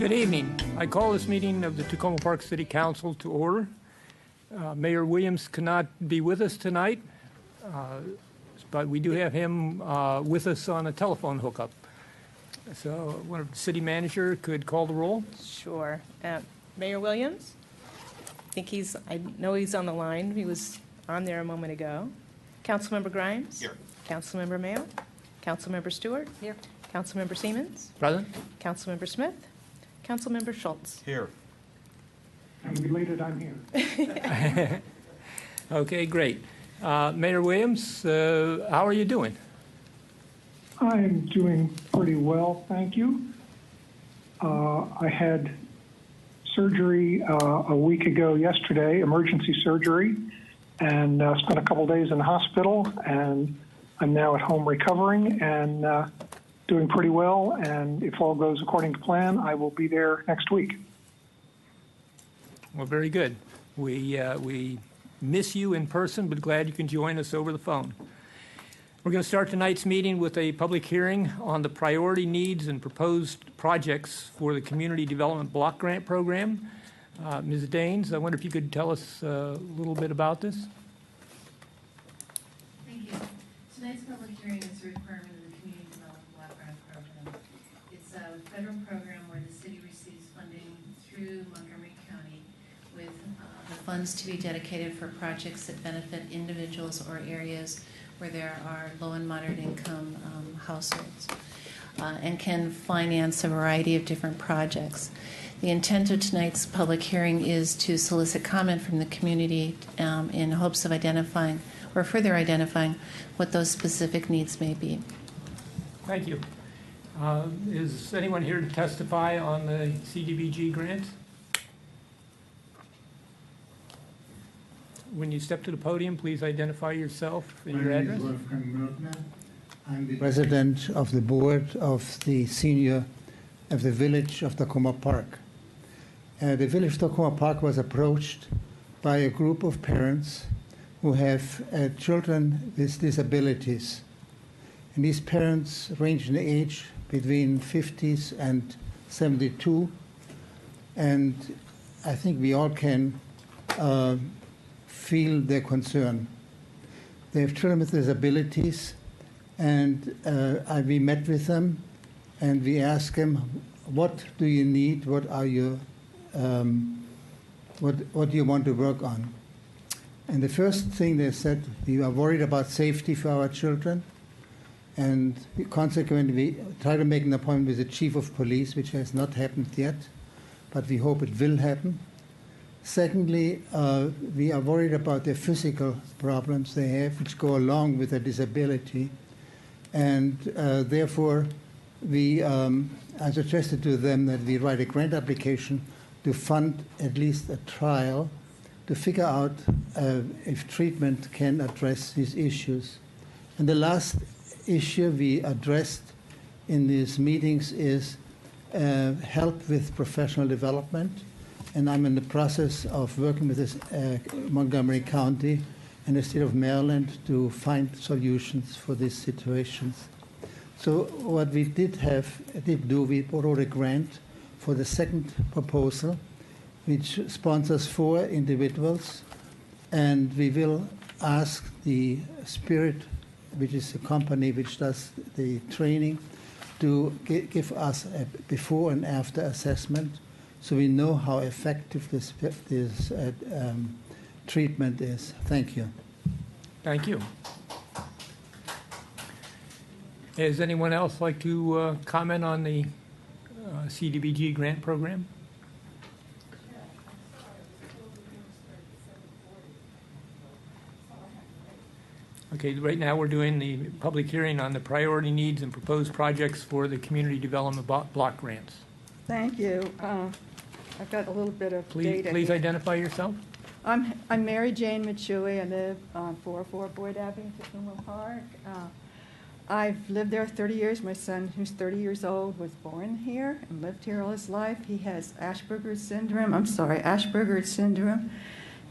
Good evening. I call this meeting of the Tacoma Park City Council to order. Mayor Williams cannot be with us tonight, but we do have him with us on a telephone hookup. So, one of the city manager could call the roll. Sure. Mayor Williams? I know he's on the line. He was on there a moment ago. Councilmember Grimes? Here. Councilmember Mayo? Councilmember Stewart? Here. Councilmember Siemens? Present. Councilmember Smith? Councilmember Schultz? Here. I'm related, I'm here. Okay, great. Mayor Williams, how are you doing? I'm doing pretty well, thank you. I had surgery a week ago yesterday, emergency surgery, and spent a couple days in the hospital, and I'm now at home recovering and doing pretty well, and if all goes according to plan, I will be there next week. Well, very good. We miss you in person, but glad you can join us over the phone. We're going to start tonight's meeting with a public hearing on the priority needs and proposed projects for the Community Development Block Grant Program. Ms. Daines, I wonder if you could tell us a little bit about this. Thank you. Tonight's public hearing is a requirement of the Community Development Block Grant Program. It's a federal program where the city receives funding through Montgomery County with the funds to be dedicated for projects that benefit individuals or areas where there are low and moderate income households, and can finance a variety of different projects. The intent of tonight's public hearing is to solicit comment from the community in hopes of identifying or further identifying what those specific needs may be. Thank you. Is anyone here to testify on the CDBG grant? When you step to the podium, please identify yourself and your address. My name is Wolfgang Mürkner. I'm the president of the board of the village of Tacoma Park. The village of Tacoma Park was approached by a group of parents who have children with disabilities. And these parents range in age between 50s and 72. And I think we all can feel their concern. They have children with disabilities, and we met with them, and we asked them, what do you need? What are your, what do you want to work on? And the first thing they said, we are worried about safety for our children, and consequently, we try to make an appointment with the chief of police, which has not happened yet, but we hope it will happen. Secondly, we are worried about the physical problems they have, which go along with their disability. And therefore, I suggested to them that we write a grant application to fund at least a trial to figure out if treatment can address these issues. And the last issue we addressed in these meetings is help with professional development. And I'm in the process of working with this, Montgomery County and the state of Maryland to find solutions for these situations. So what we did do, we wrote a grant for the second proposal, which sponsors 4 individuals, and we will ask the Spirit, which is a company which does the training, to give us a before and after assessment, so we know how effective this treatment is. Thank you. Thank you. Does anyone else like to comment on the CDBG grant program? Okay, right now we're doing the public hearing on the priority needs and proposed projects for the Community Development Block Grants. Thank you. I've got a little bit of data. Please here. identify yourself. I'm Mary Jane Michui. I live on 404 Boyd Avenue, Tacoma Park. I've lived there 30 years. My son, who's 30 years old, was born here and lived here all his life. He has Asperger's syndrome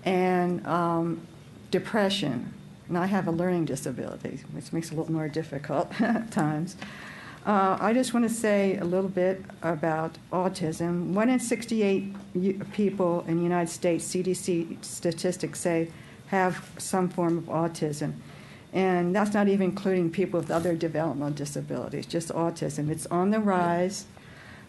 and depression. And I have a learning disability, which makes it a little more difficult at times. I just want to say a little bit about autism. 1 in 68 people in the United States, CDC statistics say, have some form of autism. And that's not even including people with other developmental disabilities, just autism. It's on the rise.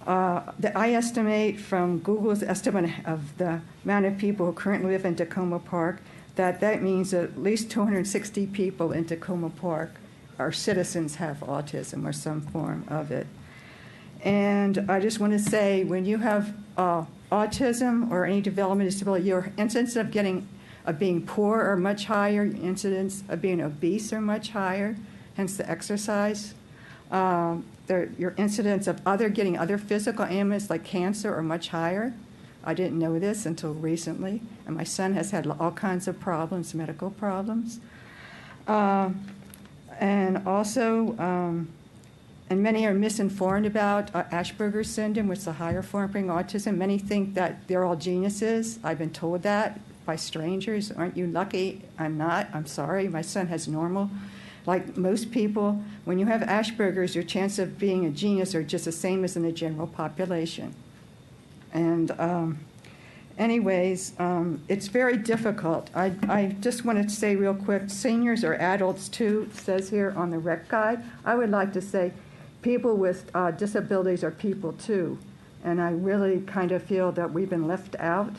I estimate from Google's estimate of the amount of people who currently live in Tacoma Park that means at least 260 people in Tacoma Park, our citizens, have autism or some form of it. And I just want to say, when you have autism or any developmental disability, your incidence of being poor are much higher, your incidence of being obese are much higher, hence the exercise. Your incidence of getting other physical ailments like cancer are much higher. I didn't know this until recently, and my son has had all kinds of problems, medical problems. And also, and many are misinformed about Asperger's syndrome, which is a higher form of autism. Many think that they're all geniuses. I've been told that by strangers. Aren't you lucky? I'm not. I'm sorry. My son has normal. Like most people, when you have Asperger's, your chance of being a genius are just the same as in the general population. And anyways, it's very difficult. I just want to say real quick, seniors are adults too, it says here on the rec guide. I would like to say people with disabilities are people too. And I really kind of feel that we've been left out.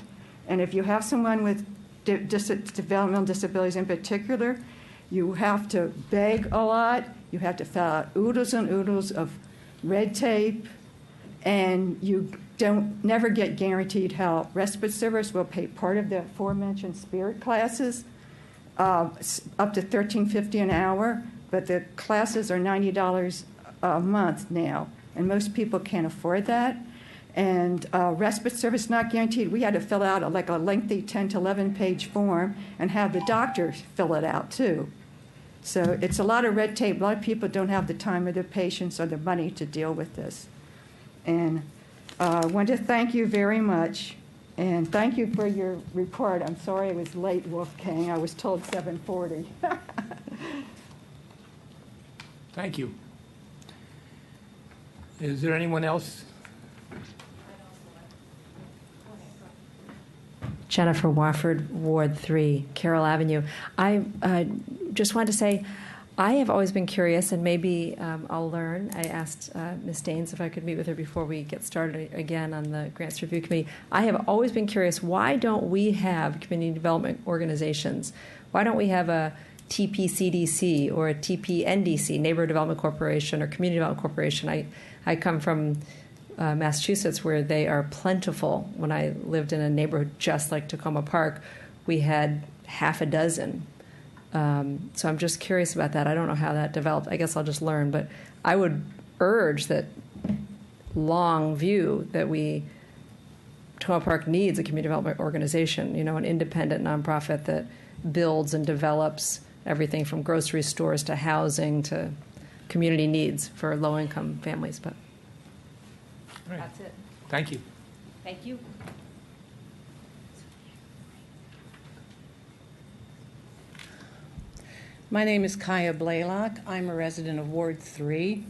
And if you have someone with developmental disabilities in particular, you have to beg a lot. You have to fill out oodles and oodles of red tape, and you never get guaranteed help. Respite Service will pay part of the aforementioned spirit classes, up to $13.50 an hour, but the classes are $90 a month now, and most people can't afford that. And respite service not guaranteed. We had to fill out a lengthy 10 to 11 page form and have the doctor fill it out too. So it's a lot of red tape. A lot of people don't have the time or the patience or the money to deal with this. And I want to thank you very much. And thank you for your report. I'm sorry I was late, Wolfgang. I was told 7:40. Thank you. Is there anyone else? Jennifer Wofford, Ward 3, Carroll Avenue. I just wanted to say, I have always been curious, and maybe I'll learn. I asked Ms. Daines if I could meet with her before we get started again on the Grants Review Committee. I have always been curious, why don't we have community development organizations? Why don't we have a TPCDC or a TPNDC, Neighborhood Development Corporation or Community Development Corporation? I come from Massachusetts, where they are plentiful. When I lived in a neighborhood just like Tacoma Park, we had half a dozen. So I'm just curious about that. I don't know how that developed. I guess I'll just learn. But I would urge that long view that Tacoma Park needs a community development organization, an independent nonprofit that builds and develops everything from grocery stores to housing to community needs for low-income families. But Right. That's it. Thank you. Thank you. My name is Kaya Blaylock. I'm a resident of Ward 3.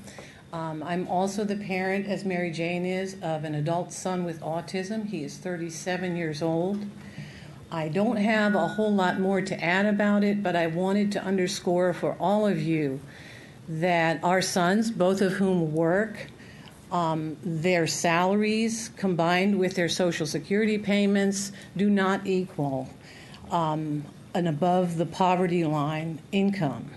I'm also the parent, as Mary Jane is, of an adult son with autism. He is 37 years old. I don't have a whole lot more to add about it, but I wanted to underscore for all of you that our sons, both of whom work, their salaries combined with their Social Security payments do not equal an above the poverty line income.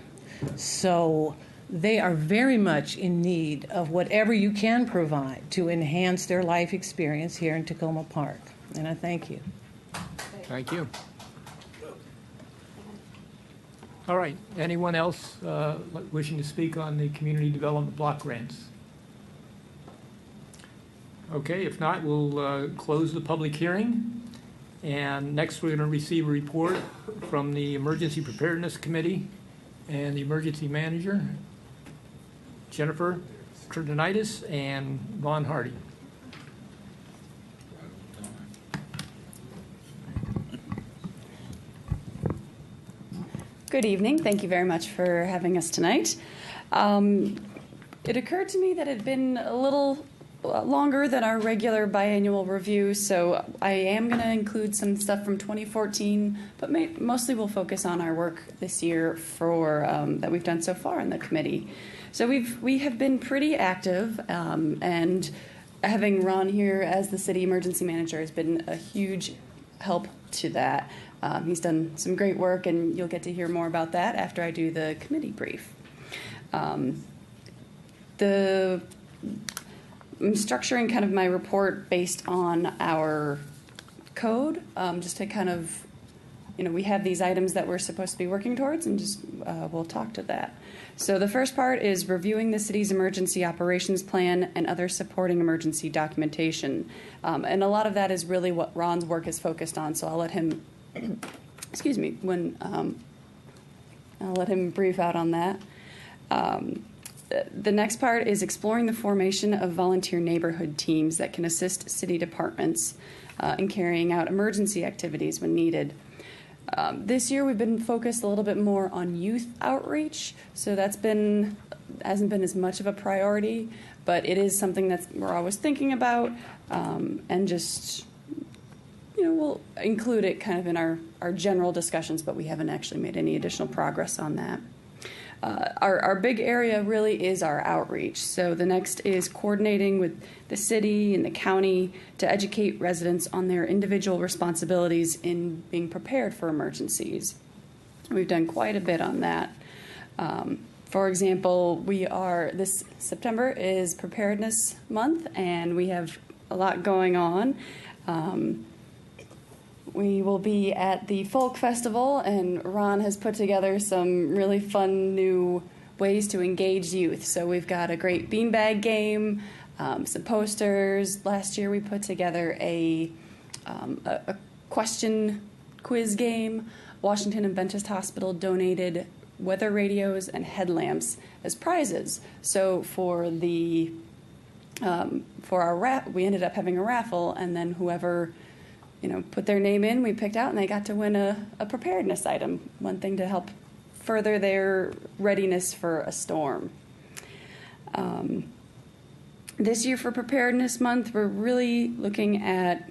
So they are very much in need of whatever you can provide to enhance their life experience here in Tacoma Park. And I thank you. Thank you. All right. Anyone else wishing to speak on the community development block grants? Okay, if not, we'll close the public hearing. And next, we're going to receive a report from the Emergency Preparedness Committee and the Emergency Manager, Jennifer Turdinitis and Vaughn Hardy. Good evening. Thank you very much for having us tonight. it occurred to me that it had been a little longer than our regular biannual review, so I am going to include some stuff from 2014, but mostly we'll focus on our work this year for that we've done so far in the committee. So we have been pretty active, and having Ron here as the city emergency manager has been a huge help to that. He's done some great work, and you'll get to hear more about that after I do the committee brief. I'm structuring kind of my report based on our code, just to kind of, we have these items that we're supposed to be working towards, and just we'll talk to that. So the first part is reviewing the city's emergency operations plan and other supporting emergency documentation. And a lot of that is really what Ron's work is focused on, so I'll let him, I'll let him brief out on that. The next part is exploring the formation of volunteer neighborhood teams that can assist city departments in carrying out emergency activities when needed. This year we've been focused a little bit more on youth outreach, so hasn't been as much of a priority, but it is something that we're always thinking about, and just, we'll include it kind of in our general discussions, but we haven't actually made any additional progress on that. Our big area really is our outreach. So the next is coordinating with the city and the county to educate residents on their individual responsibilities in being prepared for emergencies. We've done quite a bit on that. For example, this September is Preparedness Month, and we have a lot going on. We will be at the Folk Festival, and Ron has put together some really fun new ways to engage youth. So we've got a great beanbag game, some posters. Last year we put together a question quiz game. Washington Adventist Hospital donated weather radios and headlamps as prizes. So for we ended up having a raffle, and then whoever put their name in, we picked out, and they got to win a preparedness item, one thing to help further their readiness for a storm. This year for Preparedness Month, we're really looking at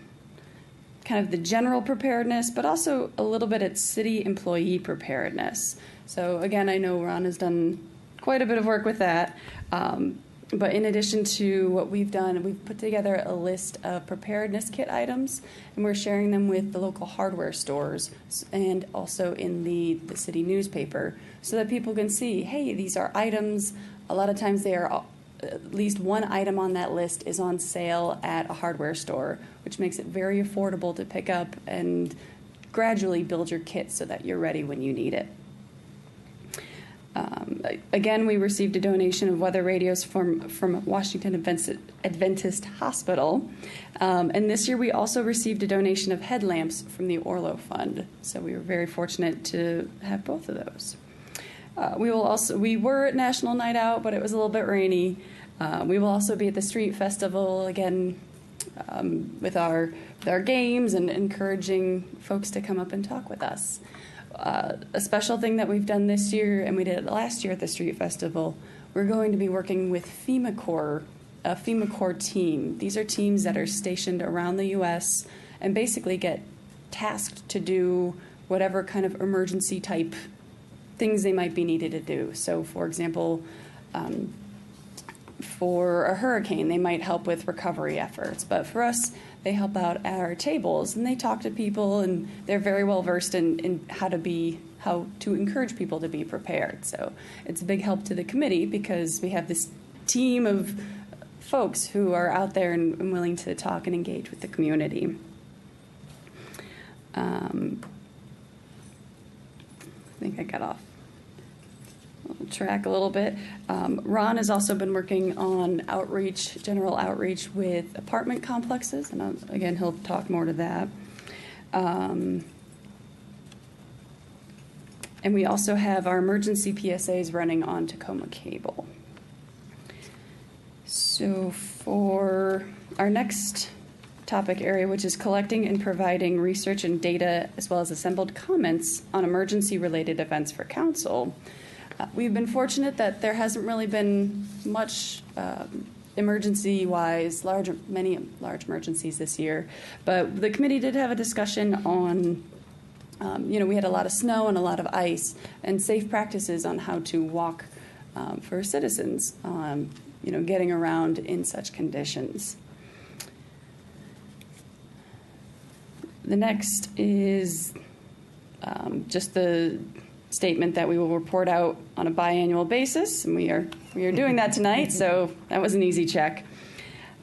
kind of the general preparedness, but also a little bit at city employee preparedness. So again, I know Ron has done quite a bit of work with that. But in addition to what we've done, we've put together a list of preparedness kit items, and we're sharing them with the local hardware stores and also in the city newspaper, so that people can see, hey, these are items. A lot of times they are, at least one item on that list is on sale at a hardware store, which makes it very affordable to pick up and gradually build your kit so that you're ready when you need it. Again, we received a donation of weather radios from Washington Adventist Hospital. And this year we also received a donation of headlamps from the Orlo Fund. So we were very fortunate to have both of those. We were at National Night Out, but it was a little bit rainy. We will also be at the Street Festival again with our games and encouraging folks to come up and talk with us. A special thing that we've done this year, and we did it last year at the Street Festival, we're going to be working with FEMA Corps, a FEMA Corps team. These are teams that are stationed around the U.S. and basically get tasked to do whatever kind of emergency type things they might be needed to do. So, for example, for a hurricane, they might help with recovery efforts. But for us, they help out at our tables, and they talk to people, and they're very well versed in how to encourage people to be prepared. So it's a big help to the committee because we have this team of folks who are out there and willing to talk and engage with the community. I think I got off track a little bit. Ron has also been working on general outreach with apartment complexes, and again, he'll talk more to that. And we also have our emergency PSAs running on Tacoma Cable. So for our next topic area, which is collecting and providing research and data, as well as assembled comments on emergency-related events for council, We've been fortunate that there hasn't really been much emergency-wise, many large emergencies this year. But the committee did have a discussion on, we had a lot of snow and a lot of ice, and safe practices on how to walk for citizens, getting around in such conditions. The next is just the statement that we will report out on a biannual basis, and we are doing that tonight, so that was an easy check.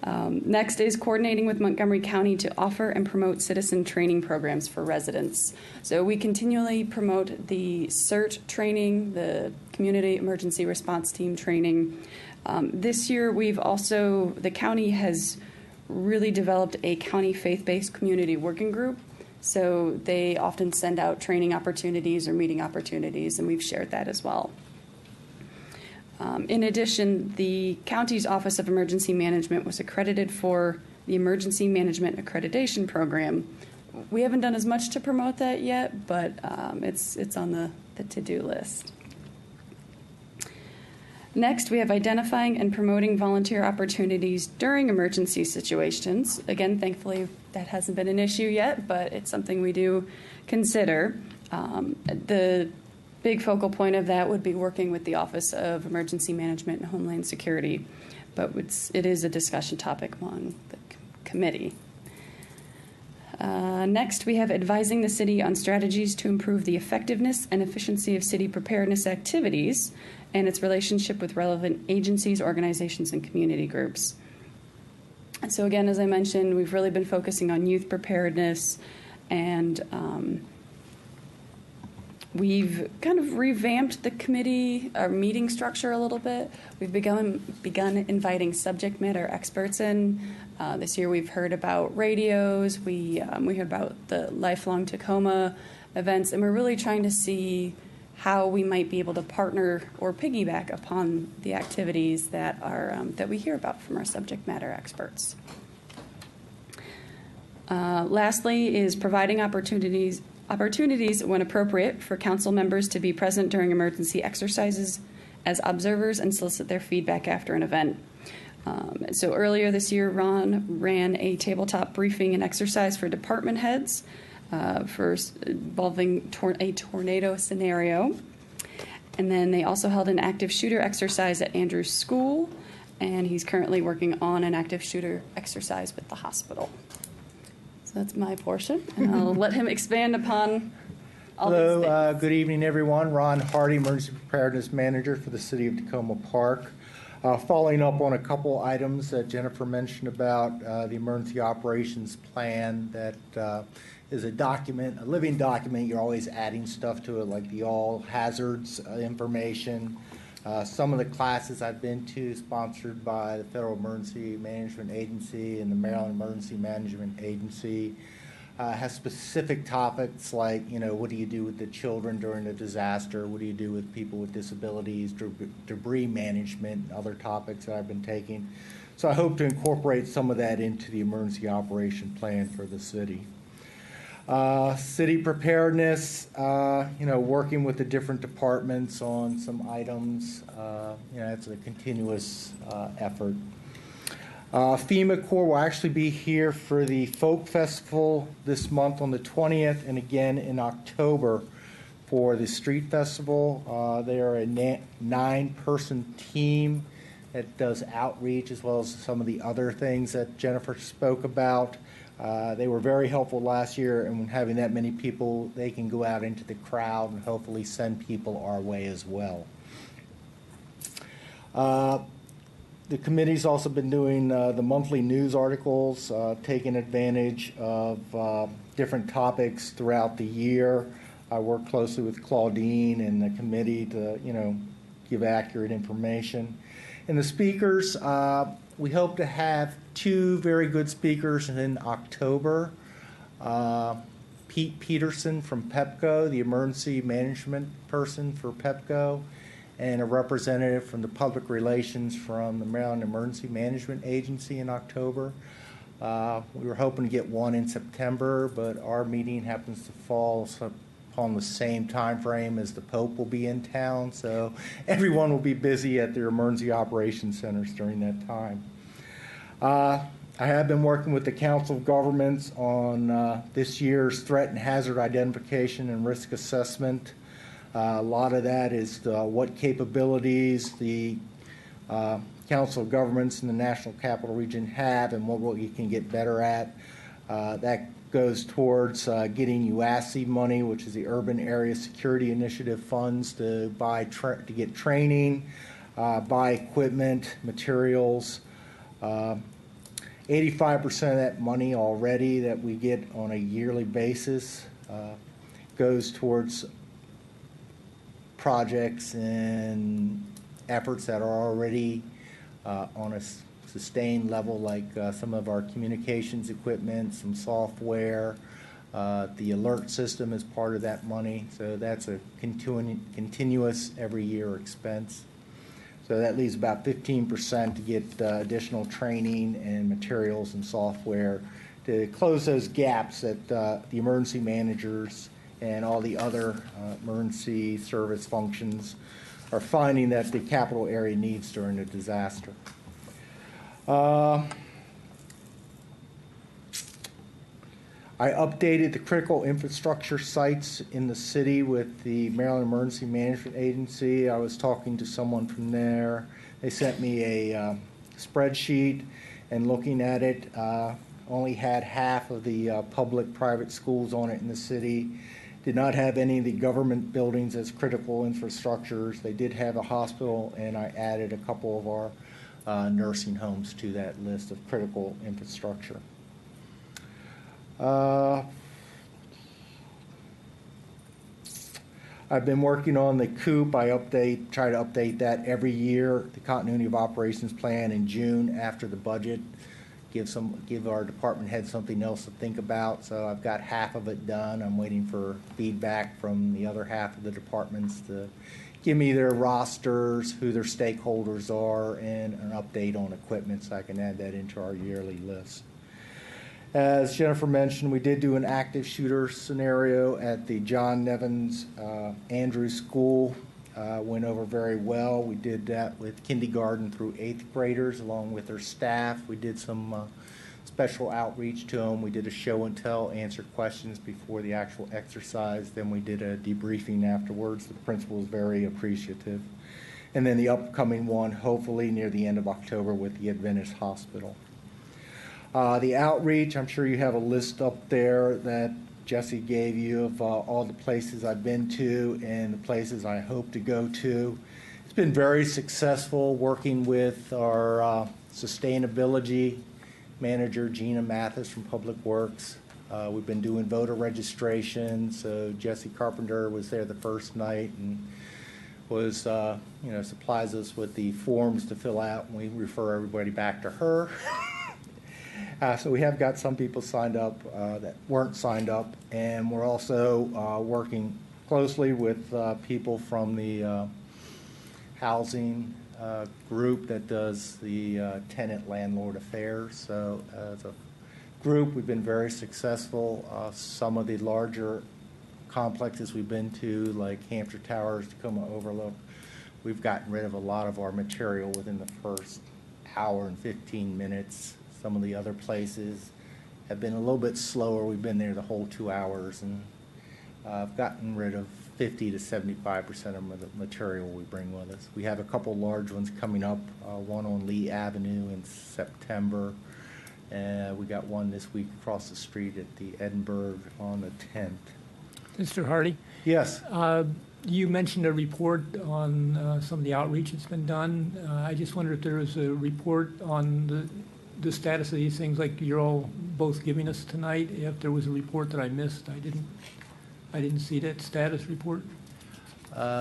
Next is coordinating with Montgomery County to offer and promote citizen training programs for residents. So we continually promote the CERT training, the Community Emergency Response Team training. This year, the county has really developed a county faith-based community working group. So they often send out training opportunities or meeting opportunities, and we've shared that as well. In addition, the county's Office of Emergency Management was accredited for the Emergency Management Accreditation Program. We haven't done as much to promote that yet, but it's on the to-do list. Next, we have identifying and promoting volunteer opportunities during emergency situations. Again, thankfully, that hasn't been an issue yet, but it's something we do consider. The big focal point of that would be working with the Office of Emergency Management and Homeland Security, but it is a discussion topic among the committee. Next, we have advising the city on strategies to improve the effectiveness and efficiency of city preparedness activities and its relationship with relevant agencies, organizations, and community groups. And so again, as I mentioned, we've really been focusing on youth preparedness, and we've kind of revamped the committee, our meeting structure a little bit. We've begun inviting subject matter experts in. This year we've heard about radios, we heard about the Lifelong Tacoma events, and we're really trying to see how we might be able to partner or piggyback upon the activities that are that we hear about from our subject matter experts. Lastly is providing opportunities when appropriate for council members to be present during emergency exercises as observers and solicit their feedback after an event. So earlier this year, Ron ran a tabletop briefing and exercise for department heads involving a tornado scenario. And then they also held an active shooter exercise at Andrews School, and he's currently working on an active shooter exercise with the hospital. So that's my portion, and I'll let him expand upon all these things. Hello, good evening, everyone. Ron Hardy, Emergency Preparedness Manager for the City of Tacoma Park. Following up on a couple items that Jennifer mentioned about the Emergency Operations Plan, that is a document, a living document. You're always adding stuff to it, like the all hazards information. Some of the classes I've been to, sponsored by the Federal Emergency Management Agency and the Maryland Emergency Management Agency, has specific topics like, what do you do with the children during a disaster? What do you do with people with disabilities, debris management, and other topics that I've been taking. So I hope to incorporate some of that into the emergency operation plan for the city. City preparedness, working with the different departments on some items, it's a continuous effort. FEMA Corps will actually be here for the Folk Festival this month on the 20th, and again in October for the Street Festival. They are a 9-person team that does outreach as well as some of the other things that Jennifer spoke about. They were very helpful last year, and when having that many people, they can go out into the crowd and hopefully send people our way as well. The committee's also been doing the monthly news articles, taking advantage of different topics throughout the year. I work closely with Claudine and the committee to, give accurate information. And the speakers, we hope to have 2 very good speakers in October. Pete Peterson from PEPCO, the emergency management person for PEPCO, and a representative from the public relations from the Maryland Emergency Management Agency in October. We were hoping to get one in September, but our meeting happens to fall upon the same time frame as the Pope will be in town, so everyone will be busy at their emergency operations centers during that time. I have been working with the Council of Governments on this year's threat and hazard identification and risk assessment. A lot of that is what capabilities the Council of Governments in the National Capital Region have and what you can get better at. That goes towards getting UASI money, which is the Urban Area Security Initiative funds, to get training, buy equipment, materials. 85% of that money already that we get on a yearly basis goes towards projects and efforts that are already on a sustained level, like some of our communications equipment, some software. The alert system is part of that money, so that's a continuous every year expense. So that leaves about 15% to get additional training and materials and software to close those gaps that the emergency managers and all the other emergency service functions are finding that the capital area needs during a disaster. I updated the critical infrastructure sites in the city with the Maryland Emergency Management Agency. I was talking to someone from there. They sent me a spreadsheet, and looking at it, only had half of the public-private schools on it in the city. Did not have any of the government buildings as critical infrastructures. They did have a hospital, and I added a couple of our nursing homes to that list of critical infrastructure. I've been working on the COOP. I try to update that every year, the Continuity of Operations Plan in June after the budget. Give our department head something else to think about. So I've got half of it done. I'm waiting for feedback from the other half of the departments to give me their rosters, who their stakeholders are, and an update on equipment so I can add that into our yearly list. As Jennifer mentioned, we did do an active shooter scenario at the John Nevins Andrews School. Went over very well. We did that with kindergarten through 8th graders along with their staff. We did some special outreach to them. We did a show and tell, answered questions before the actual exercise. Then we did a debriefing afterwards. The principal was very appreciative. And then the upcoming one, hopefully near the end of October, with the Adventist Hospital. The outreach, I'm sure you have a list up there that Jesse gave you of all the places I've been to and the places I hope to go to. It's been very successful working with our sustainability manager, Gina Mathis from Public Works. We've been doing voter registration, so Jesse Carpenter was there the first night and was, supplies us with the forms to fill out, and we refer everybody back to her. So we have got some people signed up that weren't signed up, and we're also working closely with people from the housing group that does the tenant landlord affairs. So as a group, we've been very successful. Some of the larger complexes we've been to, like Hampshire Towers, Tacoma Overlook, we've gotten rid of a lot of our material within the first hour and 15 minutes. Some of the other places have been a little bit slower. We've been there the whole 2 hours, and I've gotten rid of 50 to 75% of the material we bring with us. We have a couple large ones coming up, one on Lee Avenue in September. We got one this week across the street at the Edinburgh on the 10th. Mr. Hardy? Yes. You mentioned a report on some of the outreach that's been done. I just wonder if there was a report on the status of these things like you're all both giving us tonight. If there was a report that I missed, I didn't see that status report.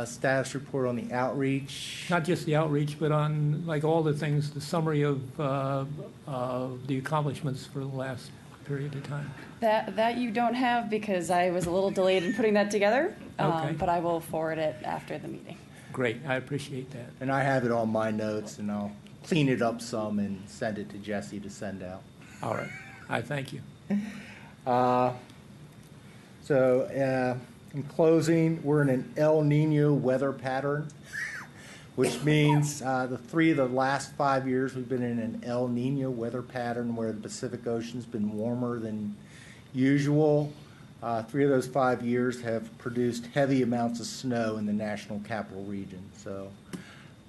Status report on the outreach. Not just the outreach, but on like all the things, the summary of the accomplishments for the last period of time. That you don't have because I was a little delayed in putting that together, Okay. but I will forward it after the meeting. Great, I appreciate that. And I have it on my notes, and I'll clean it up some and send it to Jesse to send out. All right, I thank you. In closing, we're in an El Nino weather pattern, which means the last 5 years we've been in an El Nino weather pattern where the Pacific Ocean's been warmer than usual. 3 of those 5 years have produced heavy amounts of snow in the National Capital Region. So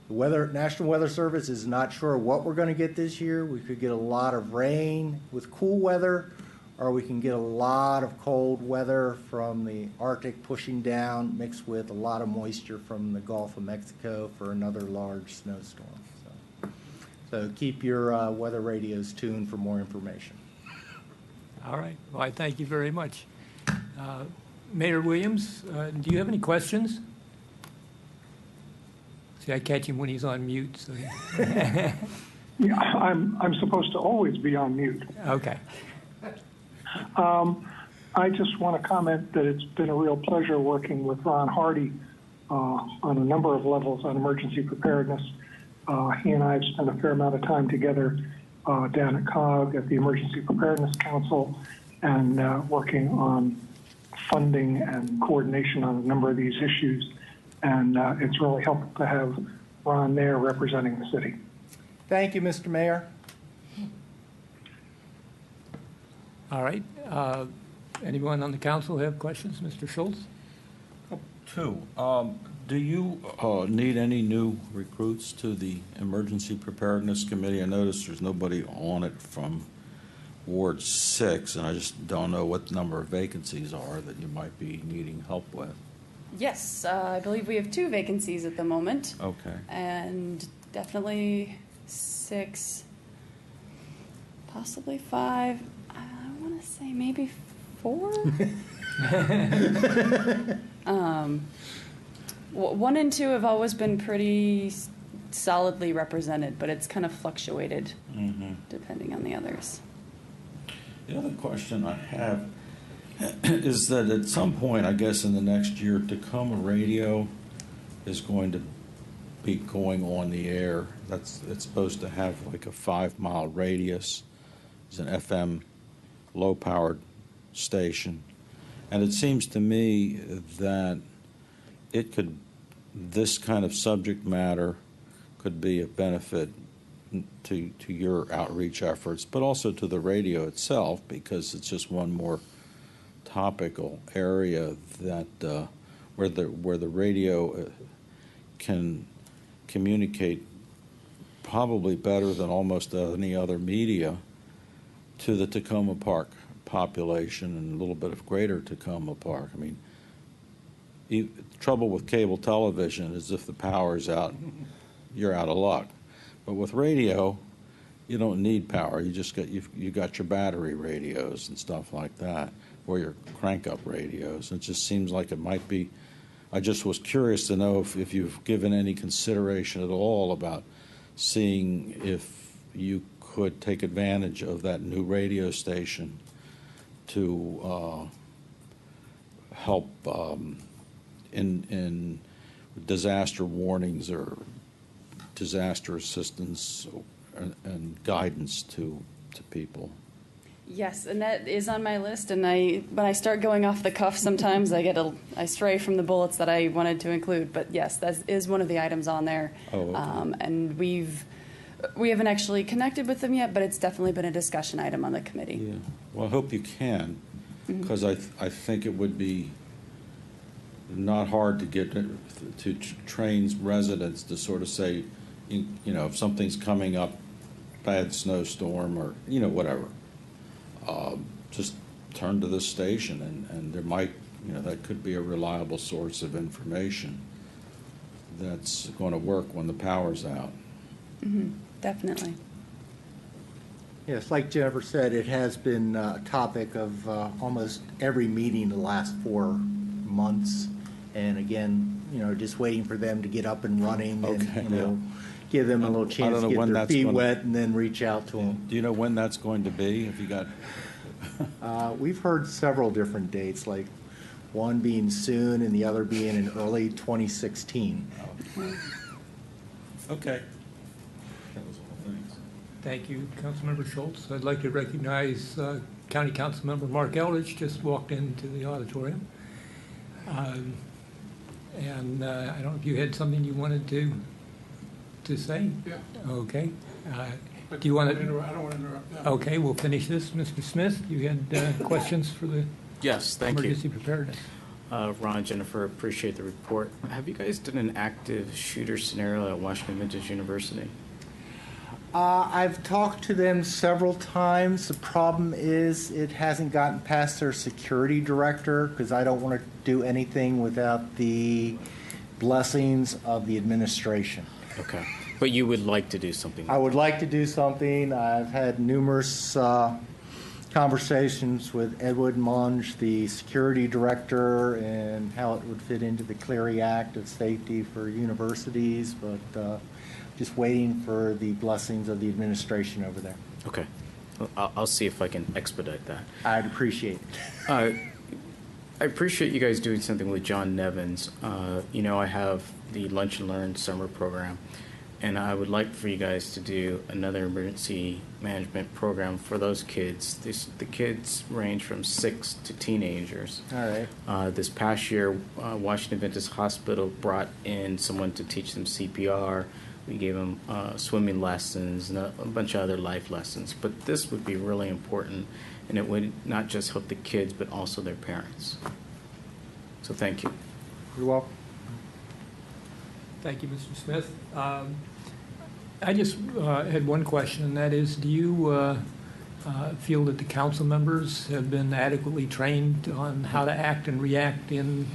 the National Weather Service is not sure what we're going to get this year. We could get a lot of rain with cool weather, or we can get a lot of cold weather from the Arctic pushing down, mixed with a lot of moisture from the Gulf of Mexico for another large snowstorm. So keep your weather radios tuned for more information. All right. Well, I thank you very much. Mayor Williams, do you have any questions? See, I catch him when he's on mute. So. Yeah, I'm supposed to always be on mute. Okay. I just want to comment that it's been a real pleasure working with Ron Hardy on a number of levels on emergency preparedness. He and I have spent a fair amount of time together down at COG at the Emergency Preparedness Council and working on funding and coordination on a number of these issues. And it's really helpful to have Ron there representing the city. Thank you, Mr. Mayor. All right. Anyone on the council have questions? Mr. Schultz? Two. Do you need any new recruits to the Emergency Preparedness Committee? I noticed there's nobody on it from Ward 6, and I just don't know what number of vacancies are that you might be needing help with. Yes, I believe we have 2 vacancies at the moment. Okay. And definitely 6, possibly 5. I want to say maybe 4. 1 and 2 have always been pretty solidly represented, but it's kind of fluctuated depending on the others. The other question I have is that at some point, I guess in the next year, Tacoma Radio is going to be going on the air. It's supposed to have like a 5-mile radius. It's an FM low-powered station. And it seems to me that this kind of subject matter could be a benefit to your outreach efforts, but also to the radio itself, because it's just one more topical area that where the radio can communicate probably better than almost any other media to the Tacoma Park population and a little bit of greater Tacoma Park. I mean, trouble with cable television is if the power's out, you're out of luck. But with radio, you don't need power. You just got you got your battery radios and stuff like that, or your crank-up radios. It just seems like it might be. I just was curious to know if you've given any consideration at all about seeing if you could take advantage of that new radio station to help in disaster warnings or disaster assistance and guidance to people. Yes, and that is on my list. And when I start going off the cuff, sometimes I stray from the bullets that I wanted to include. But yes, that is one of the items on there. Oh, okay. And we haven't actually connected with them yet, but it's definitely been a discussion item on the committee. Yeah. Well, I hope you can, because I think it would be not hard to get to train residents to sort of say, if something's coming up, bad snowstorm or whatever. Just turn to this station, and there might, that could be a reliable source of information that's going to work when the power's out. Definitely. Yes, like Jennifer said, it has been a topic of almost every meeting the last 4 months. And again, just waiting for them to get up and running and give them a little chance to get their feet wet and then reach out to them. Do you know when that's going to be? Have you got? We've heard several different dates, like one being soon and the other being in early 2016. Okay. That was all. Thanks. Thank you, Councilmember Schultz. I'd like to recognize County Councilmember Mark Eldridge, just walked into the auditorium. And I don't know if you had something you wanted to say? Yeah. Okay. Do you want to? I don't want to interrupt them. Okay, we'll finish this. Mr. Smith, you had questions for the Yes, thank you. emergency preparedness? Ron, Jennifer, appreciate the report. Have you guys done an active shooter scenario at Washington Adventist University? I've talked to them several times. The problem is it hasn't gotten past their security director because I don't want to do anything without the blessings of the administration. Okay. But you would like to do something? I would like to do something. I've had numerous conversations with Edward Munge, the security director, and how it would fit into the Clery Act of Safety for universities, but just waiting for the blessings of the administration over there. Okay. Well, I'll see if I can expedite that. I'd appreciate it. I appreciate you guys doing something with John Nevins. You know, I have the Lunch and Learn summer program, and I would like for you guys to do another emergency management program for those kids. The kids range from 6 to teenagers. All right. This past year, Washington Adventist Hospital brought in someone to teach them CPR. We gave them swimming lessons and a bunch of other life lessons. But this would be really important, and it would not just help the kids, but also their parents. So thank you. You're welcome. Thank you, Mr. Smith. I just had one question, and that is, do you feel that the council members have been adequately trained on how to act and react in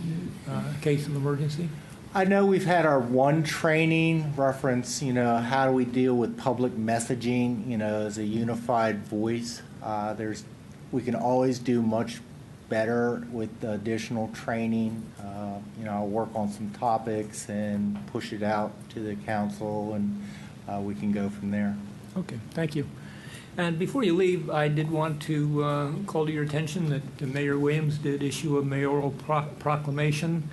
case of emergency? I know we've had our one training reference, how do we deal with public messaging, as a unified voice. We can always do much better with additional training. I'll work on some topics and push it out to the council, and we can go from there. Okay, thank you. And before you leave, I did want to call to your attention that Mayor Williams did issue a mayoral proclamation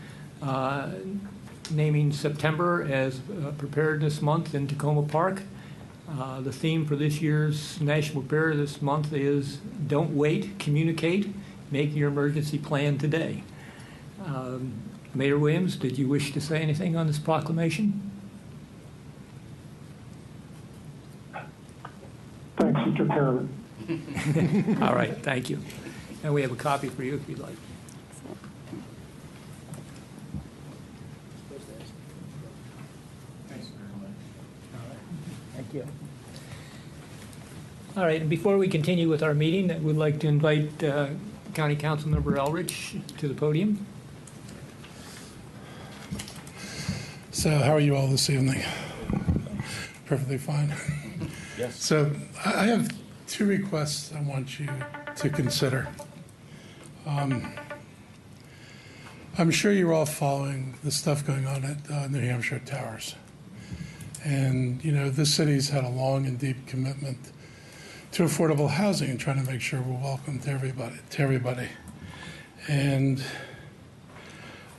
naming September as Preparedness Month in Tacoma Park. The theme for this year's National Preparedness Month is Don't Wait, Communicate, Make Your Emergency Plan Today. Mayor Williams, did you wish to say anything on this proclamation? Thanks, you took care of it. All right, thank you. And we have a copy for you if you'd like. Thank you. All right, and before we continue with our meeting, I would like to invite County Council Member Elrich to the podium. So how are you all this evening? Perfectly fine. Yes. So I have two requests I want you to consider. I'm sure you're all following the stuff going on at New Hampshire Towers. And, this city's had a long and deep commitment to affordable housing and trying to make sure we're welcome to everybody. And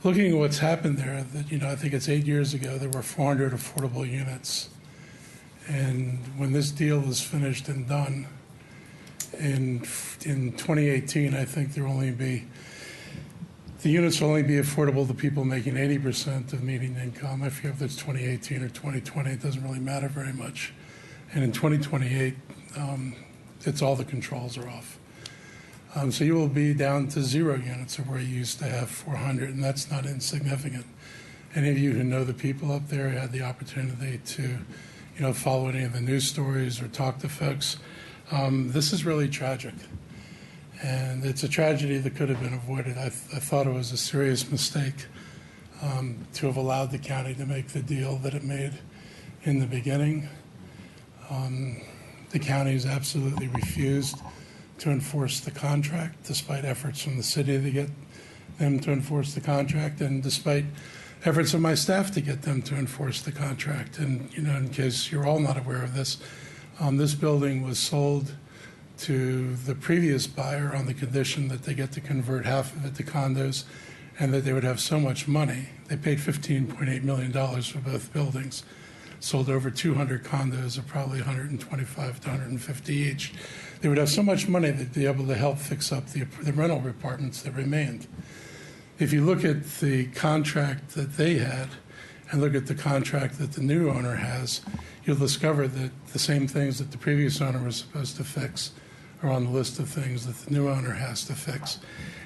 looking at what's happened there, that I think it's 8 years ago, there were 400 affordable units. And when this deal is finished and done, in 2018, I think the units will only be affordable to people making 80% of median income. I forget if it's 2018 or 2020. It doesn't really matter very much. And in 2028, it's all the controls are off. So you will be down to 0 units of where you used to have 400, and that's not insignificant. Any of you who know the people up there had the opportunity to, follow any of the news stories or talk to folks. This is really tragic. And it's a tragedy that could have been avoided. I thought it was a serious mistake to have allowed the county to make the deal that it made in the beginning. The county has absolutely refused to enforce the contract, despite efforts from the city to get them to enforce the contract, and despite efforts of my staff to get them to enforce the contract. And, in case you're all not aware of this, this building was sold to the previous buyer on the condition that they get to convert half of it to condos and that they would have so much money. They paid $15.8 million for both buildings, sold over 200 condos of probably 125 to 150 each. They would have so much money that they'd be able to help fix up the rental apartments that remained. If you look at the contract that they had and look at the contract that the new owner has, you'll discover that the same things that the previous owner was supposed to fix are on the list of things that the new owner has to fix.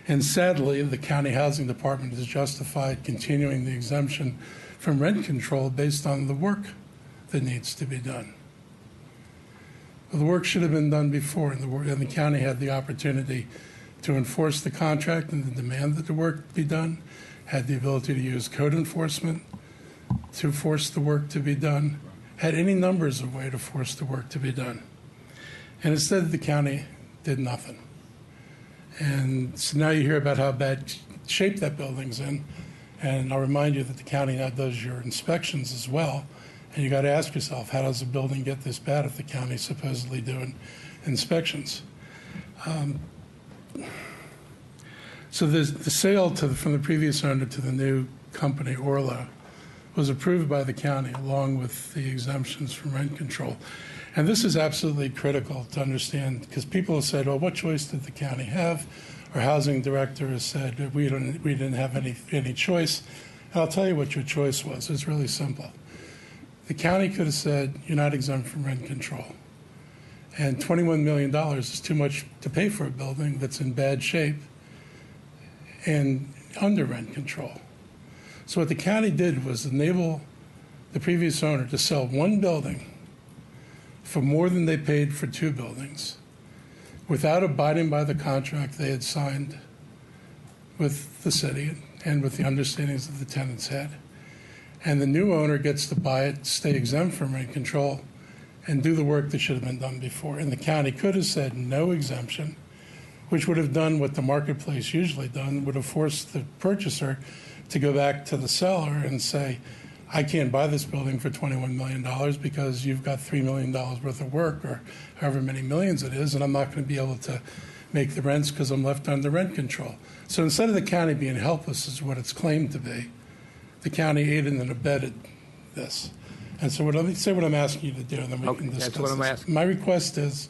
And sadly, the county housing department has justified continuing the exemption from rent control based on the work that needs to be done. Well, the work should have been done before, and the county had the opportunity to enforce the contract and the demand that the work be done, had the ability to use code enforcement to force the work to be done, had any numbers of ways to force the work to be done. And instead, the county did nothing. And so now you hear about how bad shape that building's in, and I'll remind you that the county now does your inspections as well, and you got to ask yourself, how does a building get this bad if the county's supposedly doing inspections? So the sale from the previous owner to the new company, Orlo, was approved by the county along with the exemptions from rent control. And this is absolutely critical to understand, because people have said, well, what choice did the county have? Our housing director has said that we didn't have any choice. And I'll tell you what your choice was. It's really simple. The county could have said, you're not exempt from rent control. And $21 million is too much to pay for a building that's in bad shape and under rent control. So what the county did was enable the previous owner to sell one building for more than they paid for two buildings without abiding by the contract they had signed with the city and with the understandings that the tenants had. And the new owner gets to buy it, stay exempt from rent control, and do the work that should have been done before. And the county could have said no exemption, which would have done what the marketplace usually done, would have forced the purchaser to go back to the seller and say, I can't buy this building for $21 million because you've got $3 million worth of work, or however many millions it is, and I'm not going to be able to make the rents because I'm left under rent control. So instead of the county being helpless, is what it's claimed to be, the county aided and abetted this. And so let me say what I'm asking you to do, and then we can discuss that's what I'm this. asking. My request is,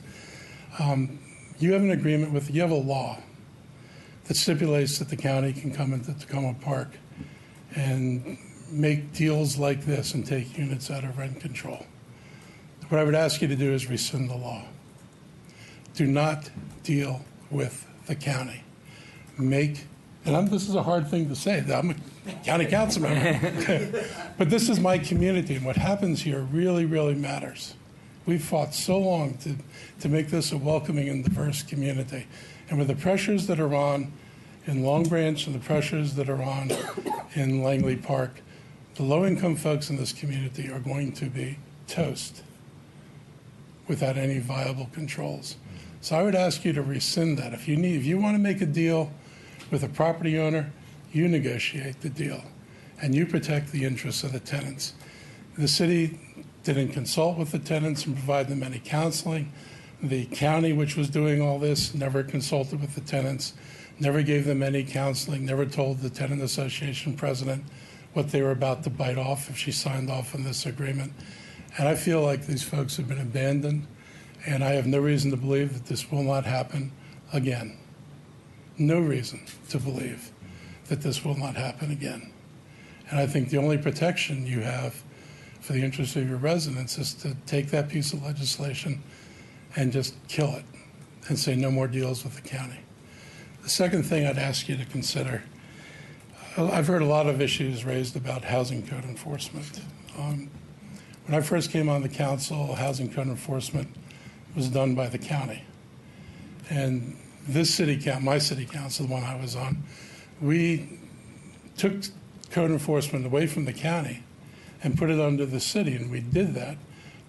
you have an agreement you have a law that stipulates that the county can come into Tacoma Park and make deals like this and take units out of rent control. What I would ask you to do is rescind the law. Do not deal with the county. This is a hard thing to say. I'm a county council member. But this is my community, and what happens here really, really matters. We've fought so long to make this a welcoming and diverse community. And with the pressures that are on in Long Branch and the pressures that are on in Langley Park, the low-income folks in this community are going to be toast without any viable controls. So I would ask you to rescind that. If you want to make a deal with a property owner, you negotiate the deal, and you protect the interests of the tenants. The city didn't consult with the tenants and provide them any counseling. The county, which was doing all this, never consulted with the tenants, never gave them any counseling, never told the tenant association president what they were about to bite off if she signed off on this agreement. And I feel like these folks have been abandoned, and I have no reason to believe that this will not happen again. No reason to believe that this will not happen again. And I think the only protection you have for the interests of your residents is to take that piece of legislation and just kill it and say no more deals with the county. The second thing I'd ask you to consider, I've heard a lot of issues raised about housing code enforcement. When I first came on the council, housing code enforcement was done by the county. And my city council, the one I was on, we took code enforcement away from the county and put it under the city. And we did that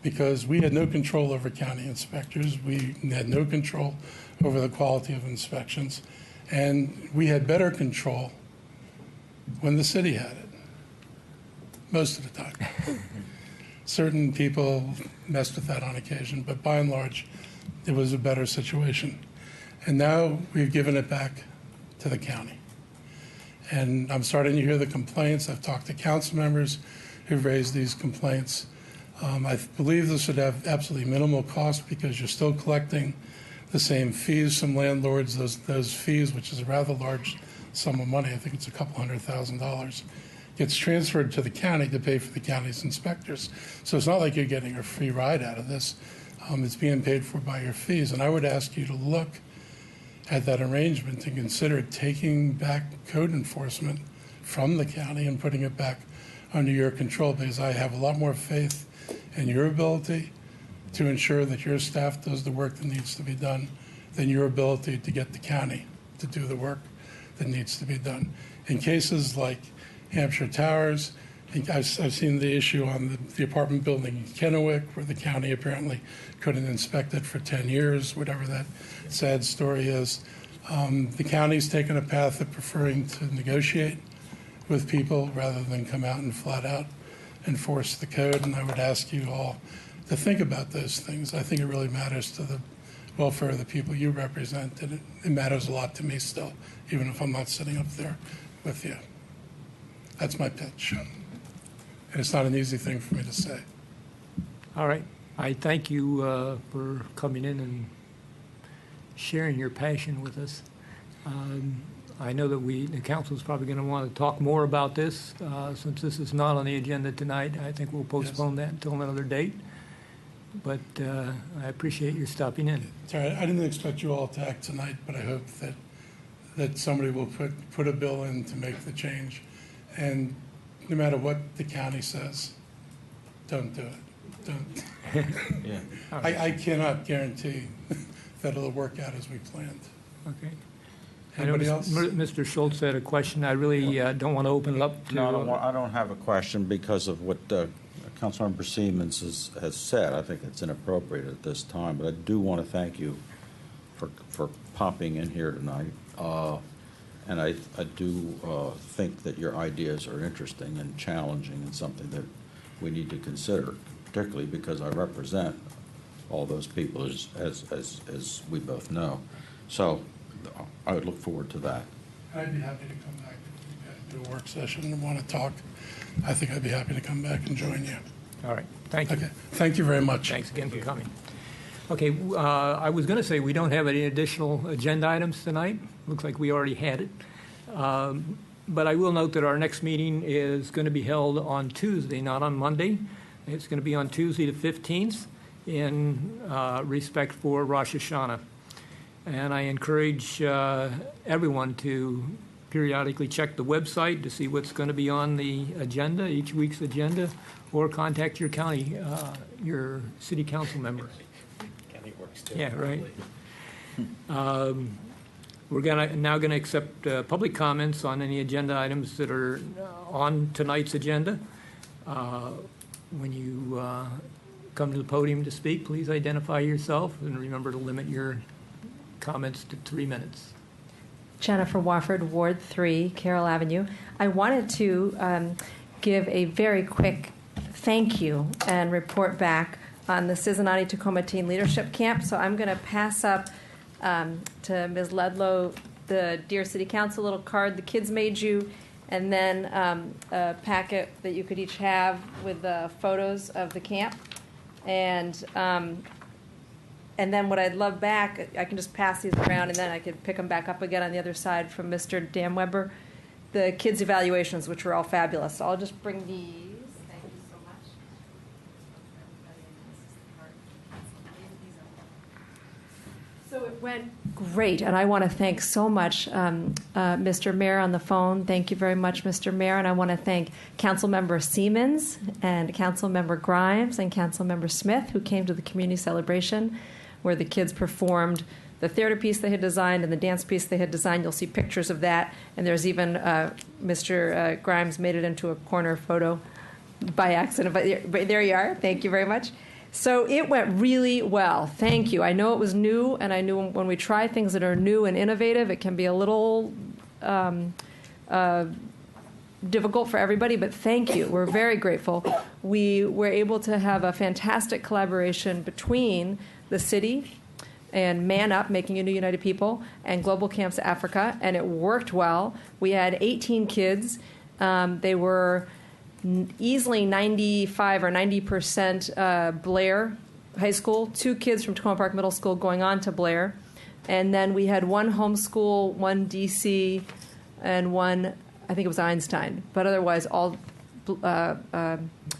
because we had no control over county inspectors. We had no control over the quality of inspections. And we had better control when the city had it, most of the time. Certain people messed with that on occasion, but by and large, it was a better situation. And now we've given it back to the county. And I'm starting to hear the complaints. I've talked to council members who've raised these complaints. I believe this would have absolutely minimal cost because you're still collecting the same fees from landlords. Those fees, which is a rather large sum of money, I think it's a couple $100,000, gets transferred to the county to pay for the county's inspectors. So it's not like you're getting a free ride out of this. It's being paid for by your fees. And I would ask you to look at that arrangement and consider taking back code enforcement from the county and putting it back under your control, because I have a lot more faith in your ability to ensure that your staff does the work that needs to be done than your ability to get the county to do the work that needs to be done. In cases like Hampshire Towers, I've seen the issue on the apartment building in Kennewick, where the county apparently couldn't inspect it for 10 years, whatever that sad story is. The county's taken a path of preferring to negotiate with people rather than come out and flat out enforce the code. And I would ask you all to think about those things. I think it really matters to the welfare of the people you represent, and it matters a lot to me still, even if I'm not sitting up there with you. That's my pitch. And it's not an easy thing for me to say. All right. I thank you for coming in and sharing your passion with us. I know that the council is probably going to want to talk more about this. Since this is not on the agenda tonight, I think we'll postpone that until another date. But I appreciate your stopping in. Sorry, I didn't expect you all to act tonight, but I hope that somebody will put a bill in to make the change. And no matter what the county says, don't do it. Don't. Yeah. I cannot guarantee that it'll work out as we planned. Okay. Anybody I know else? Mr. Schultz had a question. I really don't want to open it up to. No, I don't have a question because of what Councilmember Siemens has said. I think it's inappropriate at this time, but I do want to thank you for popping in here tonight. And I do think that your ideas are interesting and challenging and something that we need to consider, particularly because I represent all those people as we both know. So I would look forward to that. I'd be happy to come back if you guys do a work session and want to talk. I think I'd be happy to come back and join you. All right. Thank you. Okay. Thank you very much. Thanks again for coming. Okay, I was going to say we don't have any additional agenda items tonight. Looks like we already had it. But I will note that our next meeting is going to be held on Tuesday, not on Monday. It's going to be on Tuesday the 15th in respect for Rosh Hashanah. And I encourage everyone to periodically check the website to see what's going to be on the agenda, each week's agenda, or contact your county, your city council member. County works too. Yeah, right. We're now going to accept public comments on any agenda items that are on tonight's agenda. When you come to the podium to speak, please identify yourself and remember to limit your comments to 3 minutes. Jennifer Wofford, Ward 3, Carroll Avenue. I wanted to give a very quick thank you and report back on the Cincinnati-Tacoma Teen Leadership Camp. So I'm going to pass up to Ms. Ledlow the Dear City Council little card the kids made you, and then a packet that you could each have with photos of the camp. And then what I'd love back, I can just pass these around, and then I could pick them back up again on the other side from Mr. Dan Weber, the kids' evaluations, which were all fabulous. So I'll just bring these. Thank you so much. So it went great, and I want to thank so much Mr. Mayor on the phone. Thank you very much, Mr. Mayor, and I want to thank Councilmember Siemens and Councilmember Grimes and Councilmember Smith, who came to the community celebration where the kids performed the theater piece they had designed and the dance piece they had designed. You'll see pictures of that, and there's even Mr. Grimes made it into a corner photo by accident, but there you are. Thank you very much. So it went really well. Thank you. I know it was new, and I knew when we try things that are new and innovative, it can be a little difficult for everybody, but thank you. We're very grateful. We were able to have a fantastic collaboration between the city and Man Up, Making a New United People, and Global Camps Africa, and it worked well. We had 18 kids. They were easily 95 or 90% Blair High School, 2 kids from Tacoma Park Middle School going on to Blair, and then we had 1 homeschool, 1 DC, and one, I think it was Einstein, but otherwise all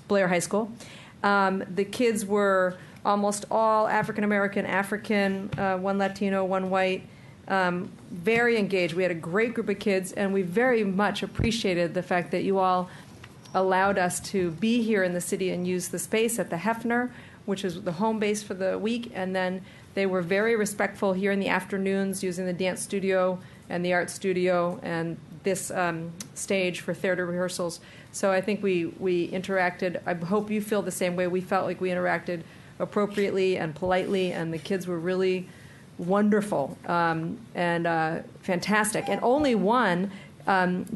Blair High School. The kids were almost all African American, one Latino, one white, very engaged. We had a great group of kids, and we very much appreciated the fact that you all allowed us to be here in the city and use the space at the Hefner, which is the home base for the week, and then they were very respectful here in the afternoons using the dance studio and the art studio and this stage for theater rehearsals. So I think we interacted. I hope you feel the same way. We felt like we interacted appropriately and politely, and the kids were really wonderful and fantastic. And only one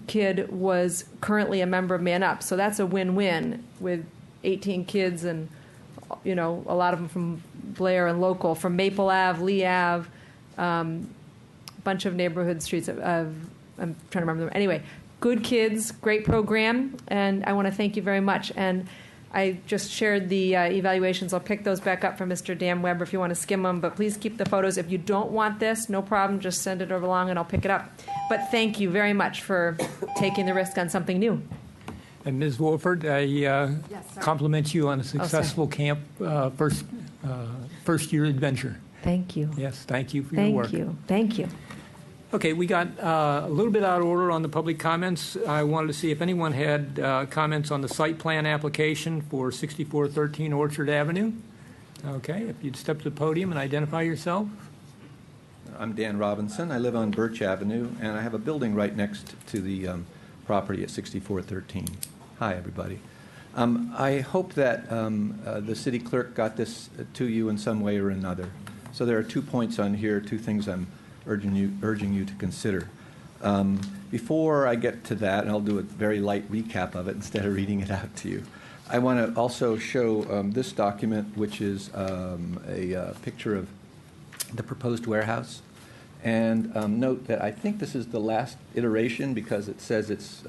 kid was currently a member of Man Up, so that's a win-win with 18 kids and, you know, a lot of them from Blair and local, from Maple Ave, Lee Ave, bunch of neighborhood streets of I'm trying to remember them. Anyway, good kids, great program, and I want to thank you very much. And I just shared the evaluations. I'll pick those back up from Mr. Dan Weber if you want to skim them, but please keep the photos. If you don't want this, no problem, just send it over along and I'll pick it up. But thank you very much for taking the risk on something new. And Ms. Wolford, I compliment you on a successful camp first year adventure. Thank you. Yes, thank you for your work. Thank you. Okay, we got a little bit out of order on the public comments. I wanted to see if anyone had comments on the site plan application for 6413 Orchard Avenue. Okay, if you'd step to the podium and identify yourself. I'm Dan Robinson. I live on Birch Avenue, and I have a building right next to the property at 6413. Hi, everybody. I hope that the city clerk got this to you in some way or another. So there are 2 points on here, 2 things I'm urging you to consider. Before I get to that, and I'll do a very light recap of it instead of reading it out to you, I want to also show this document, which is a picture of the proposed warehouse. And note that I think this is the last iteration because it says it's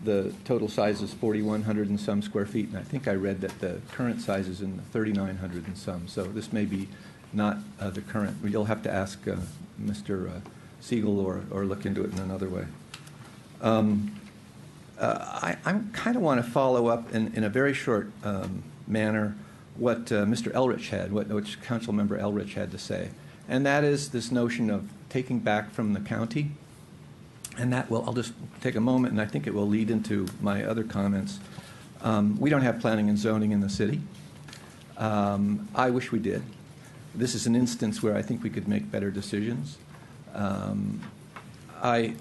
the total size is 4,100 and some square feet, and I think I read that the current size is in the 3,900 and some. So this may be not the current. You'll have to ask Mr. Siegel or look into it in another way. I kind of want to follow up in a very short manner what Mr. Elrich had, which Council Member Elrich had to say, and that is this notion of taking back from the county. And that will, I'll just take a moment, and I think it will lead into my other comments. We don't have planning and zoning in the city. I wish we did. This is an instance where I think we could make better decisions.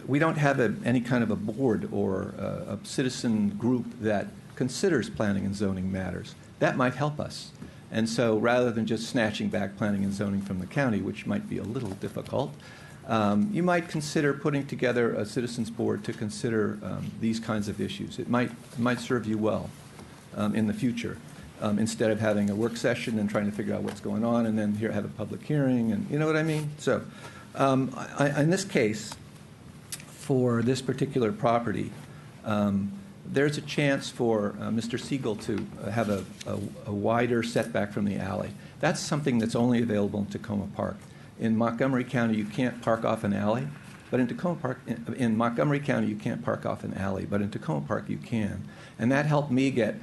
We don't have any kind of a board or a citizen group that considers planning and zoning matters. That might help us. And so rather than just snatching back planning and zoning from the county, which might be a little difficult, you might consider putting together a citizens board to consider these kinds of issues. It might serve you well in the future. Instead of having a work session and trying to figure out what's going on and then have a public hearing, and you know what I mean? So in this case, for this particular property, there's a chance for Mr. Siegel to have a wider setback from the alley. That's something that's only available in Tacoma Park. In Montgomery County, you can't park off an alley, but in Montgomery County, you can't park off an alley, but in Tacoma Park, you can. And that helped me get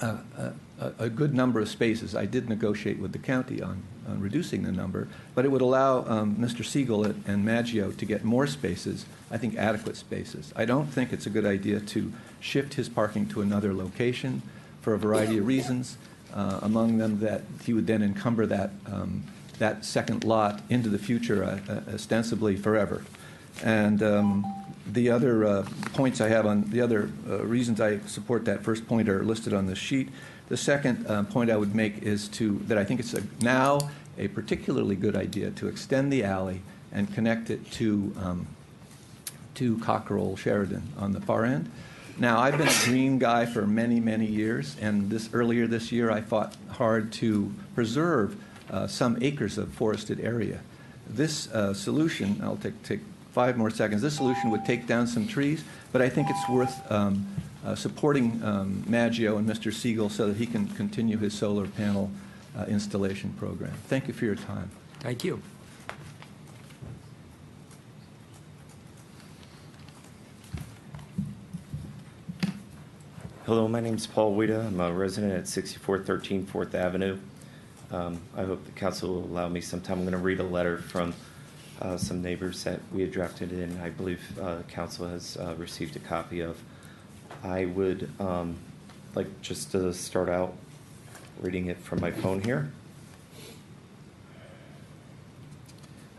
a good number of spaces. I did negotiate with the county on reducing the number, but it would allow Mr. Siegel and Maggio to get more spaces, I think adequate spaces. I don't think it's a good idea to shift his parking to another location for a variety of reasons, among them that he would then encumber that second lot into the future ostensibly forever. And the other points I have on the other reasons I support that first point are listed on the sheet. The second point I would make is that I think it's now a particularly good idea to extend the alley and connect it to Cockerell Sheridan on the far end. Now, I've been a green guy for many, many years, and earlier this year I fought hard to preserve some acres of forested area. This solution, I'll take 5 more seconds, this solution would take down some trees, but I think it's worth supporting Maggio and Mr. Siegel so that he can continue his solar panel installation program. Thank you for your time. Thank you. Hello, my name's Paul Wida. I'm a resident at 6413 4th Avenue. I hope the council will allow me some time. I'm going to read a letter from some neighbors that we had drafted in. I believe council has received a copy of. I would like just to start out reading it from my phone here.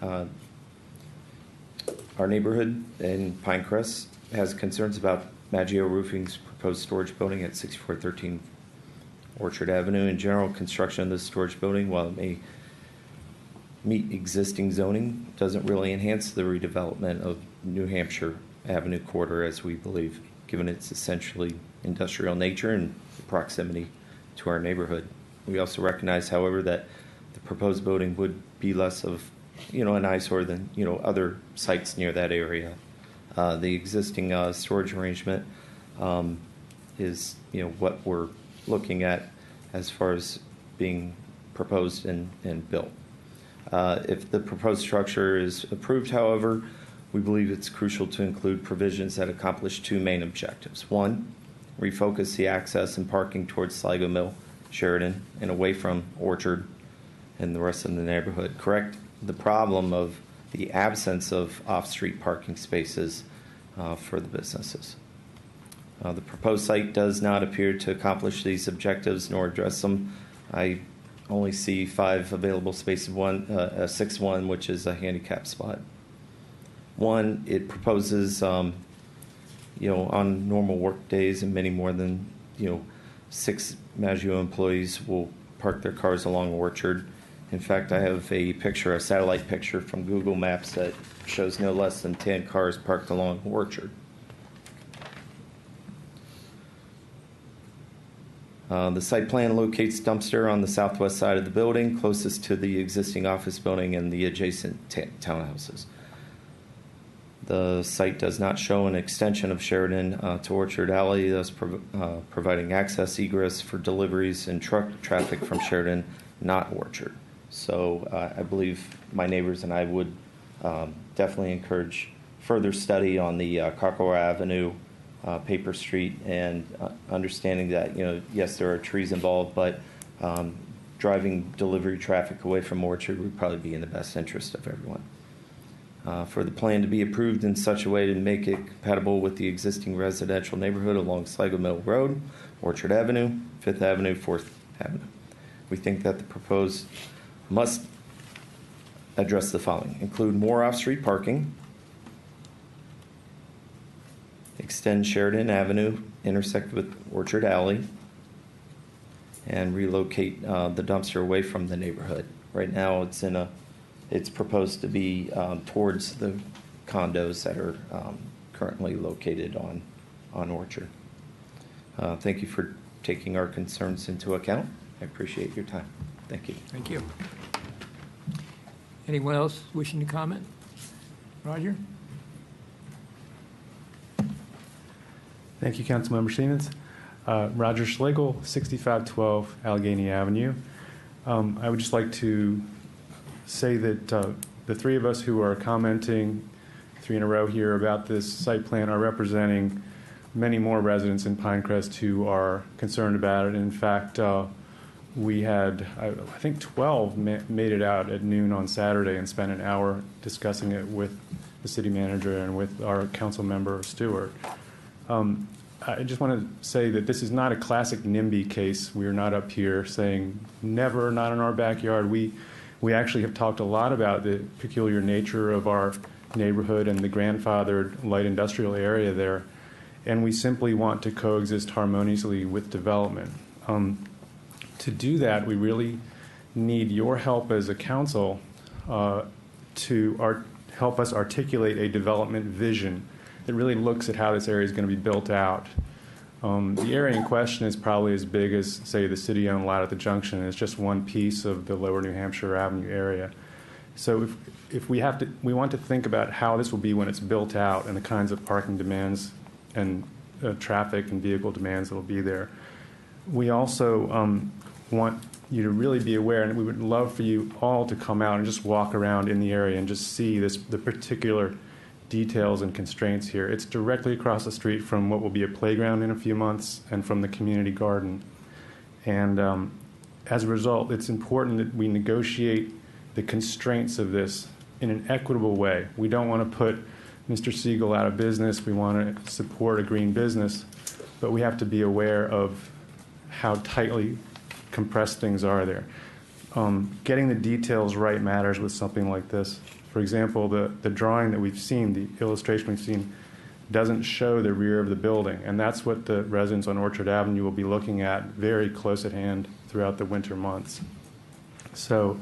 Our neighborhood in Pinecrest has concerns about Maggio Roofing's proposed storage building at 6413 Orchard Avenue. In general, construction of this storage building, while it may meet existing zoning, doesn't really enhance the redevelopment of New Hampshire Avenue corridor, as we believe, given its essentially industrial nature and proximity to our neighborhood. We also recognize, however, that the proposed building would be less of an eyesore than other sites near that area. The existing storage arrangement is what we're looking at as far as being proposed and built. If the proposed structure is approved, however, we believe it's crucial to include provisions that accomplish two main objectives. One, refocus the access and parking towards Sligo Mill, Sheridan, and away from Orchard and the rest of the neighborhood. Correct the problem of the absence of off-street parking spaces for the businesses. The proposed site does not appear to accomplish these objectives nor address them. I only see 5 available spaces, a 6-1, which is a handicap spot. One, it proposes, on normal work days and many more than, 6 Maggio employees will park their cars along Orchard. In fact, I have a satellite picture from Google Maps that shows no less than 10 cars parked along Orchard. The site plan locates dumpster on the southwest side of the building, closest to the existing office building and the adjacent townhouses. The site does not show an extension of Sheridan to Orchard Alley, thus providing access egress for deliveries and truck traffic from Sheridan, not Orchard. So I believe my neighbors and I would definitely encourage further study on the Cockerell Avenue, Paper Street, and understanding that, yes, there are trees involved, but driving delivery traffic away from Orchard would probably be in the best interest of everyone. For the plan to be approved in such a way to make it compatible with the existing residential neighborhood along Sligo Mill Road, Orchard Avenue, 5th Avenue, 4th Avenue. We think that the proposed must address the following: include more off-street parking, extend Sheridan Avenue, intersect with Orchard Alley, and relocate the dumpster away from the neighborhood. Right now, it's proposed to be towards the condos that are currently located on Orchard. Thank you for taking our concerns into account. I appreciate your time. Thank you. Thank you. Anyone else wishing to comment? Roger? Thank you, Councilmember Stevens. Roger Schlegel, 6512 Allegheny Avenue. I would just like to say that the three of us who are commenting 3 in a row here about this site plan are representing many more residents in Pinecrest who are concerned about it. In fact, we had, I think 12 made it out at noon on Saturday and spent an hour discussing it with the city manager and with our council member, Stewart. I just want to say that this is not a classic NIMBY case. We are not up here saying never, not in our backyard. We actually have talked a lot about the peculiar nature of our neighborhood and the grandfathered light industrial area there, and we simply want to coexist harmoniously with development. To do that, we really need your help as a council to help us articulate a development vision that really looks at how this area is going to be built out. The area in question is probably as big as, say, the city-owned lot at the junction. It's just one piece of the lower New Hampshire Avenue area. So if we want to think about how this will be when it's built out and the kinds of parking demands and traffic and vehicle demands that will be there. We also want you to really be aware, and we would love for you all to come out and just walk around in the area and just see the particular details and constraints here. It's directly across the street from what will be a playground in a few months and from the community garden. And as a result, it's important that we negotiate the constraints of this in an equitable way. We don't want to put Mr. Siegel out of business. We want to support a green business, but we have to be aware of how tightly compressed things are there. Getting the details right matters with something like this. For example, the drawing that we've seen, the illustration we've seen, doesn't show the rear of the building, and that's what the residents on Orchard Avenue will be looking at very close at hand throughout the winter months. So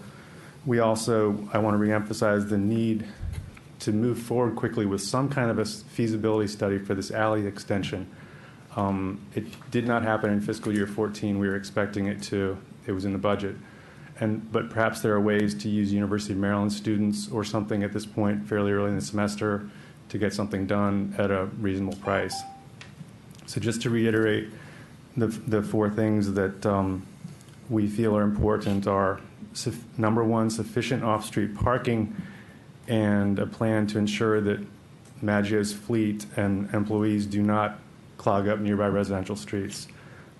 I want to reemphasize the need to move forward quickly with some kind of a feasibility study for this alley extension. It did not happen in fiscal year 14. We were expecting it to. It was in the budget. But perhaps there are ways to use University of Maryland students or something at this point fairly early in the semester to get something done at a reasonable price. So just to reiterate, the four things that we feel are important are, number one, sufficient off-street parking and a plan to ensure that Maggio's fleet and employees do not clog up nearby residential streets.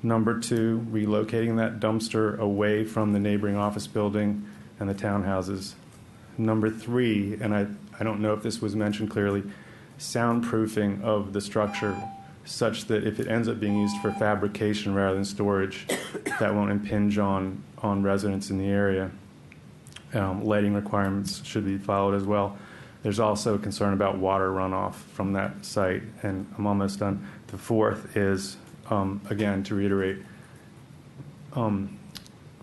Number two, relocating that dumpster away from the neighboring office building and the townhouses. Number three, and I don't know if this was mentioned clearly, soundproofing of the structure such that if it ends up being used for fabrication rather than storage, that won't impinge on residents in the area. Lighting requirements should be followed as well. There's also a concern about water runoff from that site, and I'm almost done. The fourth is, again, to reiterate,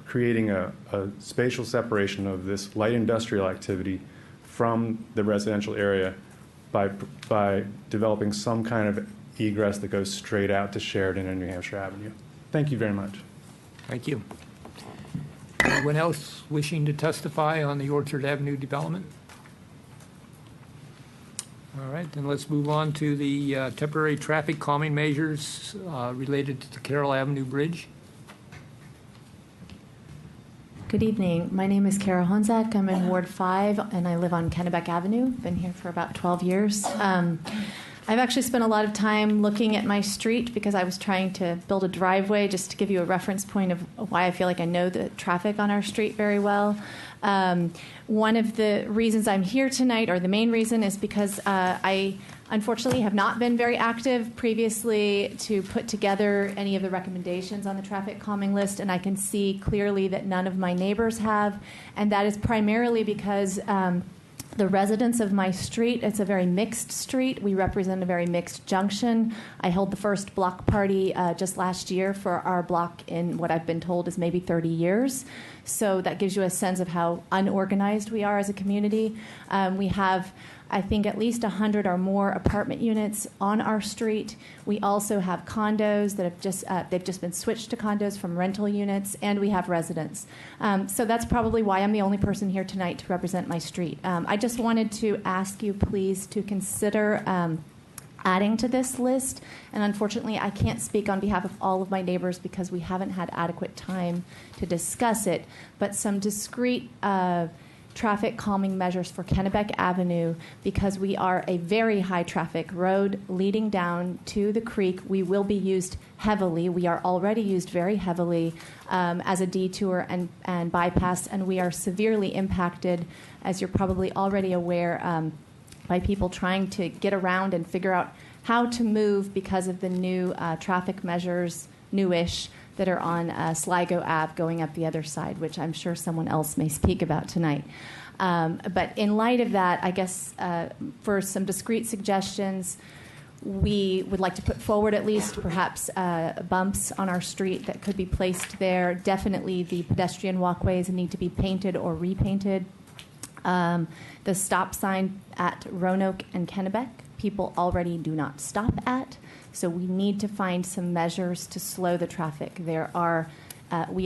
creating a spatial separation of this light industrial activity from the residential area by developing some kind of egress that goes straight out to Sheridan and New Hampshire Avenue. Thank you very much. Thank you. Anyone else wishing to testify on the Orchard Avenue development? All right, then let's move on to the temporary traffic calming measures related to the Carroll Avenue Bridge. Good evening. My name is Kara Honzak. I'm in Ward 5, and I live on Kennebec Avenue. Been here for about 12 years. I've actually spent a lot of time looking at my street because I was trying to build a driveway, just to give you a reference point of why I feel like I know the traffic on our street very well. One of the reasons I'm here tonight, or the main reason, is because I unfortunately have not been very active previously to put together any of the recommendations on the traffic calming list, and I can see clearly that none of my neighbors have, and that is primarily because the residents of my street, it's a very mixed street. We represent a very mixed junction. I held the first block party just last year for our block in what I've been told is maybe 30 years. So that gives you a sense of how unorganized we are as a community. We have, I think, at least 100 or more apartment units on our street. We also have condos that have they've just been switched to condos from rental units, and we have residents. So that's probably why I'm the only person here tonight to represent my street. I just wanted to ask you, please, to consider adding to this list. And unfortunately, I can't speak on behalf of all of my neighbors because we haven't had adequate time to discuss it, but some discrete traffic calming measures for Kennebec Avenue, because we are a very high traffic road leading down to the creek. We will be used heavily. We are already used very heavily as a detour and bypass, and we are severely impacted, as you're probably already aware, by people trying to get around and figure out how to move because of the new traffic measures, newish, that are on Sligo Ave going up the other side, which I'm sure someone else may speak about tonight. But in light of that, I guess for some discrete suggestions, we would like to put forward at least perhaps bumps on our street that could be placed there. Definitely the pedestrian walkways need to be painted or repainted. The stop sign at Roanoke and Kennebec, people already do not stop at. So we need to find some measures to slow the traffic. We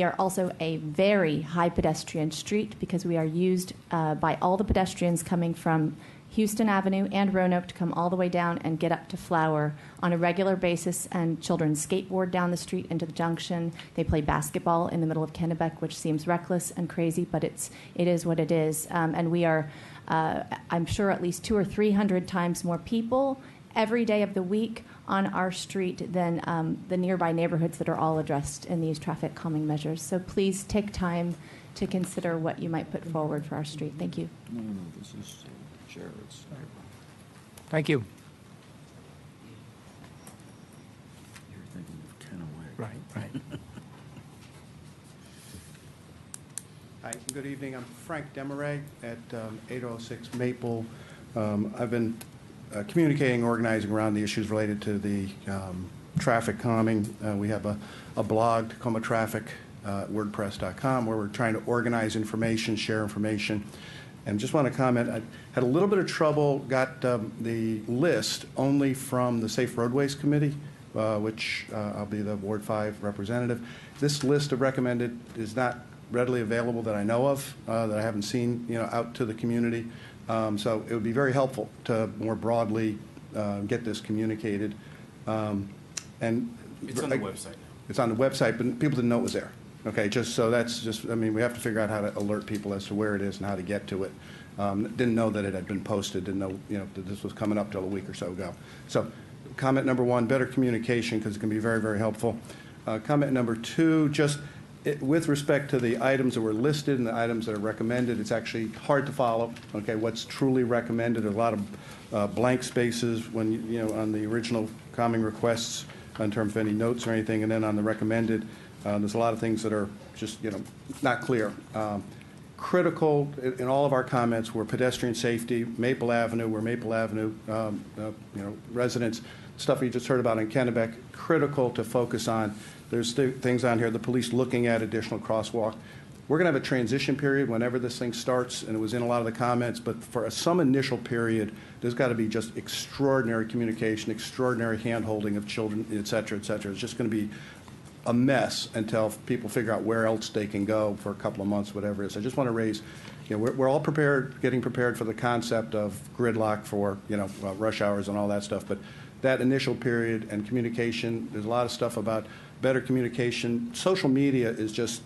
are also a very high pedestrian street because we are used by all the pedestrians coming from Houston Avenue and Roanoke to come all the way down and get up to Flower on a regular basis, and children skateboard down the street into the junction. They play basketball in the middle of Kennebec, which seems reckless and crazy, but it is what it is. And we are, I'm sure, at least 200 or 300 times more people every day of the week on our street than the nearby neighborhoods that are all addressed in these traffic calming measures. So please take time to consider what you might put forward for our street. Thank you. No, this is Jared's. Thank you. You're thinking of Kennewick. Right. Hi, good evening. I'm Frank Demaray at 806 Maple. I've been communicating, organizing around the issues related to the traffic calming. We have a blog, Tacoma Traffic, WordPress.com, where we're trying to organize information, share information. And just want to comment, I had a little bit of trouble, got the list only from the Safe Roadways Committee, which I'll be the Ward 5 representative. This list of recommended is not readily available that I know of, that I haven't seen, out to the community. So it would be very helpful to more broadly get this communicated. And it's on the website. It's on the website, but people didn't know it was there. Okay, we have to figure out how to alert people as to where it is and how to get to it. Didn't know that it had been posted, didn't know, that this was coming up till a week or so ago. So comment number one, better communication, because it can be very, very helpful. Comment number two, with respect to the items that were listed and the items that are recommended, it's actually hard to follow, okay, what's truly recommended. There's a lot of blank spaces when, on the original calming requests in terms of any notes or anything, and then on the recommended, there's a lot of things that are just, not clear. Critical in all of our comments were pedestrian safety, Maple Avenue, where Maple Avenue, residents, stuff we just heard about in Kennebec, critical to focus on. There's things on here, the police looking at additional crosswalk. We're going to have a transition period whenever this thing starts, and it was in a lot of the comments, but for some initial period, there's got to be just extraordinary communication, extraordinary hand-holding of children, et cetera, et cetera. It's just going to be a mess until people figure out where else they can go for a couple of months, whatever it is. I just want to raise, we're all prepared, getting prepared for the concept of gridlock for, rush hours and all that stuff, but that initial period and communication, there's a lot of stuff about better communication. Social media is just,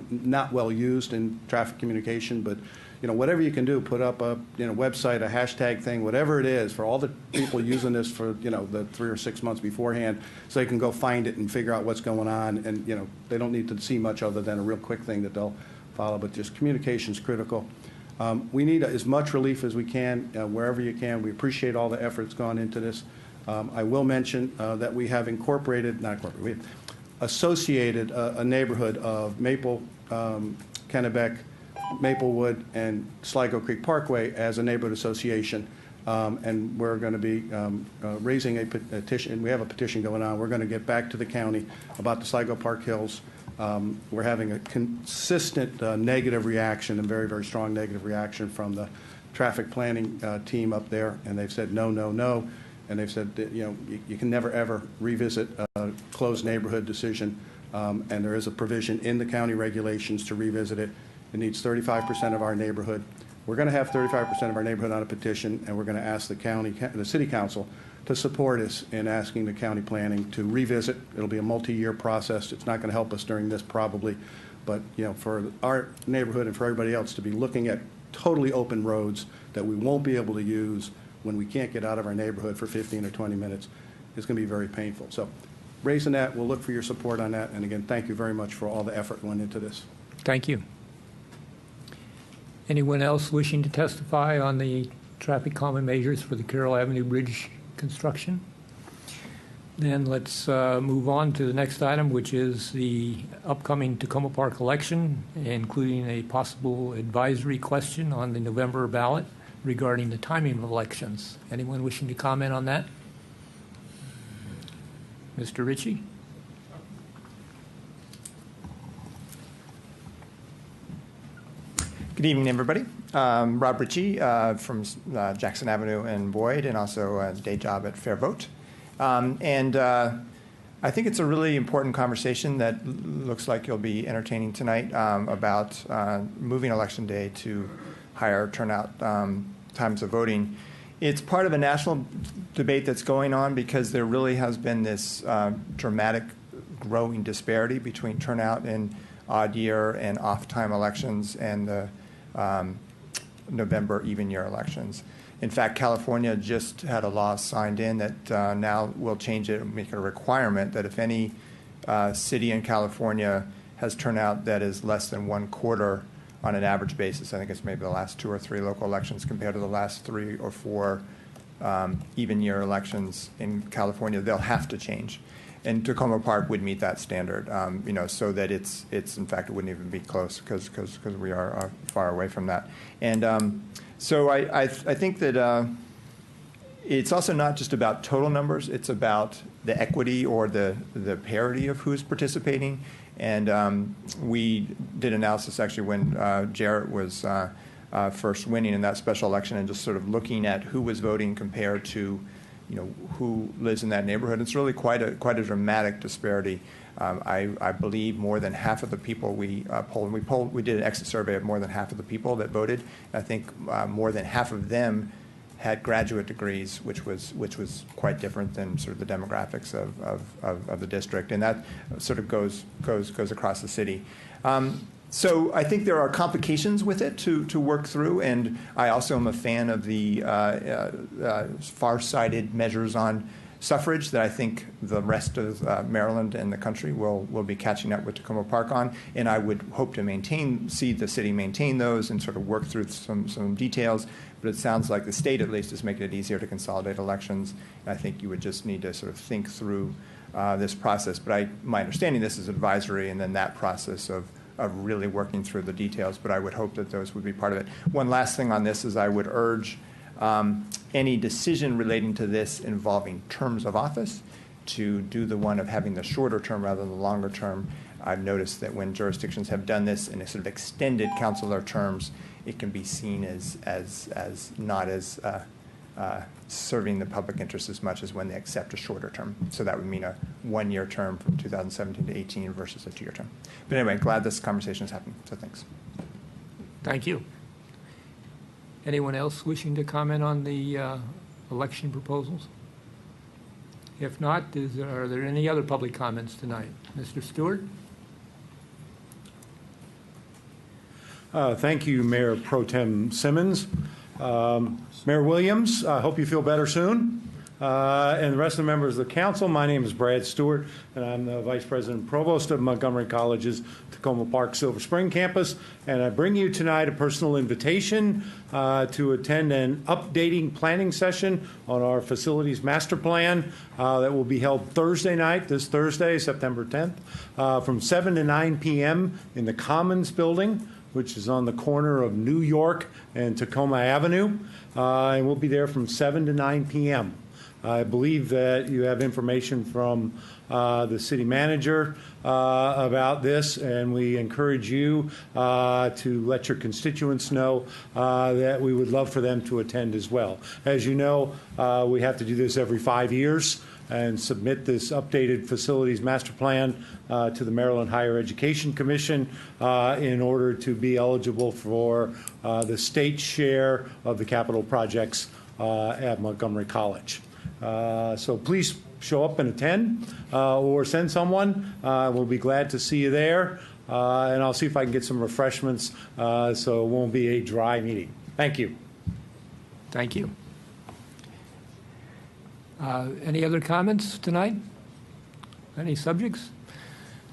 not well used in traffic communication, but, whatever you can do, put up a, website, a hashtag thing, whatever it is, for all the people using this for, the 3 or 6 months beforehand, so they can go find it and figure out what's going on. And, they don't need to see much other than a real quick thing that they'll follow, but just communication is critical. We need as much relief as we can, wherever you can. We appreciate all the effort that's gone into this. I will mention that we have we have associated a neighborhood of Maple, Kennebec, Maplewood, and Sligo Creek Parkway as a neighborhood association. And we're going to be raising a petition. We have a petition going on. We're going to get back to the county about the Sligo Park Hills. We're having a consistent negative reaction, and very, very strong negative reaction from the traffic planning team up there. And they've said no, no, no. And they've said that, you can never, ever revisit a closed neighborhood decision. And there is a provision in the county regulations to revisit it. It needs 35% of our neighborhood. We're going to have 35% of our neighborhood on a petition, and we're going to ask the city council to support us in asking the county planning to revisit. It'll be a multi-year process. It's not going to help us during this probably, but for our neighborhood and for everybody else to be looking at totally open roads that we won't be able to use when we can't get out of our neighborhood for 15 or 20 minutes is going to be very painful. So raising that, we'll look for your support on that. And again, thank you very much for all the effort going into this. Thank you. Anyone else wishing to testify on the traffic calming measures for the Carroll Avenue Bridge construction? Then let's move on to the next item, which is the upcoming Tacoma Park election, including a possible advisory question on the November ballot regarding the timing of elections. Anyone wishing to comment on that? Mr. Ritchie? Good evening, everybody. Rob Ritchie from Jackson Avenue and Boyd, and also a day job at Fair Vote. I think it's a really important conversation that looks like you'll be entertaining tonight about moving Election Day to higher turnout times of voting. It's part of a national debate that's going on because there really has been this dramatic growing disparity between turnout in odd year and off-time elections and the November even year elections. In fact, California just had a law signed in that now will change it and make it a requirement that if any city in California has turnout that is less than 1/4 on an average basis, I think it's maybe the last 2 or 3 local elections compared to the last 3 or 4 even year elections in California, they'll have to change. And Tacoma Park would meet that standard, so that it's in fact, it wouldn't even be close because we are far away from that. And so I think that it's also not just about total numbers, it's about the equity or the parity of who's participating. And we did analysis actually when Jarrett was first winning in that special election and just sort of looking at who was voting compared to who lives in that neighborhood. It's really quite a dramatic disparity. I believe more than half of the people we polled, we did an exit survey of more than half of the people that voted. I think more than half of them had graduate degrees, which was quite different than sort of the demographics of the district, and that sort of goes across the city. So I think there are complications with it to work through, and I also am a fan of the far-sighted measures on suffrage that I think the rest of Maryland and the country will be catching up with Tacoma Park on, and I would hope to see the city maintain those and sort of work through some details. But it sounds like the state, at least, is making it easier to consolidate elections. And I think you would just need to sort of think through this process. But my understanding, this is advisory, and then that process of really working through the details. But I would hope that those would be part of it. One last thing on this is I would urge any decision relating to this involving terms of office to do the one of having the shorter term rather than the longer term. I've noticed that when jurisdictions have done this in a sort of extended councilor terms, it can be seen as not as serving the public interest as much as when they accept a shorter term. So that would mean a 1-year term from 2017 to 18 versus a 2-year term. But anyway, glad this conversation is happening. So thanks. Thank you. Anyone else wishing to comment on the election proposals? If not, are there any other public comments tonight? Mr. Stewart? Thank you, Mayor Pro Tem Simmons. Mayor Williams, I hope you feel better soon. And the rest of the members of the council, my name is Brad Stewart, and I'm the Vice President and Provost of Montgomery College's Tacoma Park Silver Spring campus. And I bring you tonight a personal invitation to attend an updating planning session on our facilities master plan that will be held Thursday night, this Thursday, September 10th, from 7 to 9 p.m. in the Commons building, which is on the corner of New York and Tacoma Avenue. And we'll be there from 7 to 9 p.m. I believe that you have information from the city manager about this, and we encourage you to let your constituents know that we would love for them to attend as well. As you know, we have to do this every 5 years and submit this updated facilities master plan to the Maryland Higher Education Commission in order to be eligible for the state share of the capital projects at Montgomery College. So please show up and attend or send someone. We'll be glad to see you there. And I'll see if I can get some refreshments so it won't be a dry meeting. Thank you. Thank you. Any other comments tonight? Any subjects?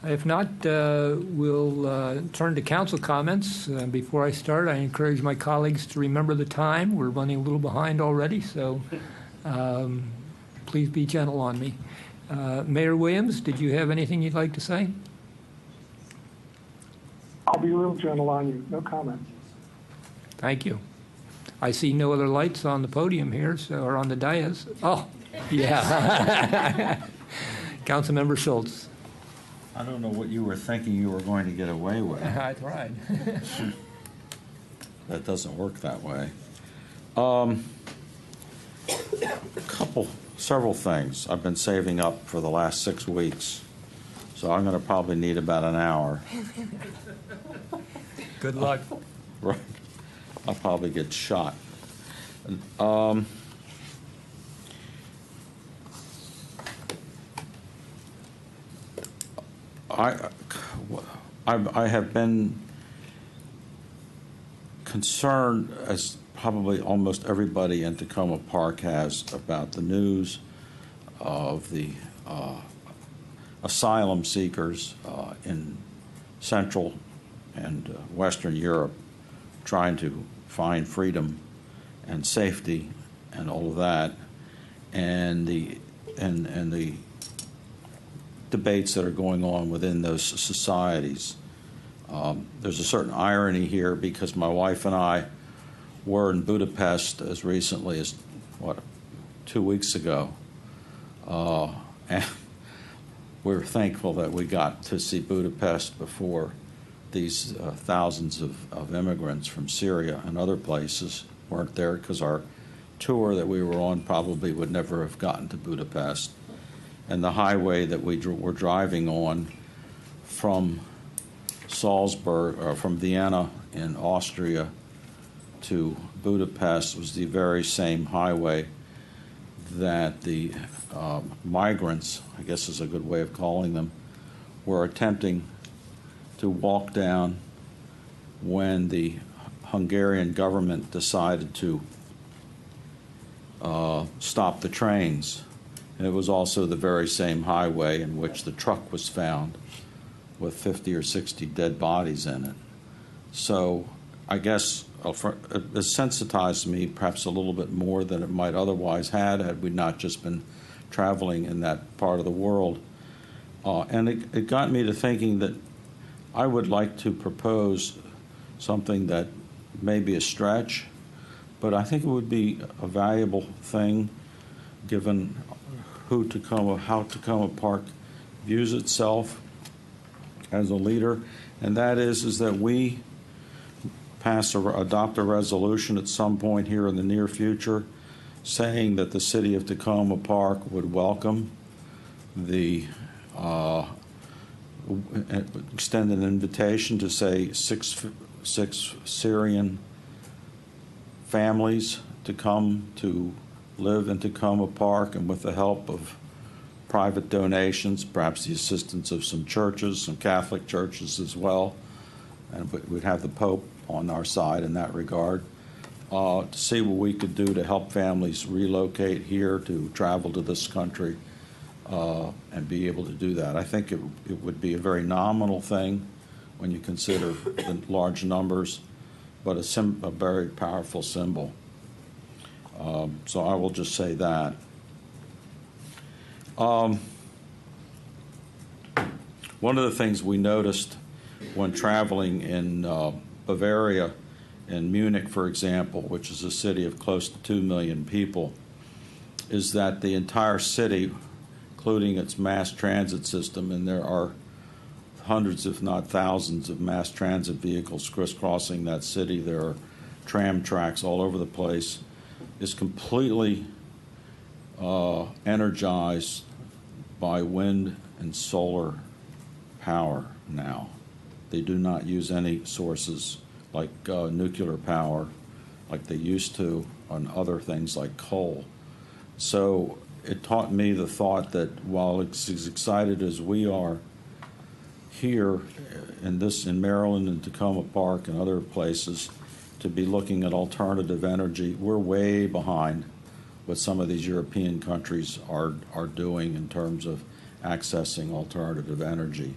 If not, we'll turn to council comments. Before I start, I encourage my colleagues to remember the time. We're running a little behind already, so please be gentle on me. Mayor Williams, did you have anything you'd like to say? I'll be real gentle on you. No comment. Thank you. I see no other lights on the podium here, or on the dais. Oh, yeah. Councilmember Schultz. I don't know what you were thinking you were going to get away with. I tried. That doesn't work that way. Several things I've been saving up for the last 6 weeks, so I'm going to probably need about an hour. Good luck. Right. I'll probably get shot. I have been concerned, as probably almost everybody in Tacoma Park has, about the news of the asylum seekers in Central and Western Europe trying to find freedom and safety and all of that, and the debates that are going on within those societies. There's a certain irony here because my wife and I were in Budapest as recently as, 2 weeks ago. And we're thankful that we got to see Budapest before these thousands of immigrants from Syria and other places weren't there, because our tour that we were on probably would never have gotten to Budapest. And the highway that we were driving on from Salzburg, or from Vienna in Austria to Budapest, was the very same highway that the migrants, I guess is a good way of calling them, were attempting to walk down when the Hungarian government decided to stop the trains. And it was also the very same highway in which the truck was found with 50 or 60 dead bodies in it. So I guess it sensitized me perhaps a little bit more than it might otherwise had we not just been traveling in that part of the world. And it got me to thinking that I would like to propose something that may be a stretch, but I think it would be a valuable thing given how Tacoma Park views itself as a leader, and that is that we adopt a resolution at some point here in the near future saying that the city of Tacoma Park would welcome the extend an invitation to, say, six Syrian families to come to live in Tacoma Park, and with the help of private donations, perhaps the assistance of some churches, some Catholic churches as well, and we'd have the Pope on our side in that regard, to see what we could do to help families relocate here, to travel to this country, and be able to do that. I think it would be a very nominal thing when you consider the large numbers, but a very powerful symbol. So I will just say that. One of the things we noticed when traveling in Bavaria, in Munich, for example, which is a city of close to 2 million people, is that the entire city, including its mass transit system, and there are hundreds, if not thousands, of mass transit vehicles crisscrossing that city. There are tram tracks all over the place, is completely energized by wind and solar power now. They do not use any sources like nuclear power like they used to on other things like coal. So it taught me the thought that while it's as excited as we are here in Maryland and Tacoma Park and other places to be looking at alternative energy, we're way behind what some of these European countries are doing in terms of accessing alternative energy.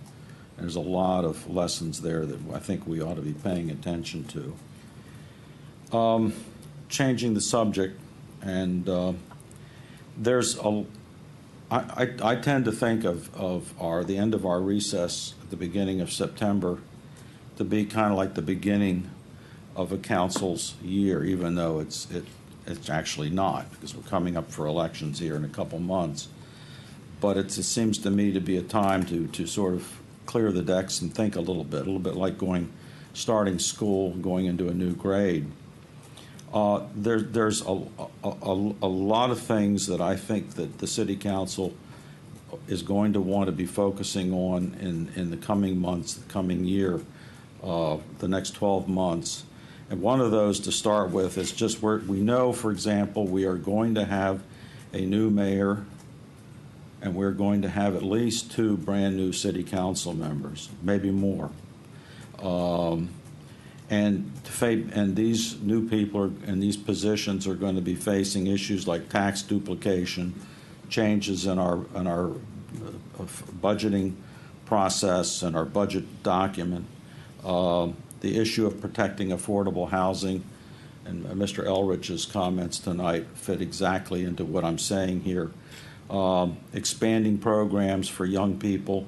And there's a lot of lessons there that I think we ought to be paying attention to. Changing the subject, and I tend to think of the end of our recess at the beginning of September to be kind of like the beginning of a council's year, even though it's actually not, because we're coming up for elections here in a couple months. But it seems to me to be a time to sort of clear the decks and think a little bit like starting school, going into a new grade. There's a lot of things that I think that the City Council is going to want to be focusing on in the coming months, the coming year, the next 12 months. And one of those to start with is just we know, for example, we are going to have a new mayor, and we're going to have at least 2 brand new city council members, maybe more. And these new people in these positions are going to be facing issues like tax duplication, changes in our budgeting process and our budget document, the issue of protecting affordable housing, and Mr. Elrich's comments tonight fit exactly into what I'm saying here. Expanding programs for young people,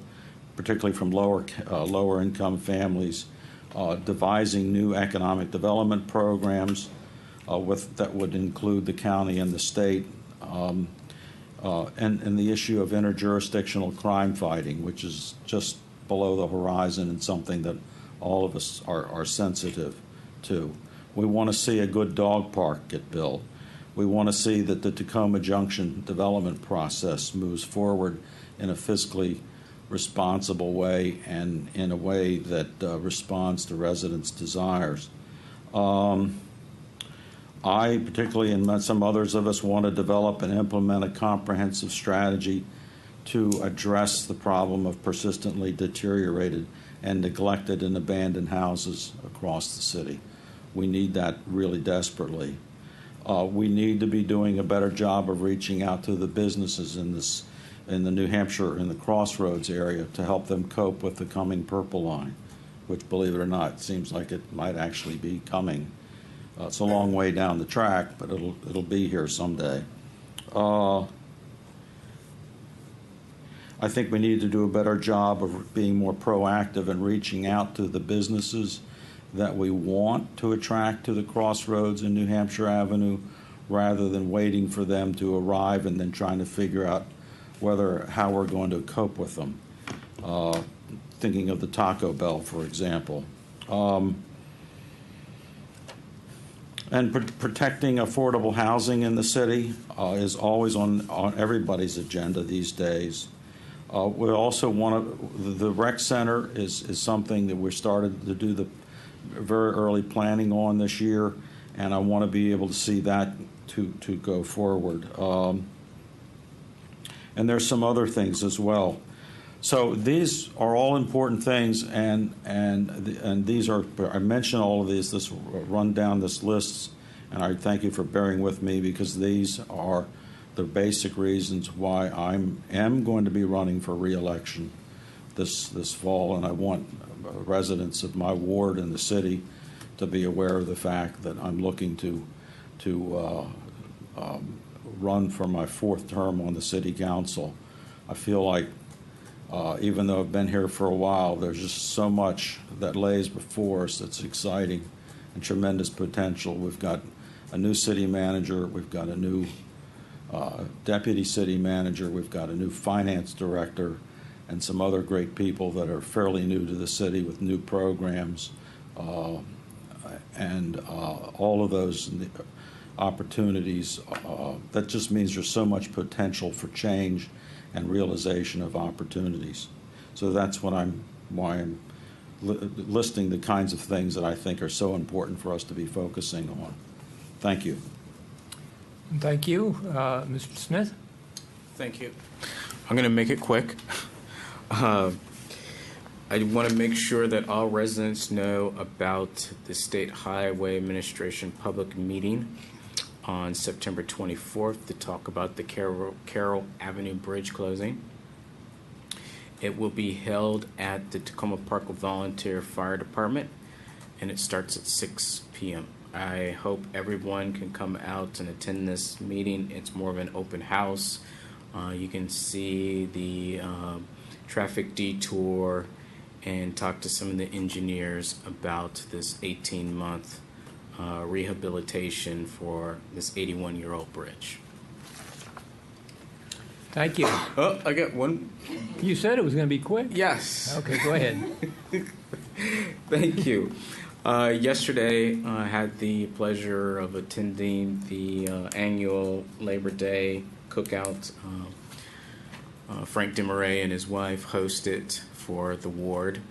particularly from lower income families, devising new economic development programs that would include the county and the state, and the issue of interjurisdictional crime fighting, which is just below the horizon and something that all of us are sensitive to. We want to see a good dog park get built. We want to see that the Tacoma Junction development process moves forward in a fiscally responsible way and in a way that responds to residents' desires. I, particularly, and some others of us, want to develop and implement a comprehensive strategy to address the problem of persistently deteriorated and neglected and abandoned houses across the city. We need that really desperately. We need to be doing a better job of reaching out to the businesses in the New Hampshire, in the Crossroads area, to help them cope with the coming Purple Line, which, believe it or not, seems like it might actually be coming. It's a long way down the track, but it'll be here someday. I think we need to do a better job of being more proactive and reaching out to the businesses that we want to attract to the Crossroads and New Hampshire Avenue, rather than waiting for them to arrive and then trying to figure out how we're going to cope with them. Thinking of the Taco Bell, for example. And protecting affordable housing in the city is always on everybody's agenda these days. We also want the rec center is something that we're started to do the very early planning on this year, and I want to be able to see that to go forward. And there's some other things as well. So these are all important things, and these are, I mentioned all of these, this run down this list, and I thank you for bearing with me, because these are the basic reasons why I am going to be running for re-election this fall, and I want residents of my ward and the city to be aware of the fact that I'm looking to run for my 4th term on the city council. I feel like even though I've been here for a while, there's just so much that lays before us that's exciting and tremendous potential. We've got a new city manager, we've got a new deputy city manager, we've got a new finance director, and some other great people that are fairly new to the city with new programs, and all of those opportunities. That just means there's so much potential for change and realization of opportunities. So that's why I'm listing the kinds of things that I think are so important for us to be focusing on. Thank you. Thank you. Mr. Smith? Thank you. I'm going to make it quick. I want to make sure that all residents know about the State Highway Administration public meeting on September 24th to talk about the Carroll Avenue Bridge closing. It will be held at the Tacoma Park Volunteer Fire Department, and it starts at 6 p.m. I hope everyone can come out and attend this meeting. It's more of an open house. You can see the traffic detour and talk to some of the engineers about this 18-month rehabilitation for this 81-year-old bridge. Thank you. Oh, I got one. You said it was going to be quick? Yes. Okay, go ahead. Thank you. Yesterday, I had the pleasure of attending the annual Labor Day cookout. Frank DeMarais and his wife hosted for the ward.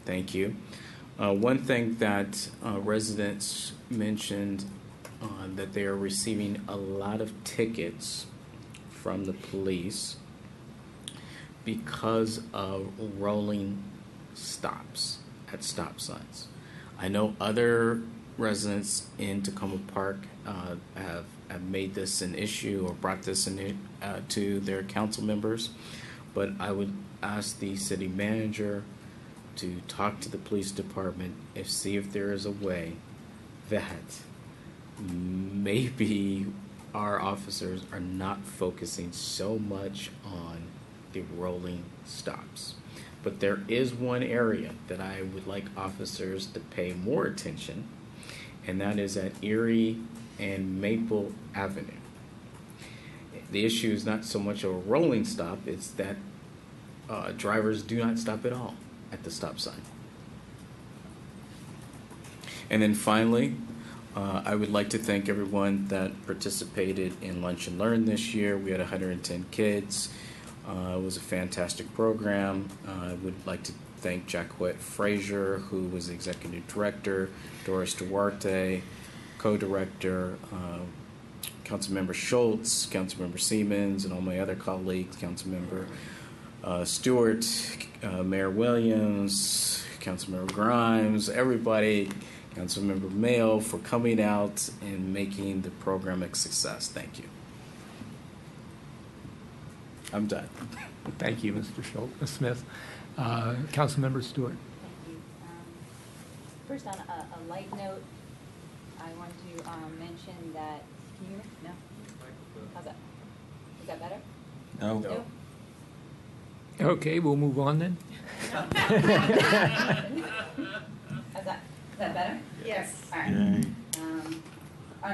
Thank you. One thing that residents mentioned that they are receiving a lot of tickets from the police because of rolling stops at stop signs. I know other residents in Tacoma Park have made this an issue or brought this to their council members, but I would ask the city manager to talk to the police department and see if there is a way that maybe our officers are not focusing so much on the rolling stops. But there is one area that I would like officers to pay more attention, and that is at Erie and Maple Avenue. The issue is not so much a rolling stop, it's that drivers do not stop at all at the stop sign. And then finally, I would like to thank everyone that participated in Lunch and Learn this year. We had 110 kids. It was a fantastic program. I would like to thank Jacquette Frazier, who was the executive director, Doris Duarte, co-director, Councilmember Schultz, Councilmember Siemens, and all my other colleagues, Councilmember Stewart, Mayor Williams, Councilmember Grimes, everybody, Councilmember Mayo, for coming out and making the program a success. Thank you. I'm done. Thank you, Mr. Smith. Councilmember Stewart. Thank you. First, on a light note, I want to mention that. Can you hear me? No? How's that? Is that better? No. Okay, we'll move on then. How's that? Is that better? Yes. All right. On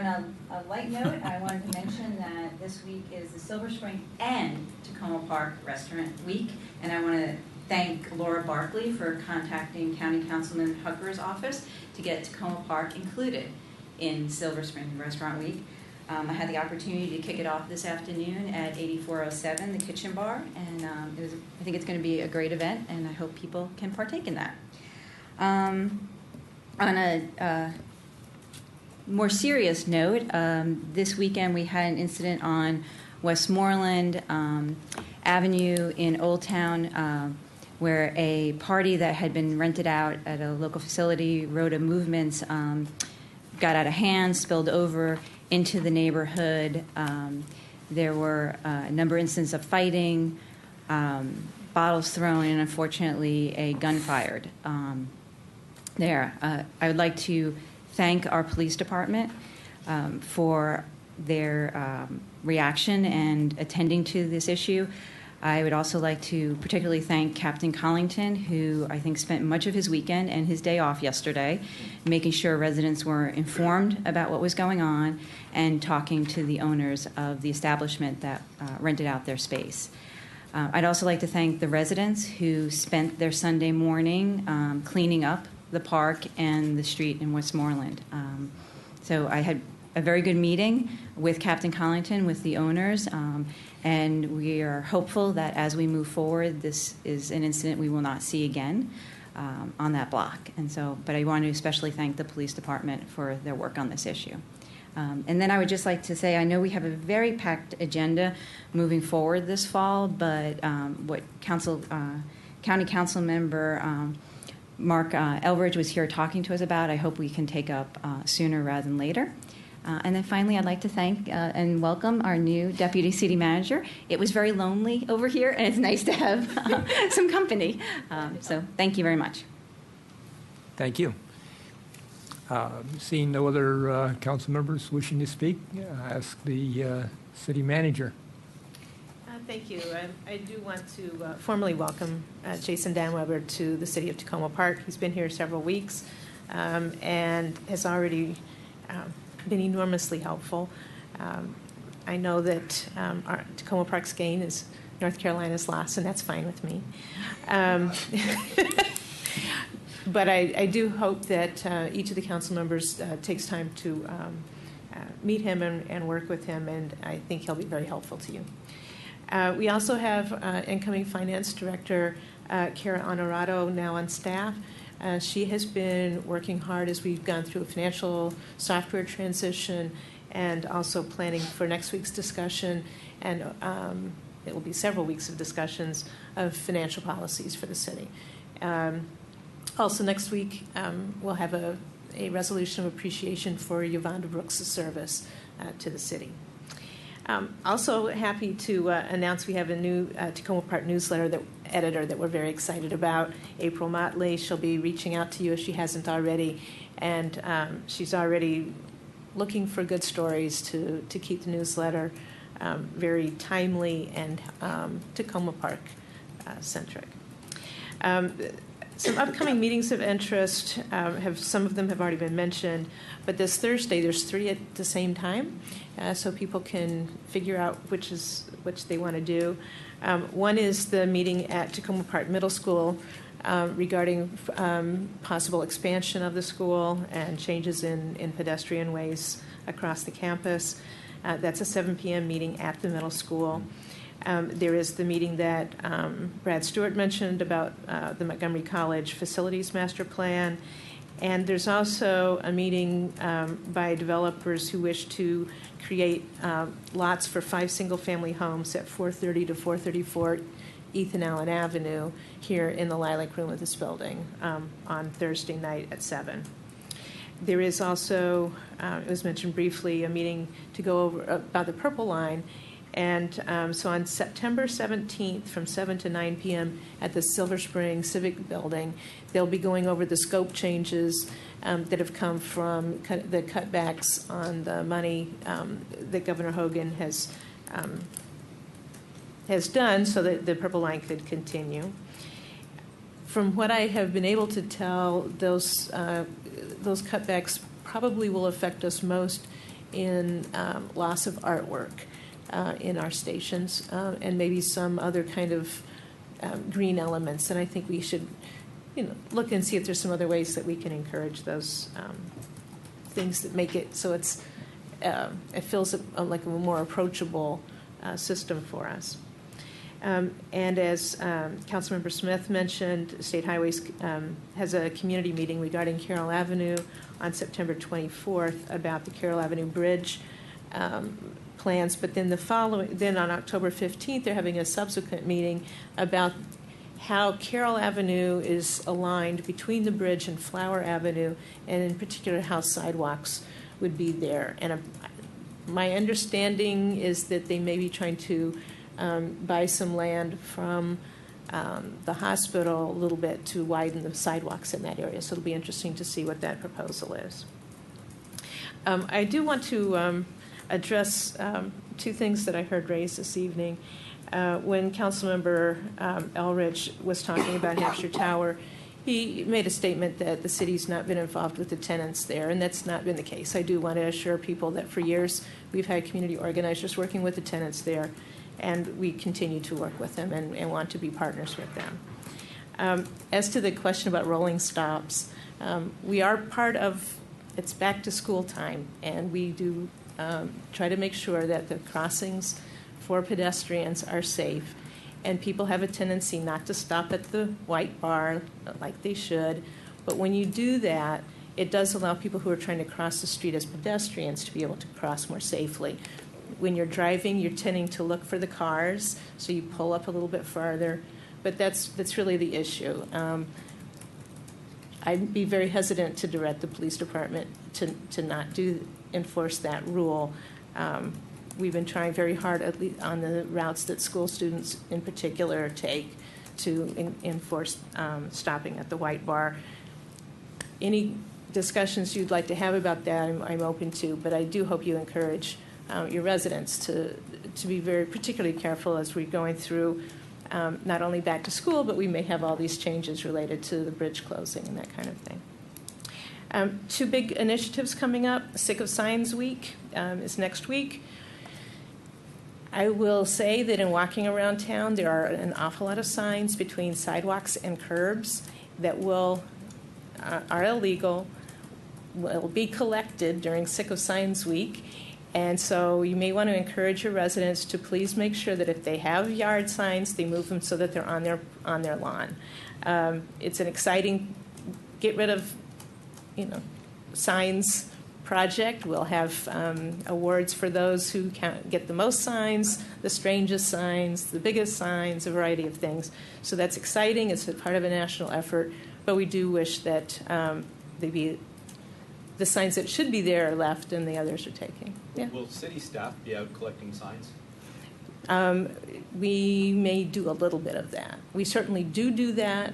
a light note, I wanted to mention that this week is the Silver Spring and Tacoma Park Restaurant Week, and I want to thank Laura Barkley for contacting County Councilman Hucker's office to get Tacoma Park included in Silver Spring Restaurant Week. I had the opportunity to kick it off this afternoon at 8407, the Kitchen Bar, and I think it's going to be a great event, and I hope people can partake in that. On a more serious note, this weekend we had an incident on Westmoreland Avenue in Old Town where a party that had been rented out at a local facility, Rhoda Movements, got out of hand, spilled over into the neighborhood. There were a number of instances of fighting, bottles thrown, and unfortunately a gun fired there. I would like to thank our police department for their reaction and attending to this issue. I would also like to particularly thank Captain Collington, who I think spent much of his weekend and his day off yesterday making sure residents were informed about what was going on and talking to the owners of the establishment that rented out their space. I'd also like to thank the residents who spent their Sunday morning cleaning up the park and the street in Westmoreland. So I had a very good meeting with Captain Collington, with the owners, and we are hopeful that as we move forward, this is an incident we will not see again on that block. And so, but I want to especially thank the police department for their work on this issue. And then I would just like to say, I know we have a very packed agenda moving forward this fall, but what County Council Member Mark Elbridge was here talking to us about, I hope we can take up sooner rather than later. And then finally, I'd like to thank and welcome our new Deputy City Manager. It was very lonely over here, and it's nice to have some company. So thank you very much. Thank you. Seeing no other council members wishing to speak, I ask the city manager. Thank you. I do want to formally welcome Jason Danweber to the city of Tacoma Park. He's been here several weeks and has already been enormously helpful. I know that our Tacoma Park's gain is North Carolina's loss, and that's fine with me. But I do hope that each of the council members takes time to meet him and work with him, and I think he'll be very helpful to you. We also have incoming Finance Director Kara Honorato now on staff. She has been working hard as we've gone through a financial software transition and also planning for next week's discussion, and it will be several weeks of discussions of financial policies for the city. Also next week, we'll have a resolution of appreciation for Yvonne Brooks' service to the city. Also happy to announce we have a new Tacoma Park newsletter editor that we're very excited about. April Motley, she'll be reaching out to you if she hasn't already, and she's already looking for good stories to keep the newsletter very timely and Tacoma Park centric. Some upcoming meetings of interest, some of them have already been mentioned, but this Thursday there's 3 at the same time, so people can figure out which they want to do. One is the meeting at Tacoma Park Middle School regarding possible expansion of the school and changes in pedestrian ways across the campus. That's a 7 p.m. meeting at the middle school. There is the meeting that Brad Stewart mentioned about the Montgomery College Facilities Master Plan. And there's also a meeting by developers who wish to create lots for 5 single-family homes at 430 to 434 Ethan Allen Avenue here in the Lilac Room of this building on Thursday night at 7. There is also, it was mentioned briefly, a meeting to go over about the Purple Line. And so on September 17th from 7 to 9 p.m. at the Silver Spring Civic Building, they'll be going over the scope changes that have come from the cutbacks on the money that Governor Hogan has done so that the Purple Line could continue. From what I have been able to tell, those cutbacks probably will affect us most in loss of artwork in our stations and maybe some other kind of green elements. And I think we should, look and see if there's some other ways that we can encourage those things that make it so it feels like a more approachable system for us. And as Councilmember Smith mentioned, State Highways has a community meeting regarding Carroll Avenue on September 24th about the Carroll Avenue Bridge plans. But then then on October 15th, they're having a subsequent meeting about how Carroll Avenue is aligned between the bridge and Flower Avenue, and in particular how sidewalks would be there. And my understanding is that they may be trying to buy some land from the hospital a little bit to widen the sidewalks in that area. So it'll be interesting to see what that proposal is. I do want to address 2 things that I heard raised this evening. When Councilmember Elridge was talking about Hampshire Tower, he made a statement that the city's not been involved with the tenants there, and that's not been the case. I do want to assure people that for years we've had community organizers working with the tenants there, and we continue to work with them and want to be partners with them. As to the question about rolling stops, we are part of, it's back to school time, and we do try to make sure that the crossings for pedestrians are safe. And people have a tendency not to stop at the white bar like they should. But when you do that, it does allow people who are trying to cross the street as pedestrians to be able to cross more safely. When you're driving, you're tending to look for the cars, so you pull up a little bit farther. But that's really the issue. I'd be very hesitant to direct the police department to not enforce that rule. We've been trying very hard, at least on the routes that school students in particular take, to enforce stopping at the white bar. Any discussions you'd like to have about that, I'm open to, but I do hope you encourage your residents to be very particularly careful as we're going through not only back to school, but we may have all these changes related to the bridge closing and that kind of thing. 2 big initiatives coming up. Sick of Signs Week is next week. I will say that in walking around town, there are an awful lot of signs between sidewalks and curbs that are illegal, will be collected during Sick of Signs Week. And so you may want to encourage your residents to please make sure that if they have yard signs, they move them so that they're on their lawn. It's an exciting get rid of, signs project. We'll have awards for those who get the most signs, the strangest signs, the biggest signs, a variety of things. So that's exciting. It's a part of a national effort, but we do wish that the signs that should be there are left and the others are taken. Yeah. Will city staff be out collecting signs? We may do a little bit of that. We certainly do that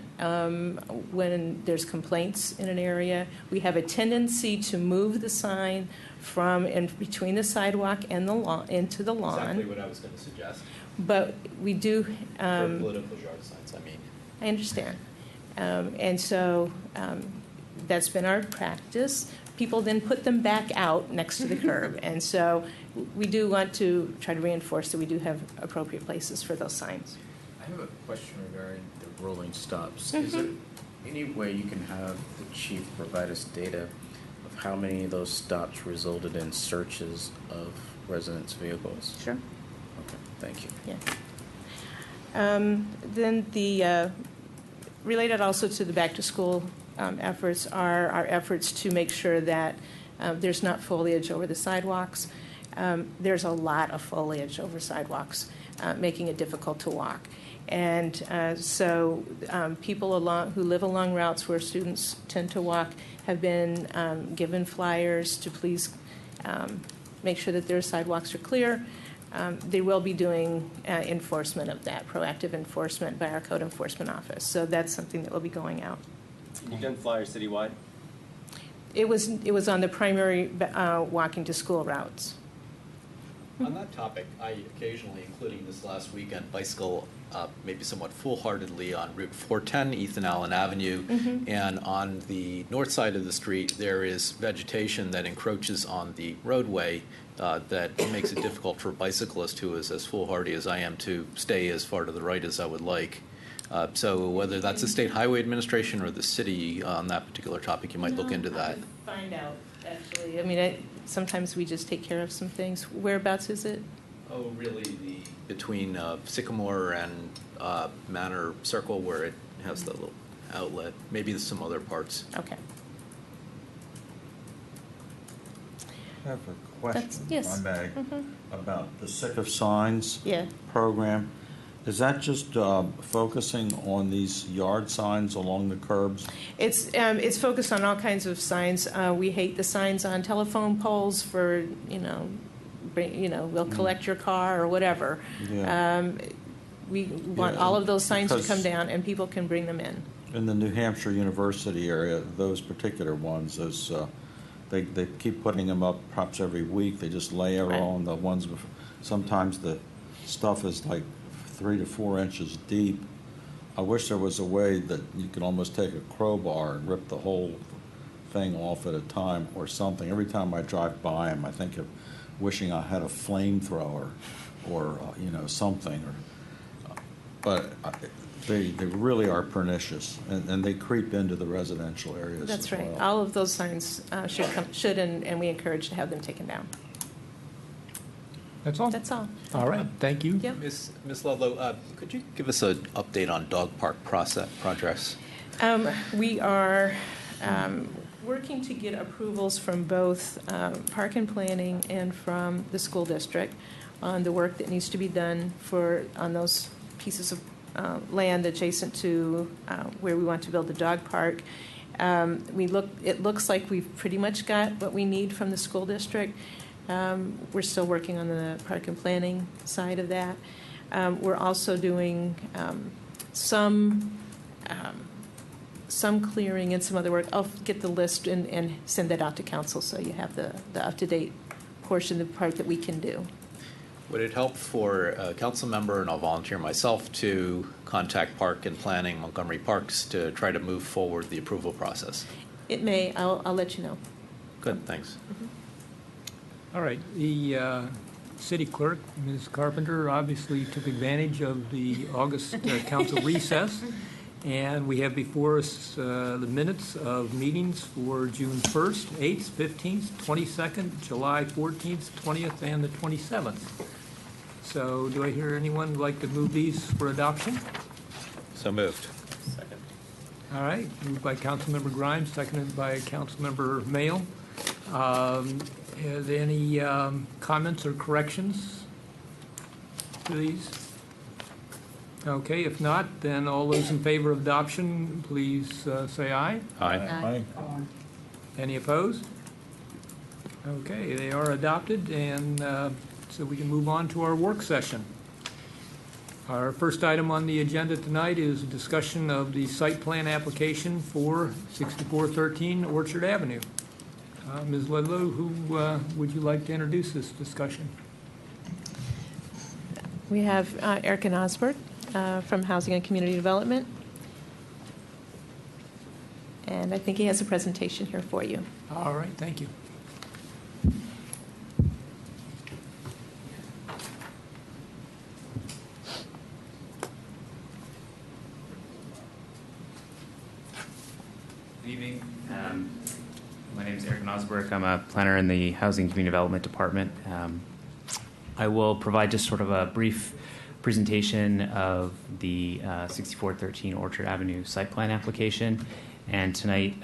when there's complaints in an area. We have a tendency to move the sign from in between the sidewalk and the lawn into the lawn. Exactly what I was going to suggest. But we do. For political yard signs, I mean. I understand, and so that's been our practice. People then put them back out next to the curb, and so we do want to try to reinforce that we do have appropriate places for those signs. I have a question regarding the rolling stops. Is there any way you can have the chief provide us data of how many of those stops resulted in searches of residents' vehicles? Sure. Okay, thank you. Yeah. Then the related also to the back-to-school efforts are our efforts to make sure that there's not foliage over the sidewalks. There's a lot of foliage over sidewalks, making it difficult to walk. And so people who live along routes where students tend to walk have been given flyers to please make sure that their sidewalks are clear. They will be doing enforcement of that, proactive enforcement by our code enforcement office. So that's something that will be going out. You've done flyers citywide? It was on the primary walking to school routes. On that topic, I occasionally, including this last weekend, bicycle maybe somewhat foolhardily on Route 410, Ethan Allen Avenue, and on the north side of the street there is vegetation that encroaches on the roadway that makes it difficult for a bicyclist who is as foolhardy as I am to stay as far to the right as I would like. So whether that's the State Highway Administration or the city on that particular topic, you might look into that. I could find out, actually. I mean, sometimes we just take care of some things. Whereabouts is it? Oh, really, between Sycamore and Manor Circle, where it has the little outlet. Maybe there's some other parts. Okay. I have a question, yes. if I may, about the Sick of Signs Yeah. program. Is that just focusing on these yard signs along the curbs? It's focused on all kinds of signs. We hate the signs on telephone poles for, we'll collect your car or whatever. Yeah. We want all of those signs to come down, and people can bring them in. In the New Hampshire University area, those particular ones, they keep putting them up perhaps every week. They just layer on the ones. Sometimes the stuff is like 3 to 4 inches deep. I wish there was a way that you could almost take a crowbar and rip the whole thing off at a time or something. Every time I drive by them, I think of wishing I had a flamethrower or something. But they really are pernicious, and they creep into the residential areas. That's as right. well. All of those signs should and we encourage to have them taken down. That's all? That's all. All right, thank you. Yep. Ms. Ludlow, could you give us an update on dog park progress? We are working to get approvals from both Park and Planning and from the school district on the work that needs to be done on those pieces of land adjacent to where we want to build the dog park. It looks like we've pretty much got what we need from the school district. We're still working on the Park and Planning side of that. We're also doing some clearing and some other work. I'll get the list and send that out to council so you have the up-to-date portion of the part that we can do. Would it help for a council member, and I'll volunteer myself, to contact Park and Planning, Montgomery Parks, to try to move forward the approval process? It may. I'll let you know. Good, thanks. All right. The city clerk, Ms. Carpenter, obviously took advantage of the August council recess, and we have before us the minutes of meetings for June 1st, 8th, 15th, 22nd, July 14th, 20th, and the 27th. So do I hear anyone would like to move these for adoption? So moved. Second. All right, moved by Councilmember Grimes, seconded by Councilmember Mayo. Is there any comments or corrections to these? Okay, if not, then all those in favor of adoption, please say aye. Aye. Any opposed? Okay, they are adopted, and so we can move on to our work session. Our first item on the agenda tonight is a discussion of the site plan application for 6413 Orchard Avenue. Ms. Ludlow, who would you like to introduce this discussion? We have Erica Nosberg from Housing and Community Development. And I think he has a presentation here for you. All right, thank you. Good evening. My name is Eric Nosberg. I'm a planner in the Housing and Community Development Department. I will provide just sort of a brief presentation of the 6413 Orchard Avenue site plan application. And tonight,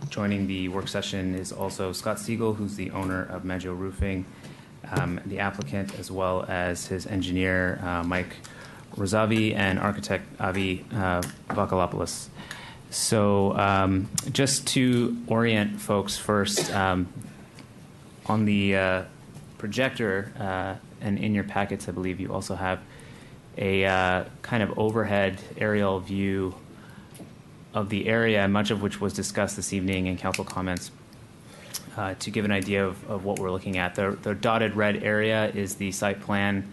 joining the work session is also Scott Siegel, who's the owner of Maggio Roofing, the applicant, as well as his engineer, Mike Rosavi, and architect Avi Vakalopoulos. So just to orient folks first, on the projector and in your packets, I believe you also have a kind of overhead aerial view of the area, much of which was discussed this evening in council comments, to give an idea of what we're looking at. The dotted red area is the site plan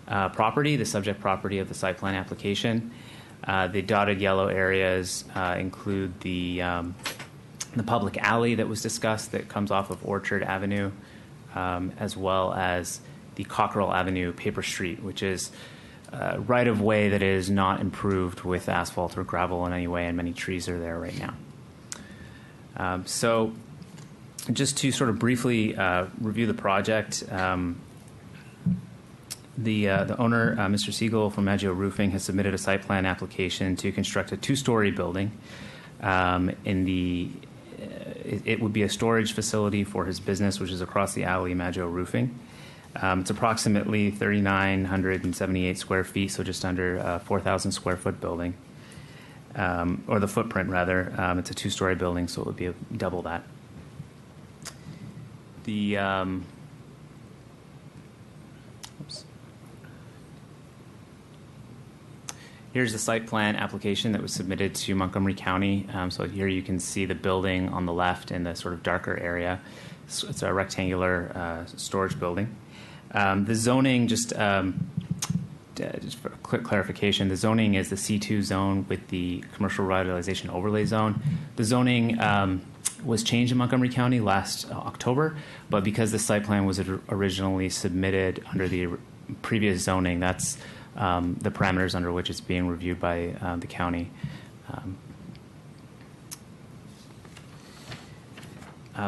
property, the subject property of the site plan application. The dotted yellow areas include the public alley that was discussed that comes off of Orchard Avenue, as well as the Cockerell Avenue paper street, which is right-of-way that is not improved with asphalt or gravel in any way, and many trees are there right now. So just to sort of briefly review the project, the owner, Mr. Siegel from Maggio Roofing, has submitted a site plan application to construct a two-story building. It would be a storage facility for his business, which is across the alley, Maggio Roofing. It's approximately 3,978 square feet, so just under a 4,000 square foot building, or the footprint rather. It's a two-story building, so it would be double that. Here's the site plan application that was submitted to Montgomery County. So here you can see the building on the left in the sort of darker area. It's a rectangular storage building. The zoning, just for a quick clarification, the zoning is the C2 zone with the commercial revitalization overlay zone. The zoning was changed in Montgomery County last October, but because the site plan was originally submitted under the previous zoning, that's the parameters under which it's being reviewed by the county.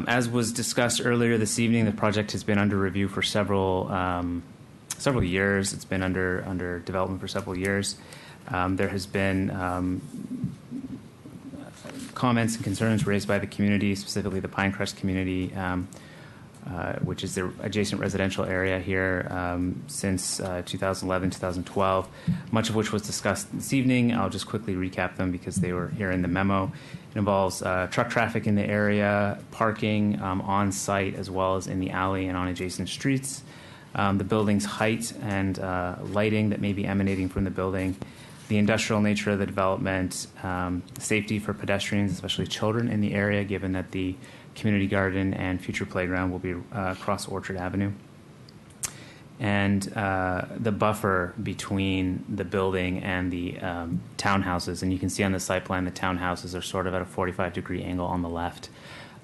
As was discussed earlier this evening, the project has been under review for several years. It's been under development for several years. There has been comments and concerns raised by the community, specifically the Pinecrest community, which is the adjacent residential area here since 2011, 2012, much of which was discussed this evening. I'll just quickly recap them because they were here in the memo. It involves truck traffic in the area, parking on site, as well as in the alley and on adjacent streets, the building's height and lighting that may be emanating from the building, the industrial nature of the development, safety for pedestrians, especially children in the area, given that the community garden and future playground will be across Orchard Avenue, and the buffer between the building and the townhouses. And you can see on the site plan the townhouses are sort of at a 45-degree angle on the left.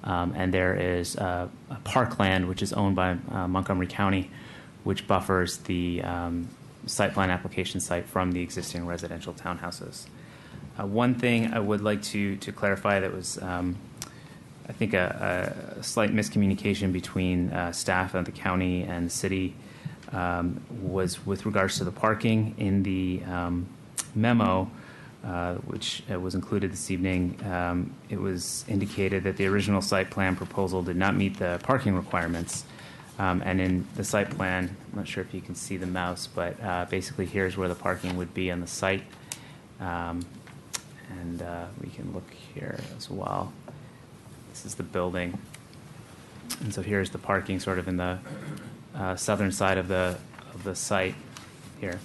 And there is a parkland, which is owned by Montgomery County, which buffers the site plan application site from the existing residential townhouses. One thing I would like to clarify that was I think a slight miscommunication between staff of the county and the city was with regards to the parking. In the memo, which was included this evening. It was indicated that the original site plan proposal did not meet the parking requirements. And in the site plan, I'm not sure if you can see the mouse, but basically here's where the parking would be on the site. And we can look here as well. This is the building. And so here's the parking sort of in the southern side of the site here.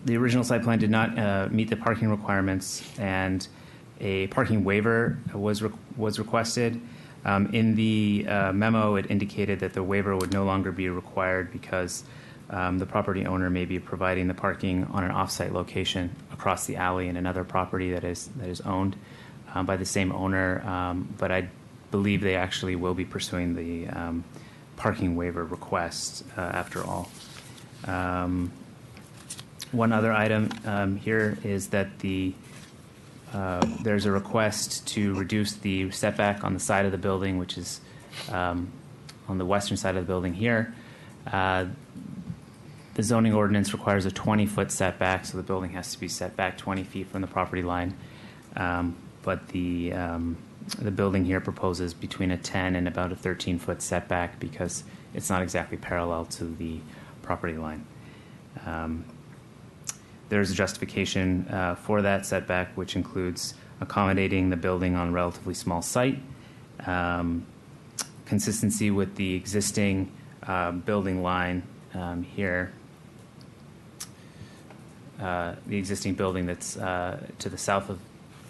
The original site plan did not meet the parking requirements, and a parking waiver was requested. In the memo, it indicated that the waiver would no longer be required because the property owner may be providing the parking on an off-site location across the alley in another property that is owned by the same owner. But I believe they actually will be pursuing the parking waiver request after all. One other item here is that there's a request to reduce the setback on the side of the building, which is on the western side of the building here. The zoning ordinance requires a 20-foot setback, so the building has to be set back 20 feet from the property line. But the building here proposes between a 10 and about a 13-foot setback because it's not exactly parallel to the property line. There's a justification for that setback, which includes accommodating the building on a relatively small site, consistency with the existing building line here, the existing building that's to the south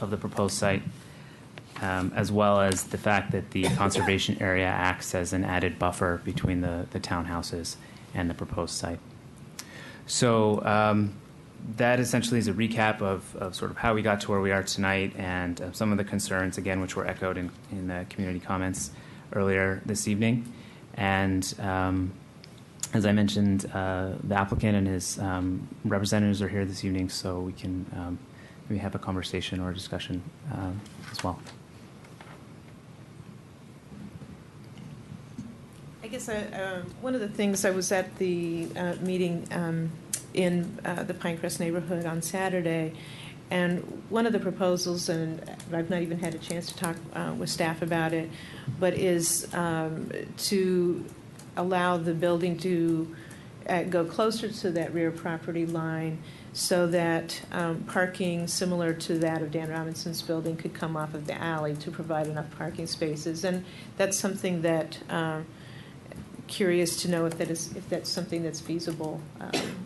of the proposed site, as well as the fact that the conservation area acts as an added buffer between the townhouses and the proposed site. So that essentially is a recap of sort of how we got to where we are tonight and some of the concerns, again, which were echoed in the community comments earlier this evening. And as I mentioned, the applicant and his representatives are here this evening, so we can maybe have a conversation or a discussion as well. I guess one of the things, I was at the meeting in the Pinecrest neighborhood on Saturday, and one of the proposals, and I've not even had a chance to talk with staff about it, but is to allow the building to go closer to that rear property line so that parking similar to that of Dan Robinson's building could come off of the alley to provide enough parking spaces. And that's something that curious to know if that's something that's feasible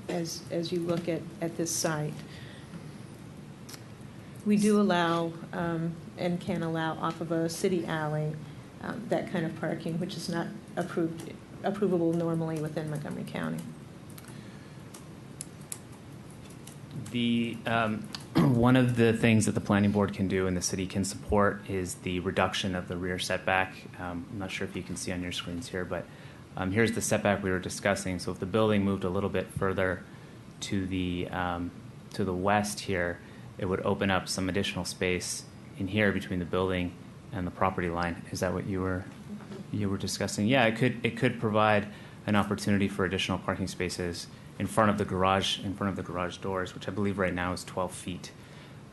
as you look at this site. We do allow and can allow off of a city alley that kind of parking, which is not approvable normally within Montgomery County. One of the things that the planning board can do and the city can support is the reduction of the rear setback. I'm not sure if you can see on your screens here, but here's the setback we were discussing. So if the building moved a little bit further to the west here, it would open up some additional space in here between the building and the property line. Is that what you were discussing? Yeah, it could provide an opportunity for additional parking spaces in front of the garage doors, which I believe right now is 12 feet.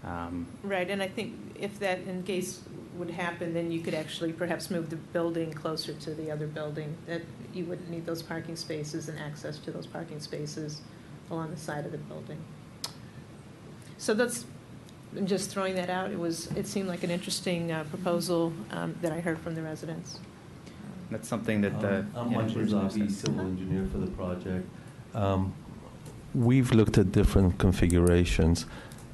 Right, and I think if that in case would happen, then you could actually perhaps move the building closer to the other building, that you wouldn't need those parking spaces and access to those parking spaces along the side of the building. So that's, I'm just throwing that out. It seemed like an interesting proposal that I heard from the residents. That's something that the I'm Mike Berzabi, civil engineer for the project. We've looked at different configurations.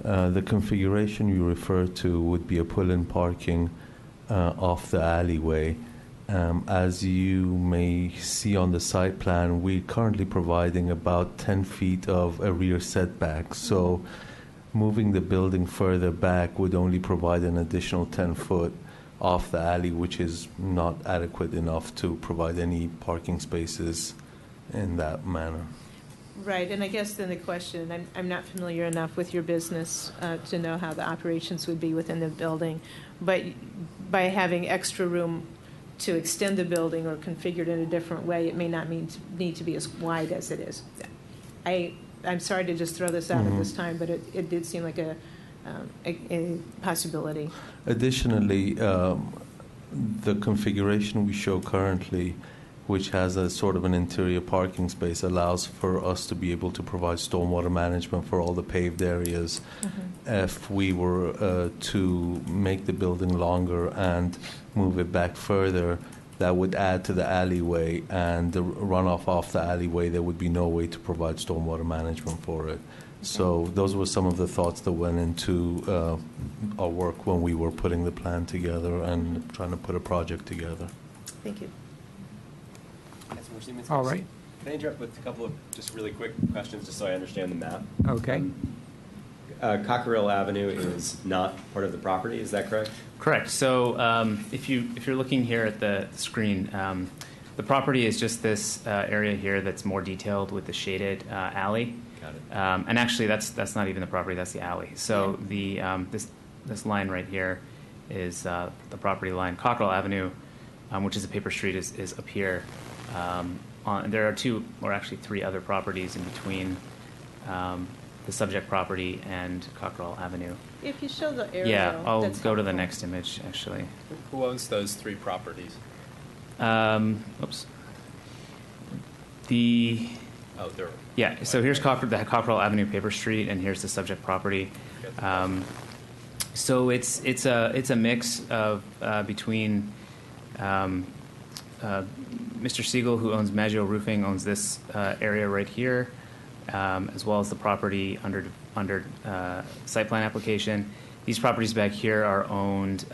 The configuration you refer to would be a pull-in parking off the alleyway. As you may see on the site plan, we're currently providing about 10 feet of a rear setback. So moving the building further back would only provide an additional 10 foot off the alley, which is not adequate enough to provide any parking spaces in that manner. Right, and I guess then the question, I'm not familiar enough with your business to know how the operations would be within the building, but by having extra room to extend the building or configure it in a different way, it may not need to be as wide as it is. I I'm sorry to just throw this out at this time, but it did seem like a possibility. Additionally, the configuration we show currently, which has a sort of an interior parking space, allows for us to be able to provide stormwater management for all the paved areas. If we were to make the building longer and move it back further, that would add to the alleyway, and the runoff off the alleyway, there would be no way to provide stormwater management for it. So those were some of the thoughts that went into our work when we were putting the plan together and trying to put a project together. Thank you. All right. Can I interrupt with a couple of just really quick questions just so I understand the map? Okay. Cockerell Avenue is not part of the property, is that correct? Correct. So if you're looking here at the screen, the property is just this area here that's more detailed with the shaded alley. Got it. And actually, that's not even the property; that's the alley. So the this line right here is the property line. Cockerell Avenue, which is a paper street, is up here. There are two, or actually three, other properties in between the subject property and Cockerell Avenue. If you show the area, Yeah, I'll that's go to the helpful. next image, actually. Who owns those three properties? Oops. The Oh, they're yeah. So here's the Cockerell Avenue paper street, and here's the subject property. So it's a mix of between Mr. Siegel, who owns Maggio Roofing, owns this area right here, as well as the property under site plan application. These properties back here are owned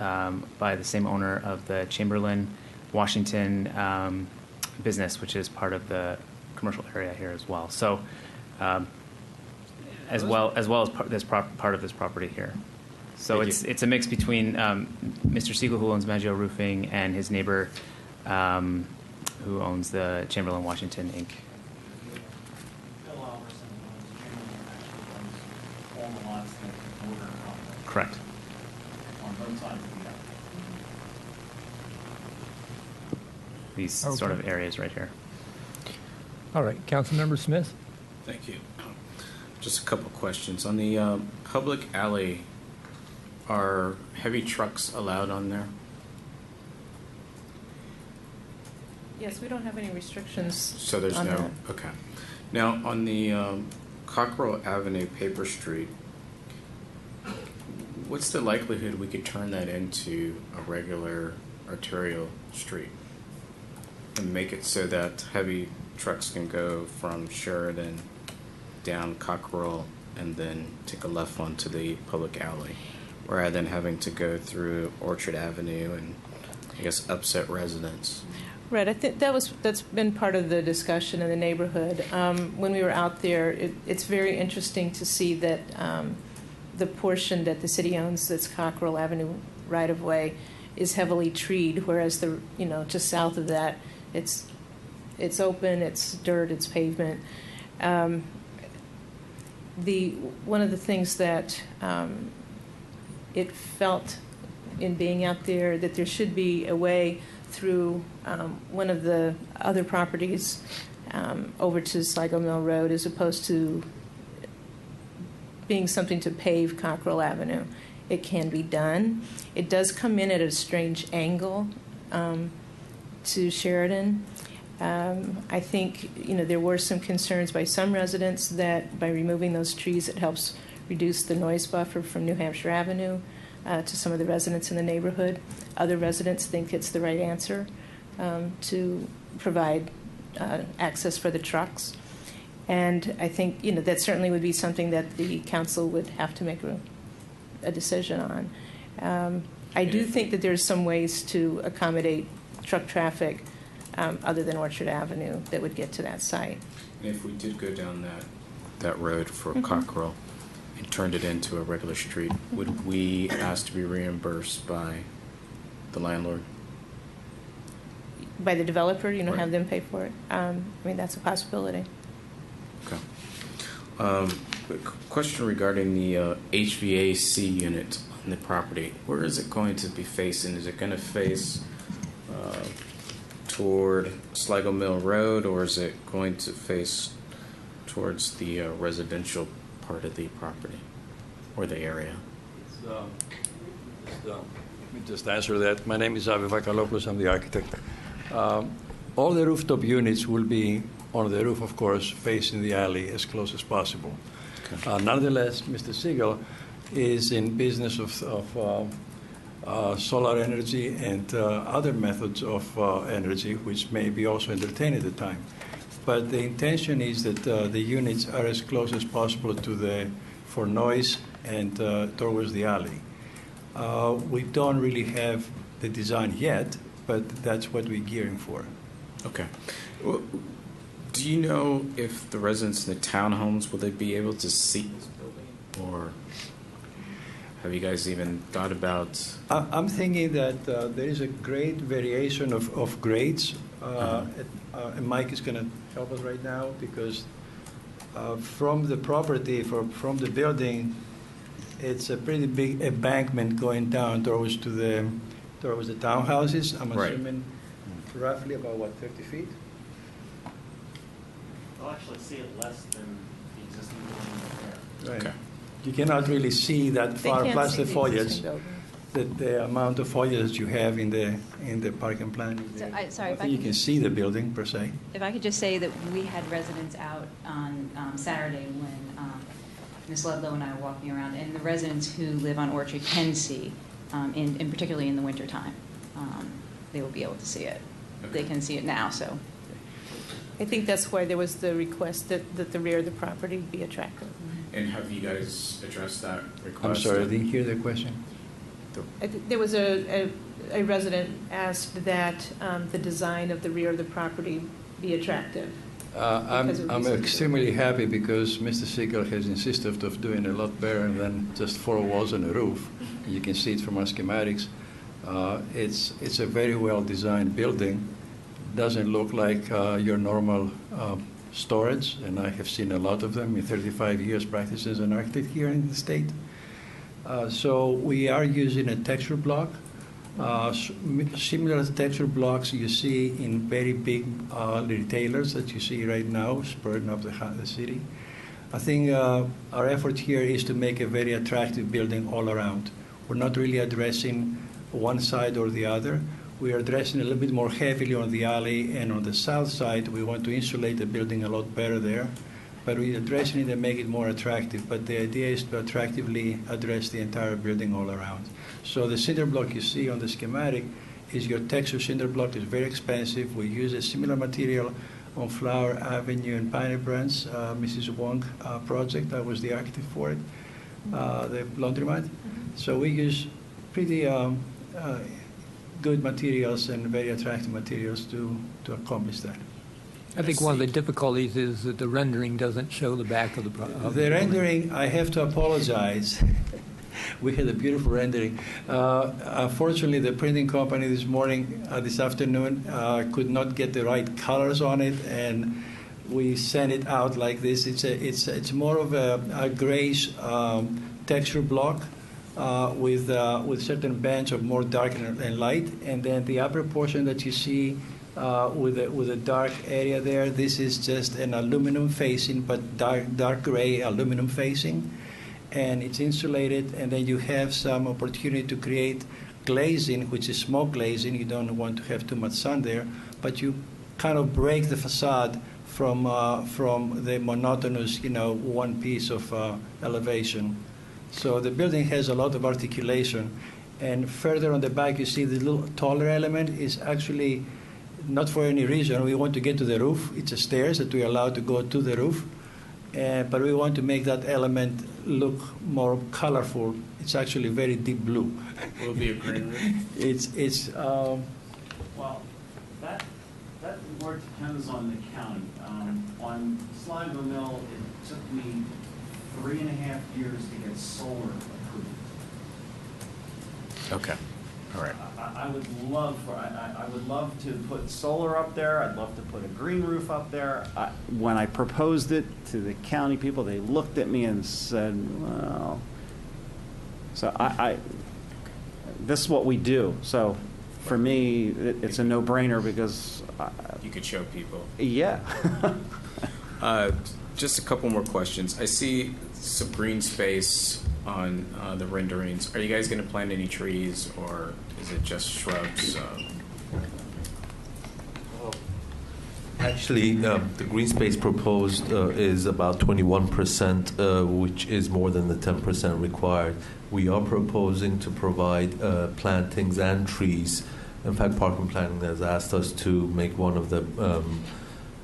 by the same owner of the Chamberlain, Washington business, which is part of the commercial area here as well. So, as well as part of this property here. So it's a mix between Mr. Siegel, who owns Maggio Roofing, and his neighbor, who owns the Chamberlain, Washington, Inc. Correct. These sort of areas right here. All right, Councilmember Smith. Thank you. Just a couple questions. On the public alley, are heavy trucks allowed on there? Yes, we don't have any restrictions. So there's on no, that. okay. Now, on the Cockerell Avenue paper street, what's the likelihood we could turn that into a regular arterial street and make it so that heavy trucks can go from Sheridan down Cockerell and then take a left onto the public alley, rather than having to go through Orchard Avenue and, I guess, upset residents? Right, I think that's been part of the discussion in the neighborhood. When we were out there, it's very interesting to see that the portion that the city owns, that's Cockerell Avenue right-of-way, is heavily treed, whereas just south of that, it's open, it's dirt, it's pavement. One of the things that it felt in being out there, that there should be a way through one of the other properties over to Sligo Mill Road, as opposed to being something to pave Cockerell Avenue. It can be done. It does come in at a strange angle to Sheridan. I think there were some concerns by some residents that by removing those trees, it helps reduce the noise buffer from New Hampshire Avenue to some of the residents in the neighborhood. Other residents think it's the right answer to provide access for the trucks. And I think that certainly would be something that the council would have to make a decision on. I do think that there's some ways to accommodate truck traffic other than Orchard Avenue that would get to that site. And if we did go down that road for Cockerell and turned it into a regular street, would we ask to be reimbursed by the landlord? By the developer, Right. have them pay for it. That's a possibility. Okay. Question regarding the HVAC unit on the property. Where is it going to be facing? Is it going to face toward Sligo Mill Road, or is it going to face towards the residential part of the property or the area? Let me just answer that. My name is Avi Vakalopoulos. I'm the architect. All the rooftop units will be on the roof, of course, facing the alley as close as possible. Nonetheless, Mr. Siegel is in business of solar energy and other methods of energy, which may be also entertained at the time. But the intention is that the units are as close as possible for noise and towards the alley. We don't really have the design yet, but that's what we're gearing for. Okay. Well, do you know if the residents in the townhomes, will they be able to see this building? Or have you guys even thought about? I'm thinking that there is a great variation of grades. And Mike is going to help us right now because from the property, from the building, it's a pretty big embankment going down towards the townhouses. I'm assuming roughly about, 30 feet? I'll actually see it less than the existing building there. Right. Okay. You cannot really see that They far can't plus see the the foliage, existing building. the amount of foliage you have in the parking plan. So, sorry, I if I think you could can just- see the building per se. If I could just say that we had residents out on Saturday when Ms. Ludlow and I were walking around, and the residents who live on Orchard can see, in particularly in the wintertime. They will be able to see it. They can see it now, so. I think that's why there was the request that the rear of the property be attractive. And have you guys addressed that request? I'm sorry, I didn't hear the question. There was a resident asked that the design of the rear of the property be attractive. I'm Because of reasons. extremely happy because Mr. Siegel has insisted of doing a lot better than just 4 walls and a roof. You can see it from our schematics. It's a very well-designed building. Doesn't look like your normal storage, and I have seen a lot of them in 35 years practice as an architect here in the state. So we are using a texture block. Similar texture blocks you see in very big retailers that you see right now, spurring up the city. I think our effort here is to make a very attractive building all around. We're not really addressing one side or the other. We are addressing a little bit more heavily on the alley, and on the south side, we want to insulate the building a lot better there. But we're addressing it and make it more attractive. But the idea is to attractively address the entire building all around. So the cinder block you see on the schematic is your texture cinder block. It's very expensive. We use a similar material on Flower Avenue and Pioneer Branch, Mrs. Wong project. I was the architect for it, the laundromat. So we use pretty good materials and very attractive materials to accomplish that. I think one of the difficulties is that the rendering doesn't show the back of the The rendering, I have to apologize. We had a beautiful rendering. Unfortunately, the printing company this afternoon, could not get the right colors on it, and we sent it out like this. It's more of a grayish texture block with certain bands of more dark and light, and then the upper portion that you see with a dark area there. This is just an aluminum facing, but dark gray aluminum facing, and it's insulated. And then you have some opportunity to create glazing, which is smoke glazing. You don't want to have too much sun there, but you kind of break the facade from the monotonous, one piece of elevation. So the building has a lot of articulation. And further on the back, you see the little taller element is actually not for any reason. We want to get to the roof. It's a stairs that we're allowed to go to the roof. But we want to make that element look more colorful. It's actually very deep blue. Will it be a green roof? Well, that more depends on the county. On Slidell Mill, it took me 3.5 years to get solar approved. Okay. All right. I would love to put solar up there. I'd love to put a green roof up there. When I proposed it to the county people, they looked at me and said, "Well," so this is what we do. So for me, it's a no-brainer because you could show people. Yeah. Just a couple more questions. I see some green space on the renderings. Are you guys going to plant any trees, or is it just shrubs? Actually, the green space proposed is about 21%, which is more than the 10% required. We are proposing to provide plantings and trees. In fact, Park and Planning has asked us to make one of the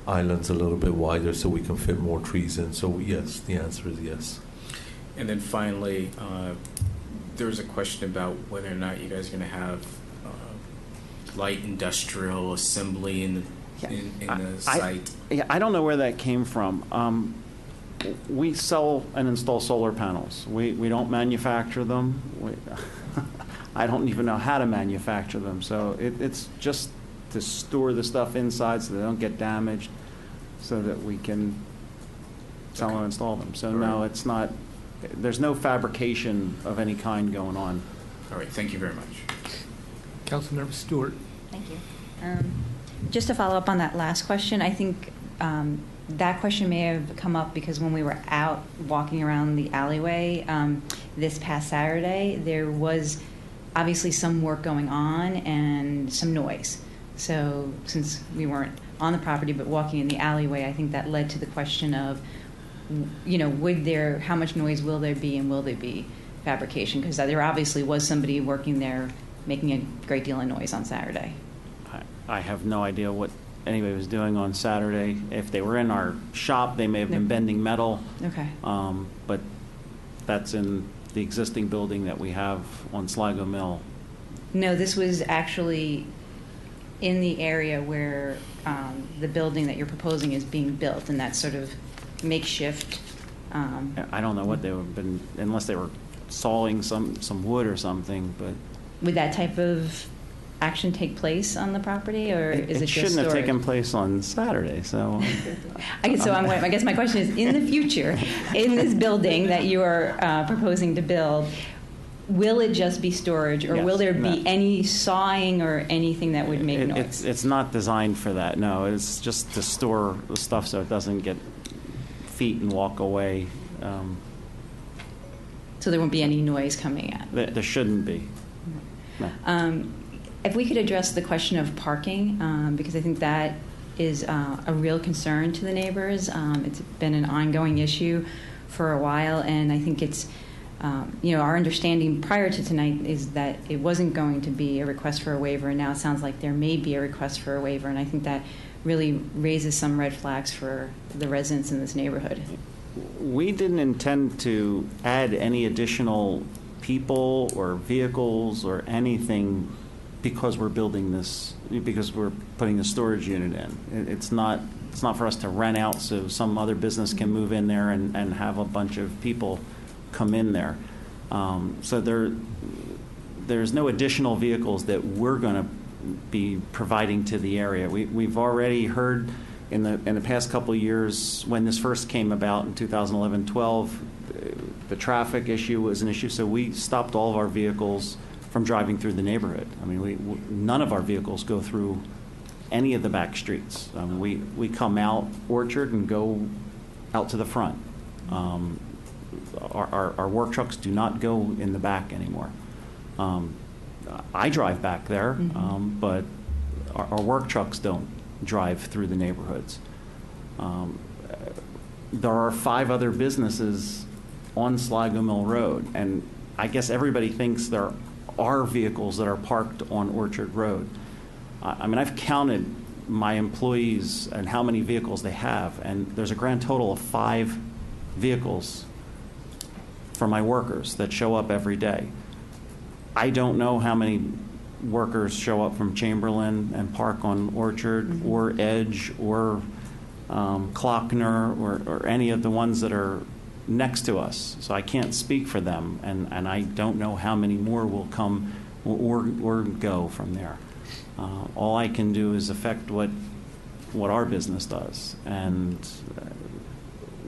islands a little bit wider so we can fit more trees in. So yes, the answer is yes. And then finally, there was a question about whether or not you guys are going to have light industrial assembly in the site. I don't know where that came from. We sell and install solar panels. We don't manufacture them. I don't even know how to manufacture them. So it's just to store the stuff inside so they don't get damaged, so that we can sell and install them. So no, it's not. There's no fabrication of any kind going on. All right. Thank you very much. Councilmember Stewart. Thank you. Just to follow up on that last question, I think that question may have come up because when we were out walking around the alleyway this past Saturday, there was obviously some work going on and some noise. So since we weren't on the property but walking in the alleyway, I think that led to the question of, how much noise will there be, and will there be fabrication? Because there obviously was somebody working there making a great deal of noise on Saturday. I have no idea what anybody was doing on Saturday. If they were in our shop, they may have been bending metal. Okay. But that's in the existing building that we have on Sligo Mill. No, this was actually in the area where the building that you're proposing is being built, and that's sort of makeshift. I don't know what they would have been, unless they were sawing some wood or something. But would that type of action take place on the property, or is it just shouldn't storage? have taken place on Saturday. So, I guess my question is: in the future, in this building that you are proposing to build, will it just be storage, or will there be any sawing or anything that would make noise? It's not designed for that. No, it's just to store the stuff so it doesn't get feet and walk away. So there won't be any noise coming out? There shouldn't be. No. If we could address the question of parking, because I think that is a real concern to the neighbors. It's been an ongoing issue for a while, and I think it's, our understanding prior to tonight is that it wasn't going to be a request for a waiver, and now it sounds like there may be a request for a waiver, and I think that really raises some red flags for the residents in this neighborhood. We didn't intend to add any additional people or vehicles or anything because we're building this, because we're putting the storage unit in. It's not for us to rent out so some other business can move in there and have a bunch of people come in there. So there's no additional vehicles that we're going to be providing to the area. We've already heard in the past couple of years, when this first came about in 2011-12, the traffic issue was an issue, so we stopped all of our vehicles from driving through the neighborhood. I mean, none of our vehicles go through any of the back streets. We come out Orchard and go out to the front. Our work trucks do not go in the back anymore. I drive back there, but our work trucks don't drive through the neighborhoods. There are 5 other businesses on Sligo Mill Road, and I guess everybody thinks there are vehicles that are parked on Orchard Road. I mean, I've counted my employees and how many vehicles they have, and there's a grand total of 5 vehicles for my workers that show up every day. I don't know how many workers show up from Chamberlain and park on Orchard or Edge or Klockner or any of the ones that are next to us. So I can't speak for them, and I don't know how many more will come or go from there. All I can do is affect what our business does, and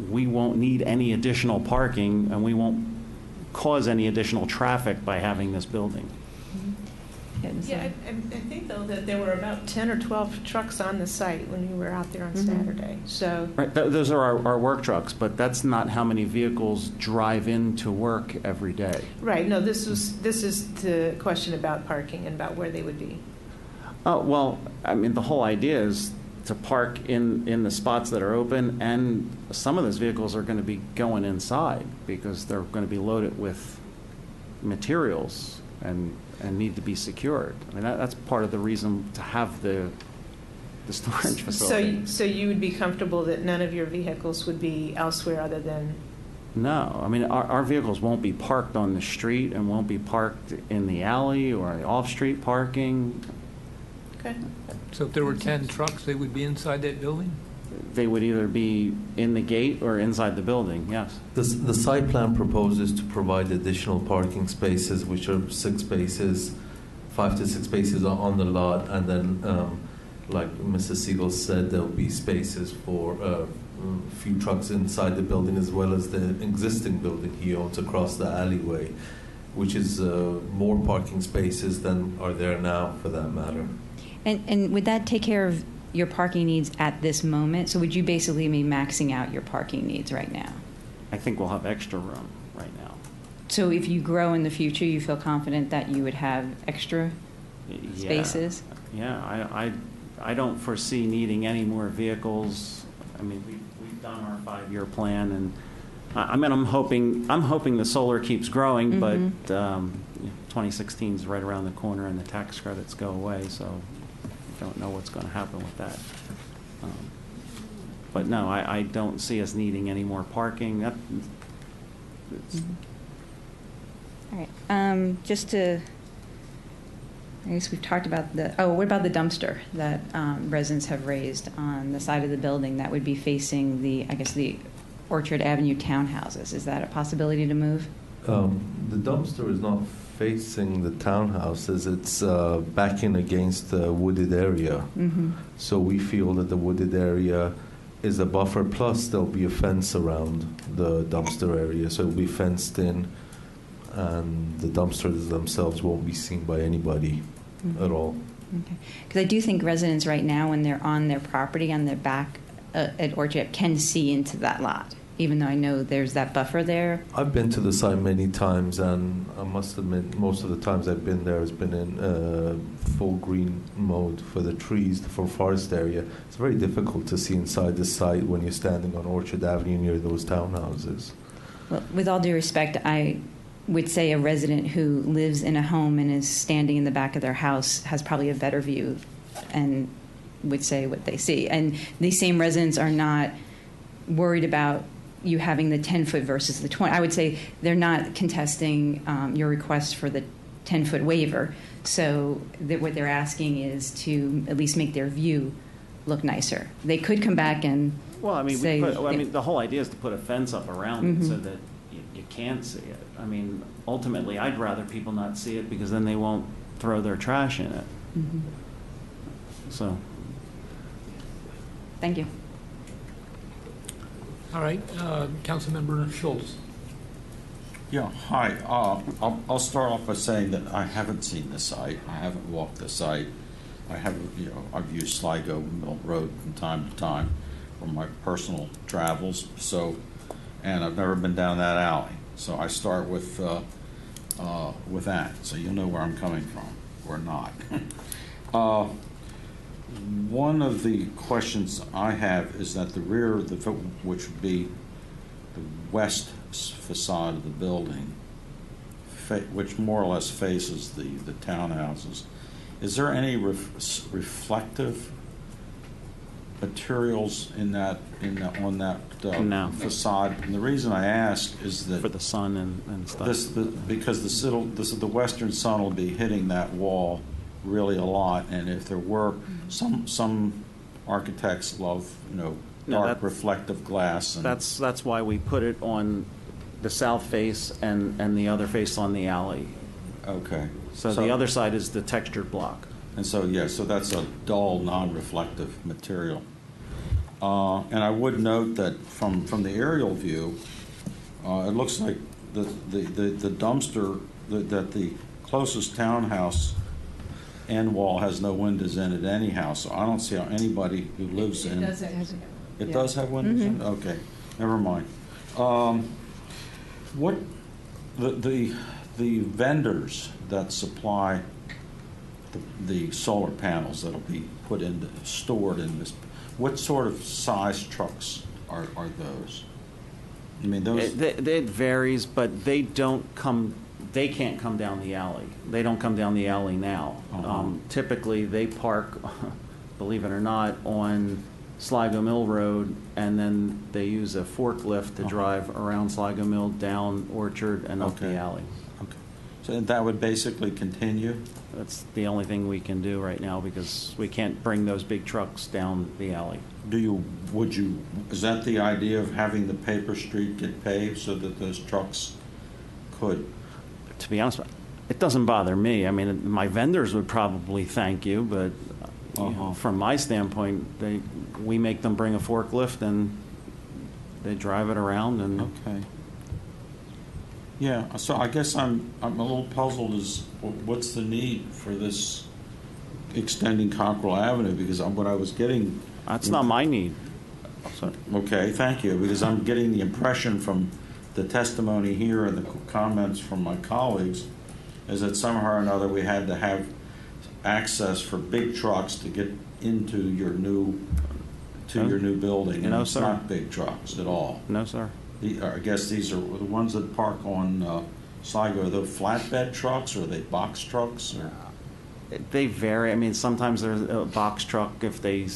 we won't need any additional parking, and we won't cause any additional traffic by having this building. getting Yeah, I think, though, that there were about 10 or 12 trucks on the site when you were out there on Saturday, so. Right, those are our work trucks, but that's not how many vehicles drive into work every day. Right, no, this is the question about parking and about where they would be. Oh, well, I mean, the whole idea is to park in the spots that are open, and some of those vehicles are going to be going inside because they're going to be loaded with materials and need to be secured. I mean, that's part of the reason to have the storage facility. So you would be comfortable that none of your vehicles would be elsewhere other than? No, I mean, our vehicles won't be parked on the street and won't be parked in the alley or off-street parking. Okay. So if there were 10 trucks, they would be inside that building? They would either be in the gate or inside the building, yes. The site plan proposes to provide additional parking spaces, which are 6 spaces, 5 to 6 spaces on the lot, and then, like Mrs. Siegel said, there'll be spaces for a few trucks inside the building, as well as the existing building he owns across the alleyway, which is more parking spaces than are there now, for that matter. And would that take care of your parking needs at this moment? So would you basically be maxing out your parking needs right now? I think we'll have extra room right now. So if you grow in the future, you feel confident that you would have extra spaces? Yeah, I don't foresee needing any more vehicles. I mean, we've done our 5-year plan, and I mean, I'm hoping the solar keeps growing, but 2016 is right around the corner, and the tax credits go away, so I don't know what's going to happen with that. But no, I don't see us needing any more parking. All right. Just to, I guess we've talked about what about the dumpster that residents have raised on the side of the building that would be facing the Orchard Avenue townhouses? Is that a possibility to move? The dumpster is not facing the townhouses. It's backing against the wooded area. Mm-hmm. So we feel that the wooded area is a buffer, plus there'll be a fence around the dumpster area, so it'll be fenced in, and the dumpsters themselves won't be seen by anybody at all. Okay. Because I do think residents right now, when they're on their property, on their back at Orchard, can see into that lot, even though I know there's that buffer there. I've been to the site many times, and I must admit, most of the times I've been there has been in full green mode for the trees, for forest area. It's very difficult to see inside the site when you're standing on Orchard Avenue near those townhouses. Well, with all due respect, I would say a resident who lives in a home and is standing in the back of their house has probably a better view and would say what they see. And these same residents are not worried about you having the 10-foot versus the 20. I would say they're not contesting your request for the 10-foot waiver. So what they're asking is to at least make their view look nicer. They could come back and say... the whole idea is to put a fence up around it so that you can't see it. I mean, ultimately, I'd rather people not see it because then they won't throw their trash in it. Mm-hmm. So... Thank you. All right, Councilmember Schultz. Yeah, hi. I'll start off by saying that I haven't seen the site. I haven't walked the site. I've used Sligo Mill Road from time to time for my personal travels. And I've never been down that alley. So I start with that, so you'll know where I'm coming from, or not. One of the questions I have is that the rear, which would be the west facade of the building, which more or less faces the townhouses, is there any reflective materials on that No. facade? And the reason I ask is that for the sun and stuff. Because the western sun will be hitting that wall really a lot, and if there were some architects love dark reflective glass. And That's why we put it on the south face and the other face on the alley. Okay. So the other side is the textured block. And so that's a dull, non-reflective material. And I would note that from the aerial view, it looks like the dumpster that the closest townhouse end wall has no windows in it anyhow, so I don't see how anybody who lives in. It does have windows in it? Okay, never mind. What, the vendors that supply the solar panels that'll be stored in this, what sort of size trucks are those? I mean, those. It varies, but they can't come down the alley. They don't come down the alley now. Typically, they park, believe it or not, on Sligo Mill Road, and then they use a forklift to drive around Sligo Mill, down Orchard, and up the alley. Okay. So that would basically continue? That's the only thing we can do right now because we can't bring those big trucks down the alley. Is that the idea of having the paper street get paved so that those trucks could? To be honest, it doesn't bother me. I mean, my vendors would probably thank you, but you know, from my standpoint, we make them bring a forklift and they drive it around. And okay. Yeah. So I guess I'm a little puzzled as what's the need for this extending Cockrell Avenue, because what I was getting. That's not my need. So, okay, thank you, because I'm getting the impression from the testimony here and the comments from my colleagues is that somehow or another we had to have access for big trucks to get into your new building. And it's not big trucks at all. No, sir. I guess these are the ones that park on Sligo. Are they flatbed trucks or are they box trucks? Or? They vary. I mean, sometimes there's a box truck if they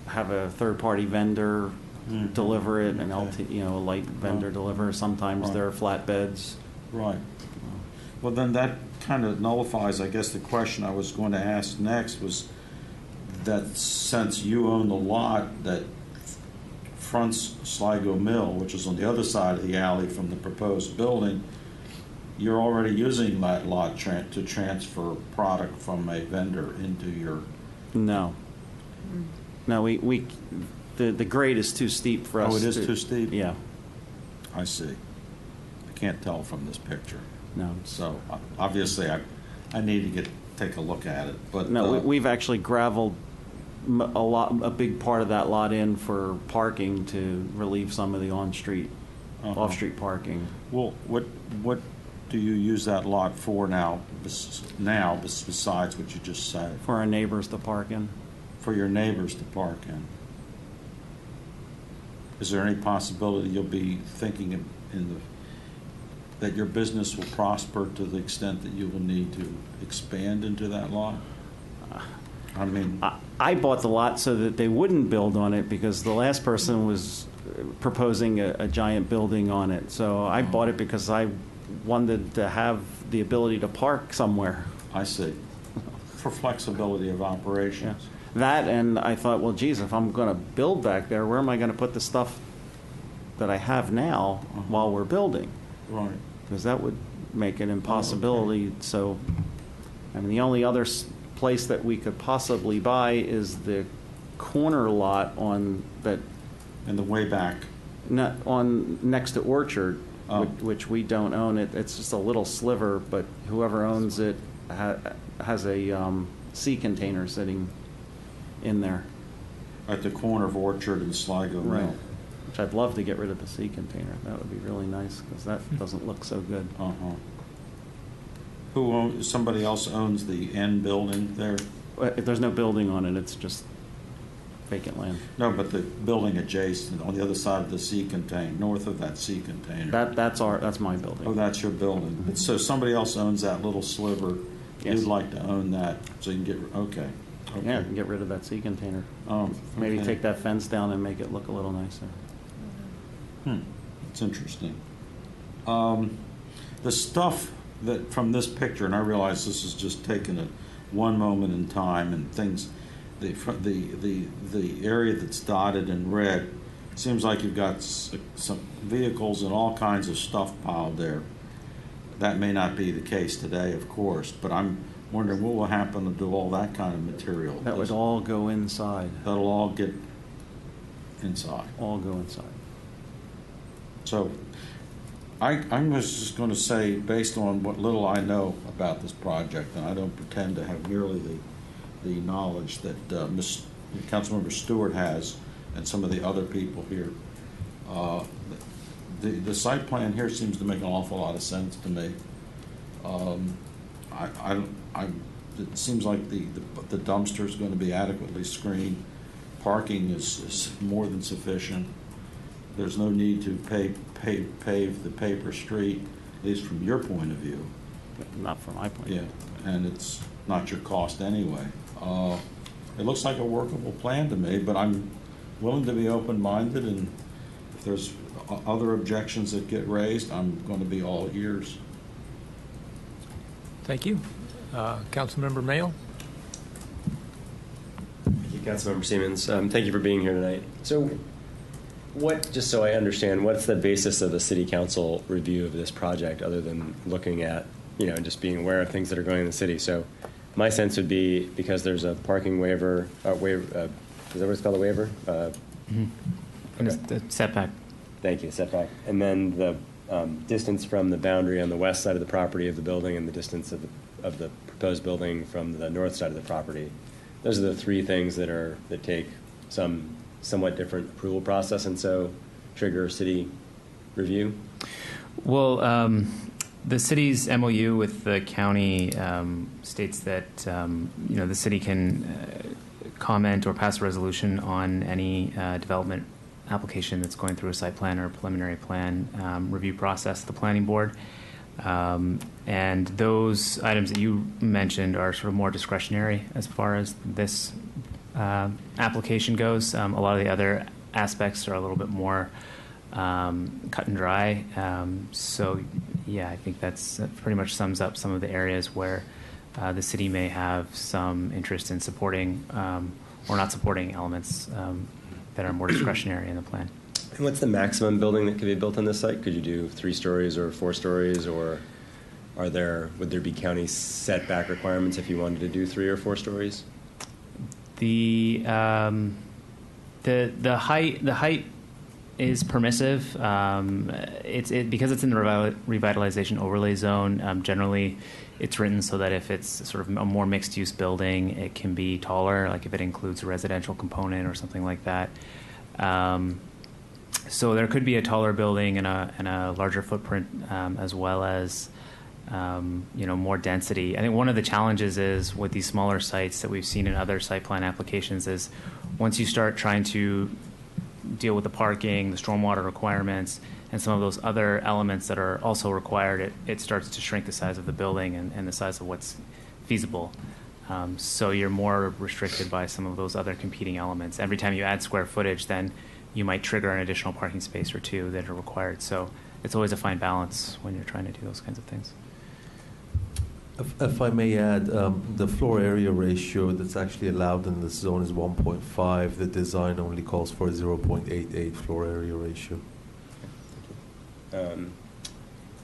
have a third-party vendor deliver it, and a light vendor deliver. Sometimes they're flatbeds. Right. Well, then that kind of nullifies, I guess, the question I was going to ask next was that since you own the lot that fronts Sligo Mill, which is on the other side of the alley from the proposed building, you're already using that lot to transfer product from a vendor into your... No. No, the grade is too steep for us. Oh, it is too steep? Yeah. I see. I can't tell from this picture. No. So obviously I need to take a look at it. But no, we've actually gravelled a big part of that lot in for parking to relieve some of the off-street parking. Well, what do you use that lot for now besides what you just said? For our neighbors to park in. For your neighbors to park in. Is there any possibility you'll be thinking that your business will prosper to the extent that you will need to expand into that lot? I mean, I bought the lot so that they wouldn't build on it because the last person was proposing a giant building on it. So I bought it because I wanted to have the ability to park somewhere. I see. For flexibility of operations. Yeah. That, and I thought, well, geez, if I'm going to build back there, where am I going to put the stuff that I have now while we're building? Right. Because that would make an impossibility. So, I mean, the only other place that we could possibly buy is the corner lot on that. In the way back. Next to Orchard, which we don't own. It's just a little sliver, but whoever owns it has a sea container sitting in there. At the corner of Orchard and Sligo Mill. Right. Which I'd love to get rid of the sea container. That would be really nice because that doesn't look so good. Somebody else owns the end building there? There's no building on it. It's just vacant land. No, but the building adjacent on the other side of the sea container, north of that sea container. That's my building. Oh, that's your building. Mm-hmm. So somebody else owns that little sliver. Yes. You'd like to own that so you can get okay. Yeah, you can get rid of that sea container. Okay. Maybe take that fence down and make it look a little nicer. It's interesting. The stuff that from this picture, and I realize this is just taken at one moment in time, and things, the area that's dotted in red, seems like you've got some vehicles and all kinds of stuff piled there. That may not be the case today, of course, but I'm wondering what will happen to all that kind of material. That would all go inside. That'll all get inside. All go inside. So I'm just going to say, based on what little I know about this project, and I don't pretend to have nearly the the knowledge that Councilmember Stewart has and some of the other people here. The site plan here seems to make an awful lot of sense to me. It seems like the dumpster is going to be adequately screened. Parking is more than sufficient. There's no need to pave the paper street, at least from your point of view. Not from my point. Yeah, and it's not your cost anyway. It looks like a workable plan to me, but I'm willing to be open-minded, and if there's other objections that get raised, I'm going to be all ears. Thank you. Councilmember Mayo? Thank you, Councilmember Siemens. Thank you for being here tonight. So, just so I understand, what's the basis of the City Council review of this project, other than looking at, just being aware of things that are going on in the city? So, my sense would be because there's a parking waiver, is that what it's called, a waiver? And it's the setback. Thank you, setback. And then the distance from the boundary on the west side of the property of the building and the distance of the proposed building from the north side of the property. Those are the three things that take some somewhat different approval process, and so trigger city review. Well, the city's MOU with the county states that the city can comment or pass a resolution on any development application that's going through a site plan or preliminary plan review process, the planning board. And those items that you mentioned are sort of more discretionary as far as this application goes. A lot of the other aspects are a little bit more cut and dry. So, yeah, I think that pretty much sums up some of the areas where the city may have some interest in supporting or not supporting elements that are more discretionary in the plan. And what's the maximum building that could be built on this site? Could you do 3 stories or 4 stories, or would there be county setback requirements if you wanted to do 3 or 4 stories? The height is permissive. Because it's in the revitalization overlay zone. Generally, it's written so that if it's sort of a more mixed-use building, it can be taller, like if it includes a residential component or something like that. So there could be a taller building and a larger footprint, as well as more density. I think one of the challenges is with these smaller sites that we've seen in other site plan applications is once you start trying to deal with the parking, the stormwater requirements, and some of those other elements that are also required, it starts to shrink the size of the building and the size of what's feasible. So you're more restricted by some of those other competing elements. Every time you add square footage, then you might trigger an additional parking space or 2 that are required. So it's always a fine balance when you're trying to do those kinds of things. If I may add, the floor area ratio that's actually allowed in this zone is 1.5. The design only calls for a 0.88 floor area ratio. And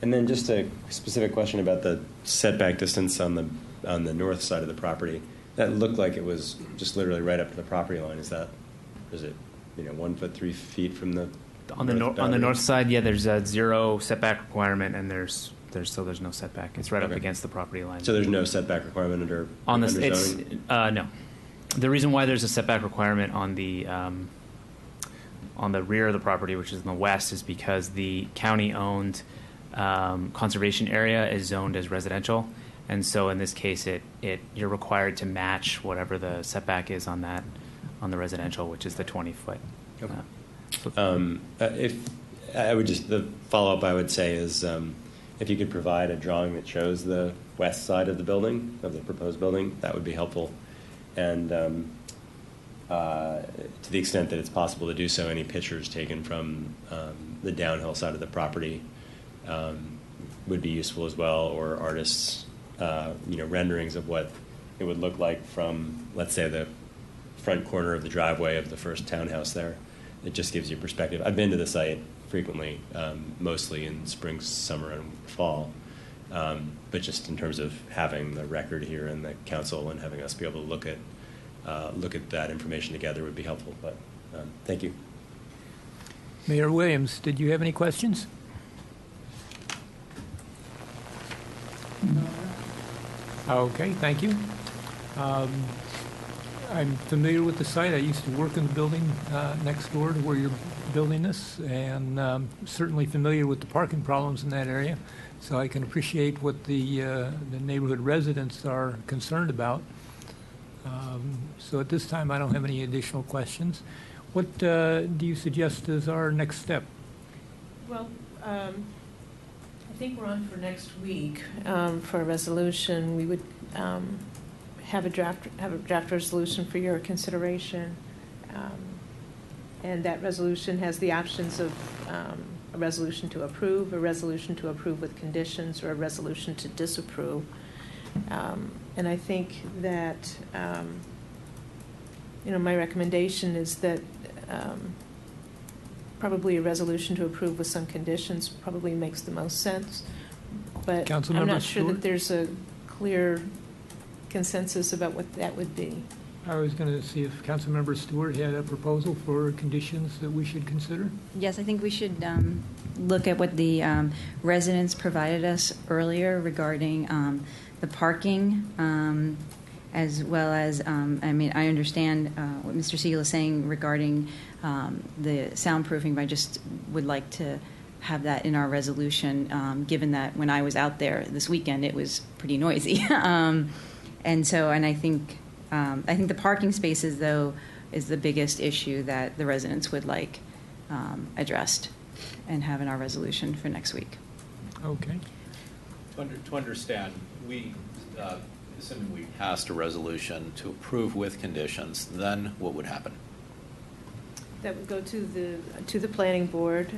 then just a specific question about the setback distance on the north side of the property. That looked like it was just literally right up to the property line. Is it 1 foot 3 feet from the on the north side? Yeah, there's a 0 setback requirement, and there's no setback. It's right up against the property line. So there's no setback requirement under zoning? No. The reason why there's a setback requirement on the rear of the property, which is in the west, is because the county-owned conservation area is zoned as residential, and so in this case, you're required to match whatever the setback is on the residential, which is the 20-foot. Okay. The follow-up I would say is if you could provide a drawing that shows the west side of the building, of the proposed building, that would be helpful. And to the extent that it's possible to do so, any pictures taken from the downhill side of the property would be useful as well, or artists' renderings of what it would look like from, let's say, the front corner of the driveway of the first townhouse there. It just gives you perspective. I've been to the site frequently, mostly in spring, summer, and fall. But just in terms of having the record here in the council and having us be able to look at that information together would be helpful. But thank you. Mayor Williams, did you have any questions? Okay, thank you. I'm familiar with the site. I used to work in the building next door to where you're building this, and certainly familiar with the parking problems in that area. So I can appreciate what the neighborhood residents are concerned about. So at this time, I don't have any additional questions. What do you suggest is our next step? Well, I think we're on for next week for a resolution. We would have a draft resolution for your consideration, and that resolution has the options of a resolution to approve, a resolution to approve with conditions, or a resolution to disapprove. And I think that my recommendation is that probably a resolution to approve with some conditions probably makes the most sense. But I'm not sure that there's a clear consensus about what that would be. I was going to see if Councilmember Stewart had a proposal for conditions that we should consider. Yes, I think we should look at what the residents provided us earlier regarding the parking, as well as, I understand what Mr. Siegel is saying regarding the soundproofing, but I just would like to have that in our resolution, given that when I was out there this weekend, it was pretty noisy. And I think the parking spaces, though, is the biggest issue that the residents would like addressed and have in our resolution for next week. Okay. To understand, we, assuming we passed a resolution to approve with conditions, then what would happen? That would go to the planning board.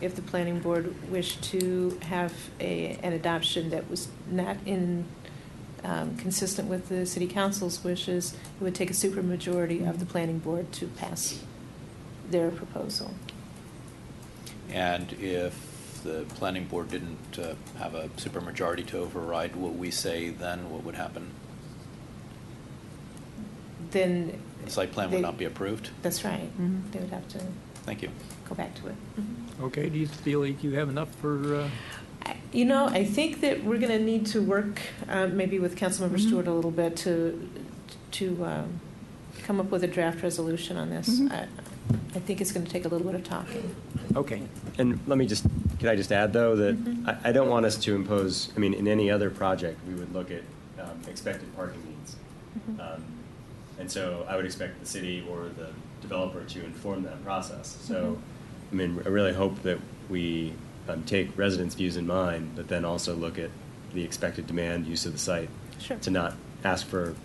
If the planning board wished to have an adoption that was not consistent with the city council's wishes, it would take a supermajority of the planning board to pass their proposal. And if the planning board didn't have a supermajority to override what we say, then what would happen? Then the site plan would not be approved? That's right. They would have to Thank you. Go back to it. Okay, do you feel like you have enough for... I think that we're going to need to work maybe with Councilmember Stewart a little bit to come up with a draft resolution on this. I think it's going to take a little bit of talking. Okay. And can I just add, though, that I don't want us to impose, in any other project, we would look at expected parking needs. And so I would expect the city or the developer to inform that process. So, I really hope that we take residents' views in mind, but then also look at the expected demand use of the site to not ask for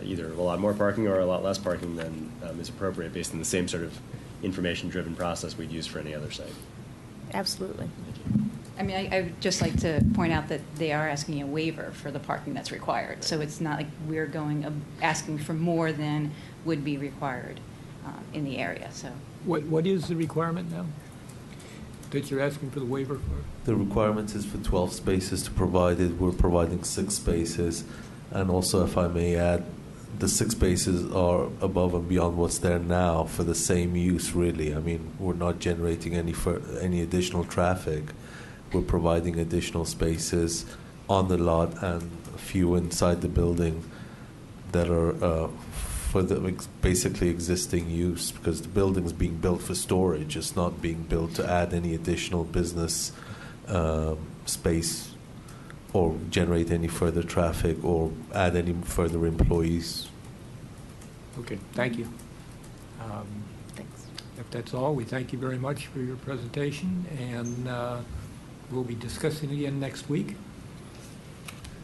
either a lot more parking or a lot less parking than is appropriate based on the same sort of information-driven process we'd use for any other site. Absolutely. I would just like to point out that they are asking a waiver for the parking that's required. So it's not like we're asking for more than would be required in the area. So What is the requirement now that you're asking for the waiver for? The requirement is for 12 spaces to provide it. We're providing 6 spaces. And also, if I may add, the 6 spaces are above and beyond what's there now for the same use, really. We're not generating any additional traffic. We're providing additional spaces on the lot and a few inside the building that are for the basically existing use, because the building's being built for storage. It's not being built to add any additional business space or generate any further traffic or add any further employees. Okay, thank you. Thanks. If that's all, we thank you very much for your presentation, and we'll be discussing it again next week.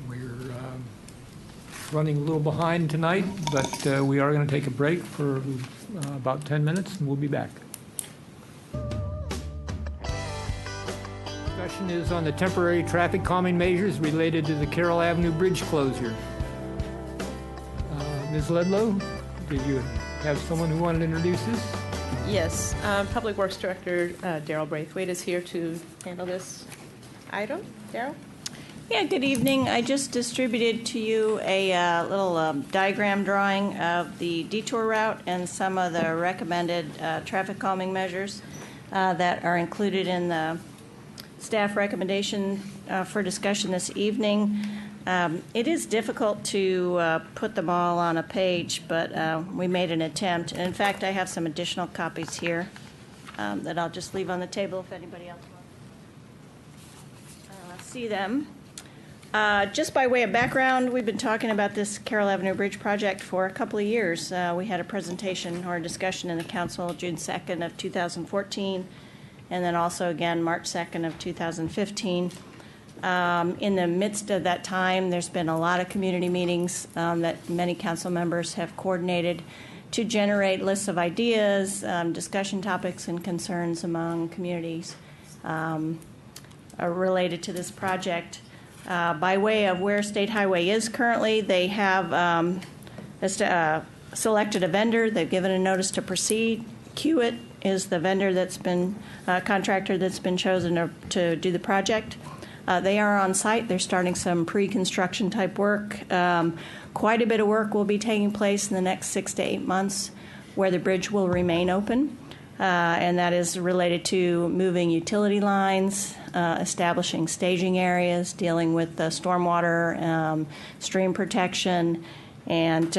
We're running a little behind tonight, but we are going to take a break for about 10 minutes, and we'll be back. Discussion is on the temporary traffic calming measures related to the Carroll Avenue Bridge closure. Ms. Ledlow, did you have someone who wanted to introduce this? Yes. Public Works Director Daryl Braithwaite is here to handle this item. Daryl? Yeah, good evening. I just distributed to you a little diagram drawing of the detour route and some of the recommended traffic calming measures that are included in the staff recommendation for discussion this evening. It is difficult to put them all on a page, but we made an attempt. And in fact, I have some additional copies here that I'll just leave on the table if anybody else wants to see them. Just by way of background, we've been talking about this Carroll Avenue Bridge project for a couple of years. We had a presentation or a discussion in the council June 2nd of 2014, and then also again March 2nd of 2015. In the midst of that time, there's been a lot of community meetings that many council members have coordinated to generate lists of ideas, discussion topics, and concerns among communities related to this project. By way of where State Highway is currently, they have selected a vendor. They've given a notice to proceed. Kiewit is the vendor that's been contractor that's been chosen to do the project. They are on site. They're starting some pre-construction type work. Quite a bit of work will be taking place in the next 6 to 8 months where the bridge will remain open. And that is related to moving utility lines, establishing staging areas, dealing with the stormwater, stream protection, and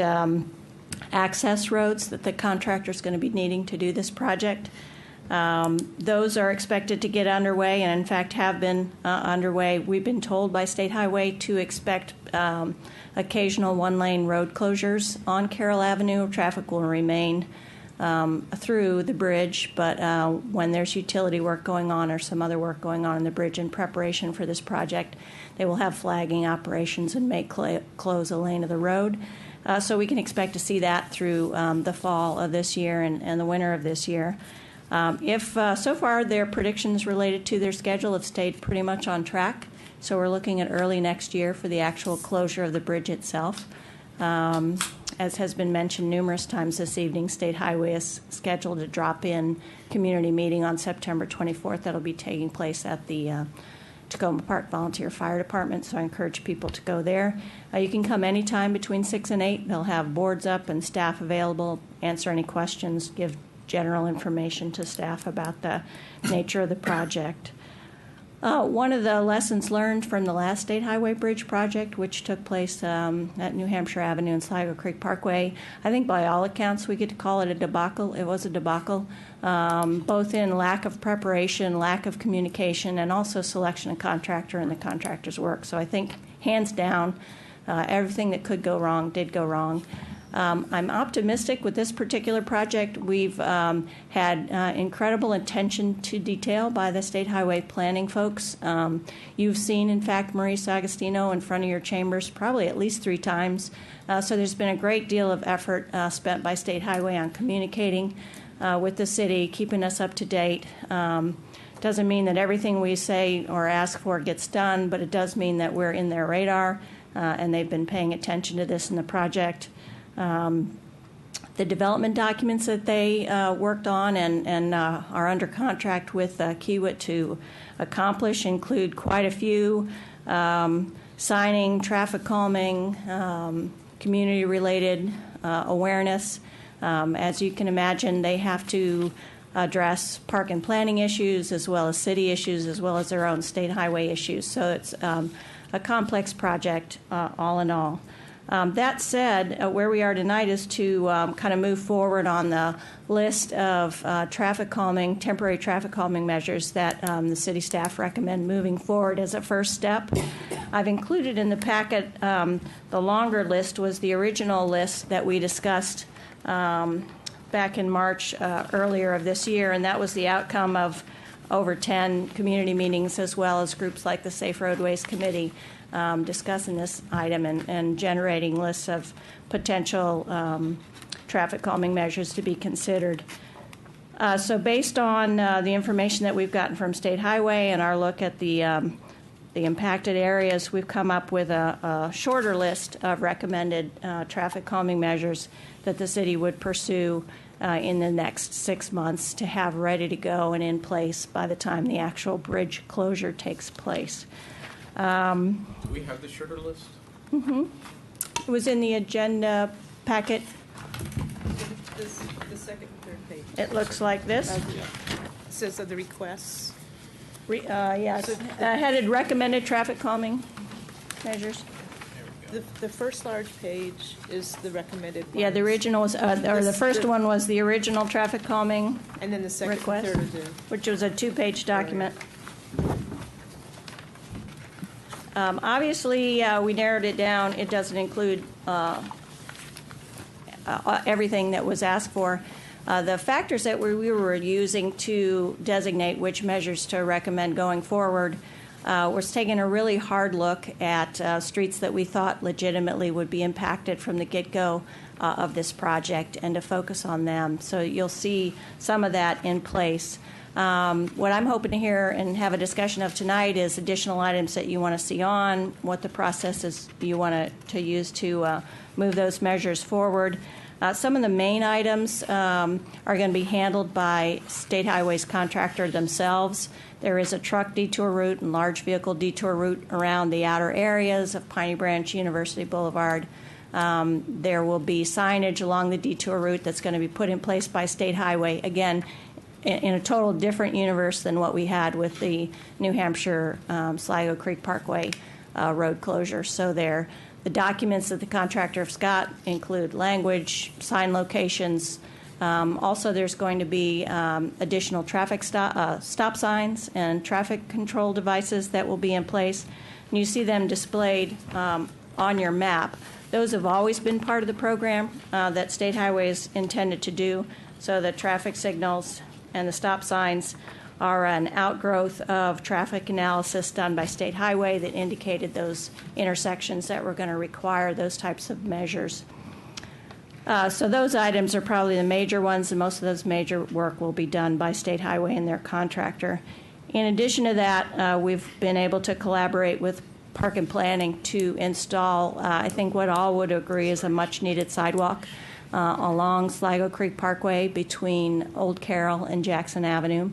access roads that the contractor is going to be needing to do this project. Those are expected to get underway, and in fact have been underway. We've been told by State Highway to expect occasional one-lane road closures on Carroll Avenue. Traffic will remain through the bridge, but when there's utility work going on or some other work going on in the bridge in preparation for this project, they will have flagging operations and may close a lane of the road. So we can expect to see that through the fall of this year and the winter of this year. So far their predictions related to their schedule have stayed pretty much on track, so we're looking at early next year for the actual closure of the bridge itself. As has been mentioned numerous times this evening, State Highway is scheduled to drop in community meeting on September 24th. That'll be taking place at the Tacoma Park Volunteer Fire Department, so I encourage people to go there. You can come anytime between 6 and 8. They'll have boards up and staff available, answer any questions, give general information to staff about the nature of the project. One of the lessons learned from the last State Highway Bridge project, which took place at New Hampshire Avenue and Sligo Creek Parkway, I think by all accounts we get to call it a debacle. It was a debacle, both in lack of preparation, lack of communication, and also selection of contractor and the contractor's work. So I think, hands down, everything that could go wrong did go wrong. I'm optimistic with this particular project. We've had incredible attention to detail by the State Highway planning folks. You've seen, in fact, Maurice Agostino in front of your chambers probably at least 3 times. So there's been a great deal of effort spent by State Highway on communicating with the city, keeping us up to date. Doesn't mean that everything we say or ask for gets done, but it does mean that we're in their radar, and they've been paying attention to this in the project. The development documents that they worked on and are under contract with Kiewit to accomplish include quite a few: signing, traffic calming, community-related awareness. As you can imagine, they have to address park and planning issues as well as city issues as well as their own state highway issues. So it's a complex project all in all. That said, where we are tonight is to kind of move forward on the list of temporary traffic calming measures that the city staff recommend moving forward as a first step. I've included in the packet the longer list was the original list that we discussed back in March earlier of this year, and that was the outcome of over 10 community meetings as well as groups like the Safe Roadways Committee discussing this item and generating lists of potential traffic calming measures to be considered. So based on the information that we've gotten from State Highway and our look at the impacted areas, we've come up with a shorter list of recommended traffic calming measures that the city would pursue in the next 6 months to have ready to go and in place by the time the actual bridge closure takes place. Do we have the shorter list? Mm-hmm. It was in the agenda packet. The second and third page. It looks like this. It says the requests. Yes, headed recommended traffic calming measures. The first large page is the recommended Yeah, the ones. original was, or the first one was the original traffic calming And then the second and request, third are due. which was a two-page document. Obviously, we narrowed it down. It doesn't include everything that was asked for. The factors that we were using to designate which measures to recommend going forward was taking a really hard look at streets that we thought legitimately would be impacted from the get-go of this project and to focus on them. So you'll see some of that in place. What I'm hoping to hear and have a discussion of tonight is additional items that you want to see on, what the process is you want to use to move those measures forward. Some of the main items are going to be handled by State Highways contractor themselves. There is a truck detour route and large vehicle detour route around the outer areas of Piney Branch, University Boulevard. There will be signage along the detour route that's going to be put in place by State Highway, again, in a total different universe than what we had with the New Hampshire Sligo Creek Parkway road closure. So the documents that the contractor has got include language, sign locations. Also, there's going to be additional traffic stop signs and traffic control devices that will be in place. And you see them displayed on your map. Those have always been part of the program that State Highways intended to do. So the traffic signals and the stop signs are an outgrowth of traffic analysis done by State Highway that indicated those intersections that were going to require those types of measures. So those items are probably the major ones, and most of those major work will be done by State Highway and their contractor. In addition to that, we've been able to collaborate with Park and Planning to install, I think what all would agree is a much-needed sidewalk along Sligo Creek Parkway between Old Carroll and Jackson Avenue.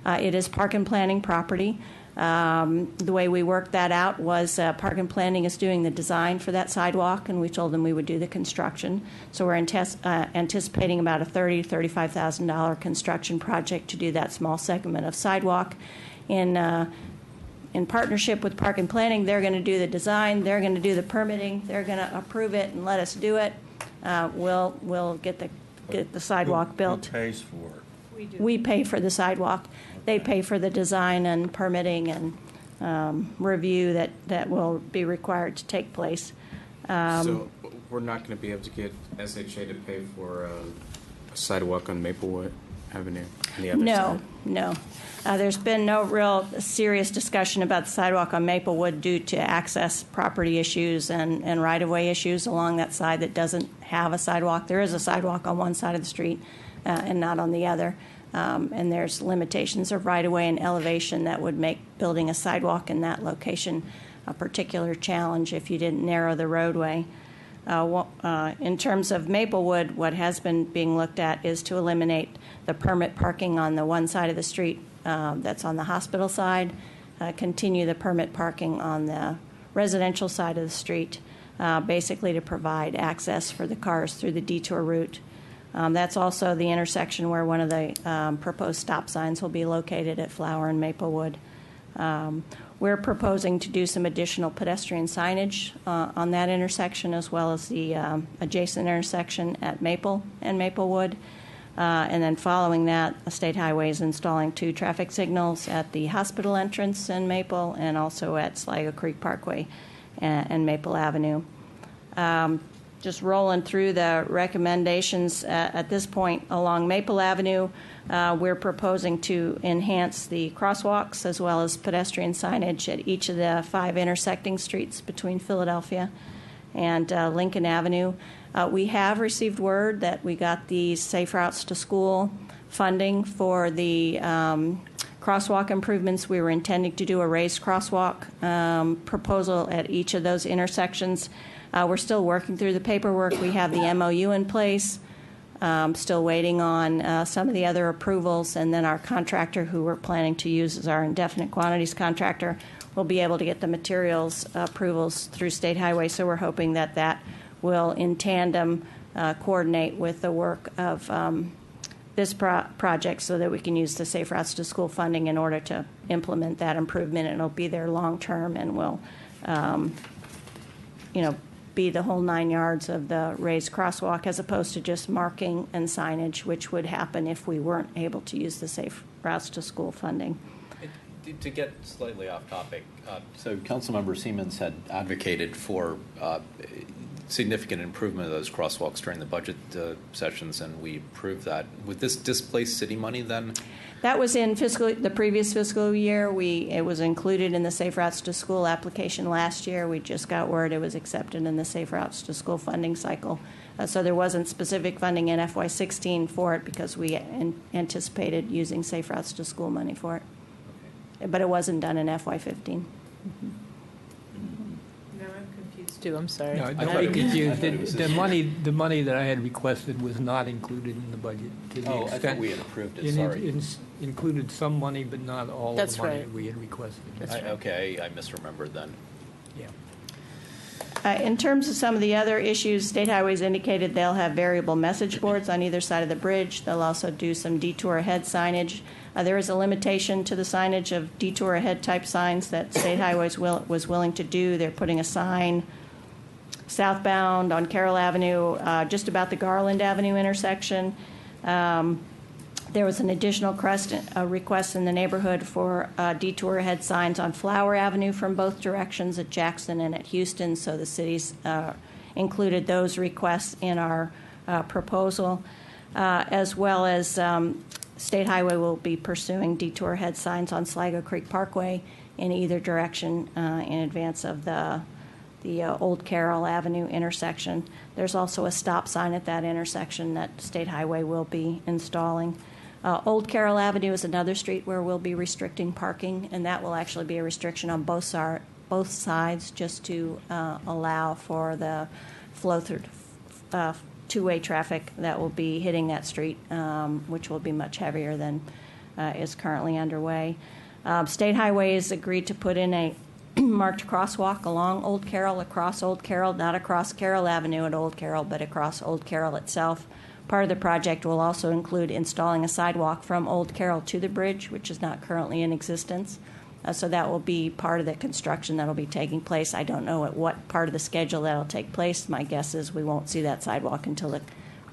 It is Park and Planning property. The way we worked that out was Park and Planning is doing the design for that sidewalk, and we told them we would do the construction. So we're anticipating about a $30,000 to $35,000 construction project to do that small segment of sidewalk. In partnership with Park and Planning, they're going to do the design, they're going to do the permitting, they're going to approve it and let us do it. We'll get the sidewalk built. Who pays for it? We pay for the sidewalk. They pay for the design and permitting and review that will be required to take place. So we're not going to be able to get SHA to pay for a sidewalk on Maplewood Avenue on the other side? No. There's been no real serious discussion about the sidewalk on Maplewood due to access property issues and right-of-way issues along that side that doesn't have a sidewalk. There is a sidewalk on one side of the street and not on the other. And there's limitations of right-of-way and elevation that would make building a sidewalk in that location a particular challenge if you didn't narrow the roadway. In terms of Maplewood, what has been being looked at is to eliminate the permit parking on the one side of the street that's on the hospital side, continue the permit parking on the residential side of the street, basically to provide access for the cars through the detour route. That's also the intersection where one of the proposed stop signs will be located at Flower and Maplewood. We're proposing to do some additional pedestrian signage on that intersection as well as the adjacent intersection at Maple and Maplewood. And then following that, State Highway is installing 2 traffic signals at the hospital entrance in Maple and also at Sligo Creek Parkway and Maple Avenue. Just rolling through the recommendations at this point along Maple Avenue, we're proposing to enhance the crosswalks as well as pedestrian signage at each of the 5 intersecting streets between Philadelphia and Lincoln Avenue. We have received word that we got the Safe Routes to School funding for the crosswalk improvements. We were intending to do a raised crosswalk proposal at each of those intersections. We're still working through the paperwork. We have the MOU in place, still waiting on some of the other approvals, and then our contractor, who we're planning to use as our indefinite quantities contractor, will be able to get the materials approvals through State Highway. So we're hoping that that will, in tandem, coordinate with the work of this project so that we can use the Safe Routes to School funding in order to implement that improvement. And it'll be there long term and will, be the whole 9 yards of the raised crosswalk as opposed to just marking and signage, which would happen if we weren't able to use the Safe Routes to School funding. To get slightly off topic, so Councilmember Siemens had advocated for significant improvement of those crosswalks during the budget sessions, and we approved that. Would this displace city money then? That was in the previous fiscal year. It was included in the Safe Routes to School application last year. We just got word it was accepted in the Safe Routes to School funding cycle. So there wasn't specific funding in FY16 for it because we anticipated using Safe Routes to School money for it. But it wasn't done in FY15. No, I'm confused too. I'm sorry. No, don't be confused. The money that I had requested was not included in the budget. To the I extent thought we had approved it. Sorry. It included some money, but not all That's of the money right. that we had requested. Okay, I misremembered then. Yeah. In terms of some of the other issues, State Highways indicated they'll have variable message boards on either side of the bridge. They'll also do some detour ahead signage. There is a limitation to the signage of detour ahead type signs that State Highways was willing to do. They're putting a sign southbound on Carroll Avenue, just about the Garland Avenue intersection. There was an additional request in the neighborhood for detour ahead signs on Flower Avenue from both directions at Jackson and at Houston, so the cities included those requests in our proposal, as well as State Highway will be pursuing detour ahead signs on Sligo Creek Parkway in either direction in advance of the Old Carroll Avenue intersection. There's also a stop sign at that intersection that State Highway will be installing. Old Carroll Avenue is another street where we'll be restricting parking, and that will actually be a restriction on both sides just to allow for the flow through two-way traffic that will be hitting that street, which will be much heavier than is currently underway. State Highway has agreed to put in a marked crosswalk along Old Carroll, across Old Carroll, not across Carroll Avenue at Old Carroll, but across Old Carroll itself. Part of the project will also include installing a sidewalk from Old Carroll to the bridge, which is not currently in existence. So that will be part of the construction that will be taking place. I don't know at what part of the schedule that will take place. My guess is we won't see that sidewalk until the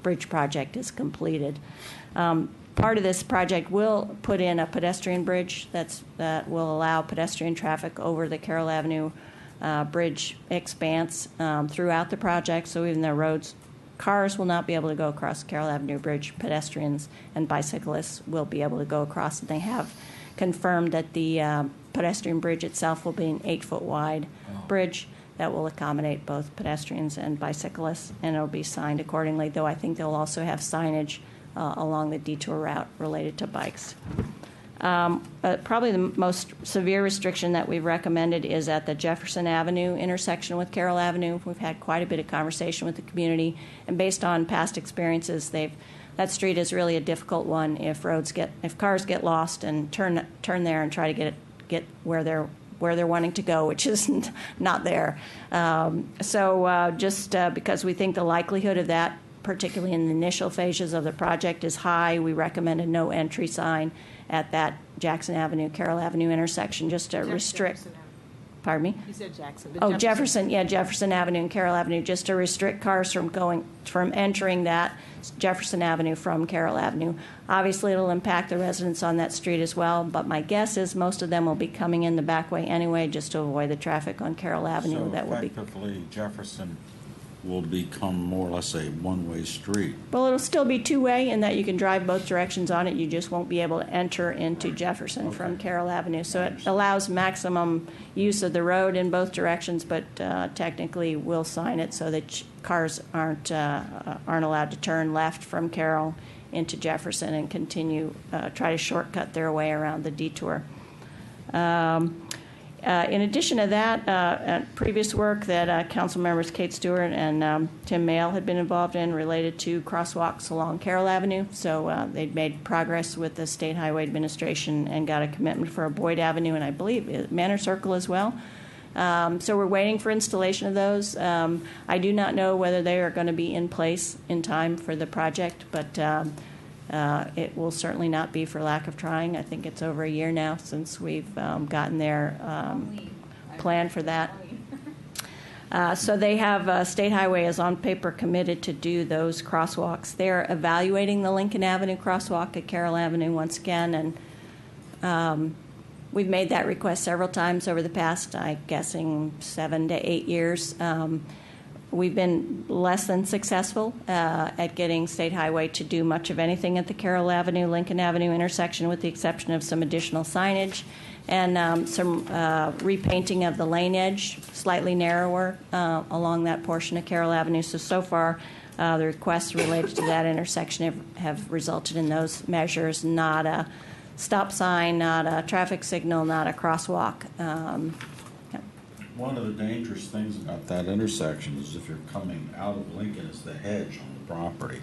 bridge project is completed. Part of this project will put in a pedestrian bridge that will allow pedestrian traffic over the Carroll Avenue bridge expanse throughout the project. So even though cars will not be able to go across the Carroll Avenue Bridge, pedestrians and bicyclists will be able to go across, and they have confirmed that the pedestrian bridge itself will be an 8-foot wide bridge that will accommodate both pedestrians and bicyclists, and it will be signed accordingly, though I think they'll also have signage along the detour route related to bikes. Probably the most severe restriction that we've recommended is at the Jefferson Avenue intersection with Carroll Avenue. We've had quite a bit of conversation with the community, and based on past experiences, that street is really a difficult one if cars get lost and turn there and try to get where they're wanting to go, which is not there. Just because we think the likelihood of that, particularly in the initial phases of the project, is high, we recommend a no entry sign at that Jackson Avenue, Carroll Avenue intersection, just to restrict. Pardon me? You said Jackson. Jefferson Avenue and Carroll Avenue, just to restrict cars from entering that Jefferson Avenue from Carroll Avenue. Obviously, it'll impact the residents on that street as well, but my guess is most of them will be coming in the back way anyway, just to avoid the traffic on Carroll Avenue. So that will be effectively, Jefferson will become more or less a one-way street. Well, it'll still be two-way in that you can drive both directions on it. You just won't be able to enter into Jefferson from Carroll Avenue. So it allows maximum use of the road in both directions, but technically we'll sign it so that cars aren't allowed to turn left from Carroll into Jefferson and try to shortcut their way around the detour. In addition to that, previous work that council members Kate Stewart and Tim Mayle had been involved in related to crosswalks along Carroll Avenue. So they'd made progress with the State Highway Administration and got a commitment for a Boyd Avenue and I believe Manor Circle as well. So we're waiting for installation of those. I do not know whether they are going to be in place in time for the project, but it will certainly not be for lack of trying. I think it's over a year now since we've gotten their plan for that. So they have, State Highway is on paper committed to do those crosswalks. They're evaluating the Lincoln Avenue crosswalk at Carroll Avenue once again, and we've made that request several times over the past, I'm guessing, 7 to 8 years. We've been less than successful at getting State Highway to do much of anything at the Carroll Avenue, Lincoln Avenue intersection, with the exception of some additional signage and some repainting of the lane edge, slightly narrower along that portion of Carroll Avenue. So far, the requests related to that intersection have resulted in those measures, not a stop sign, not a traffic signal, not a crosswalk. One of the dangerous things about that intersection is if you're coming out of Lincoln, is the hedge on the property.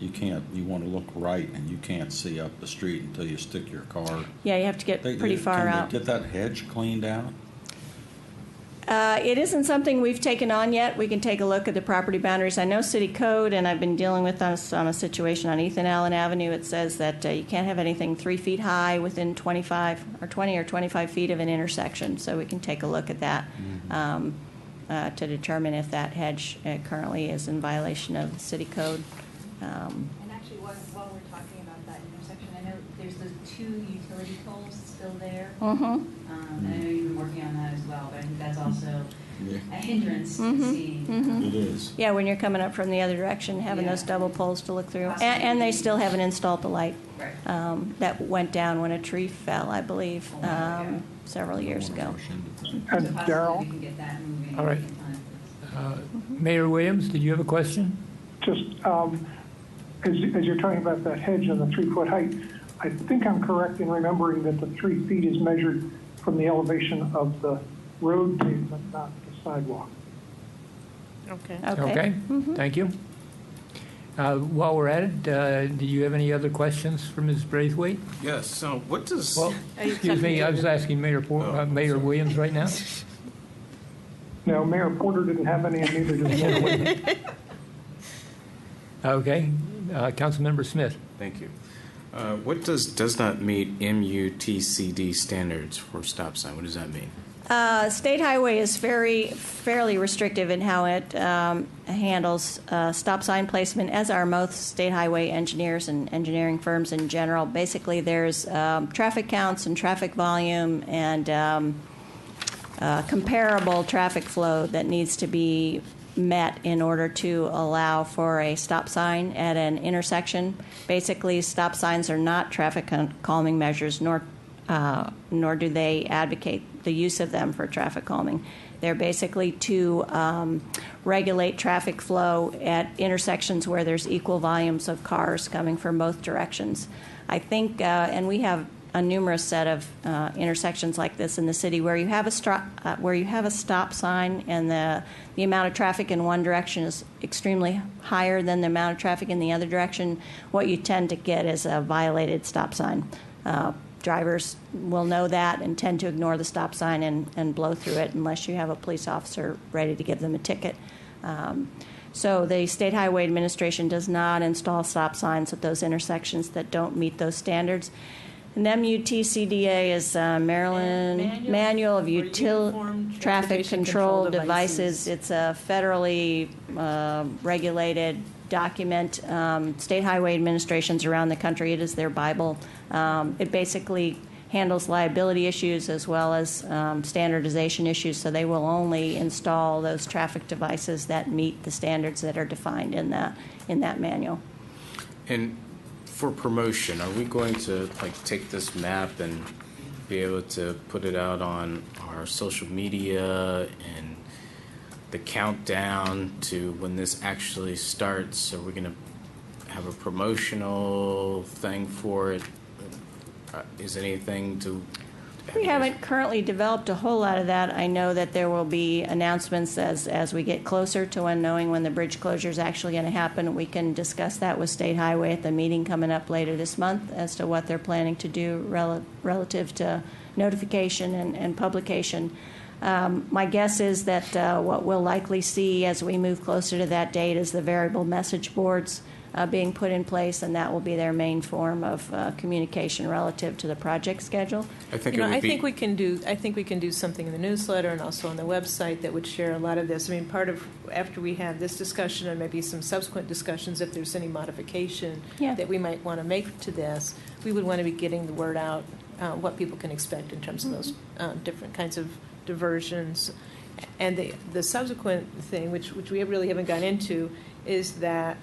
You want to look right, and you can't see up the street until you stick your car. Yeah, you have to get pretty far out. Can they get that hedge cleaned out? It isn't something we've taken on yet. We can take a look at the property boundaries. I know city code, and I've been dealing with us on a situation on Ethan Allen Avenue. It says that you can't have anything 3 feet high within 20 or 25 feet of an intersection. So we can take a look at that to determine if that hedge currently is in violation of the city code. And actually, while we're talking about that intersection, I know there's those 2 utility poles still there. And I know you've been working on that as well, but I think that's also a hindrance to seeing. It is. Yeah, when you're coming up from the other direction, having those double poles to look through. And they still haven't installed the light that went down when a tree fell, I believe, several years ago. And Darrell? All right. Mayor Williams, did you have a question? Just as you're talking about that hedge and the 3-foot height, I think I'm correct in remembering that the 3 feet is measured from the elevation of the road pavement, not the sidewalk. Okay. Thank you. While we're at it, do you have any other questions for Ms. Braithwaite? Yes. So what does? Well, excuse me. I was asking Mayor Williams right now. No, Mayor Porter didn't have any, and neither did Mayor Williams. Okay. Councilmember Smith. Thank you. What does not meet MUTCD standards for stop sign? What does that mean? State Highway is fairly restrictive in how it handles stop sign placement, as are most State Highway engineers and engineering firms in general. Basically, there's traffic counts and traffic volume and comparable traffic flow that needs to be met in order to allow for a stop sign at an intersection. Basically, stop signs are not traffic calming measures, nor do they advocate the use of them for traffic calming. They're basically to regulate traffic flow at intersections where there's equal volumes of cars coming from both directions. I think, and we have a numerous set of intersections like this in the city where you have a stop sign and the amount of traffic in one direction is extremely higher than the amount of traffic in the other direction. What you tend to get is a violated stop sign. Drivers will know that and tend to ignore the stop sign and blow through it unless you have a police officer ready to give them a ticket. So the State Highway Administration does not install stop signs at those intersections that don't meet those standards. And MUTCDA is Maryland Manual of Traffic Control Devices. It's a federally regulated document. State highway administrations around the country, it is their Bible. It basically handles liability issues as well as standardization issues, so they will only install those traffic devices that meet the standards that are defined in that manual. And for promotion, are we going to take this map and be able to put it out on our social media and the countdown to when this actually starts? Are we going to have a promotional thing for it? Is anything to... We haven't currently developed a whole lot of that. I know that there will be announcements as we get closer to knowing when the bridge closure is actually going to happen. We can discuss that with State Highway at the meeting coming up later this month as to what they're planning to do relative to notification and publication. My guess is that what we'll likely see as we move closer to that date is the variable message boards being put in place, and that will be their main form of communication relative to the project schedule. I think You it know, would I be. think we can do something in the newsletter and also on the website that would share a lot of this. I mean, part of after we have this discussion and maybe some subsequent discussions, if there's any modification that we might want to make to this, we would want to be getting the word out, what people can expect in terms of those different kinds of diversions. And the subsequent thing, which we really haven't gone into, is that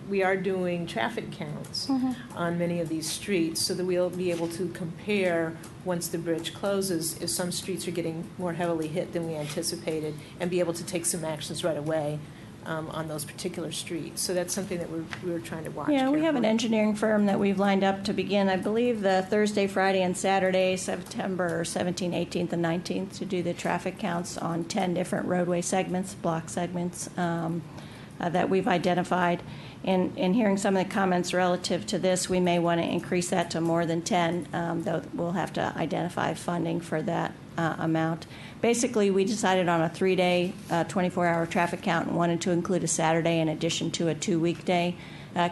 we are doing traffic counts on many of these streets so that we'll be able to compare once the bridge closes if some streets are getting more heavily hit than we anticipated and be able to take some actions right away on those particular streets. So that's something that we're trying to watch. Yeah, we have an carefully. engineering firm that we've lined up to begin, I believe, the Thursday, Friday, and Saturday, September 17th, 18th, and 19th, to do the traffic counts on 10 different roadway segments, block segments that we've identified. And hearing some of the comments relative to this, we may want to increase that to more than 10, though we'll have to identify funding for that amount. Basically, we decided on a 3-day, 24-hour traffic count and wanted to include a Saturday in addition to a 2-weekday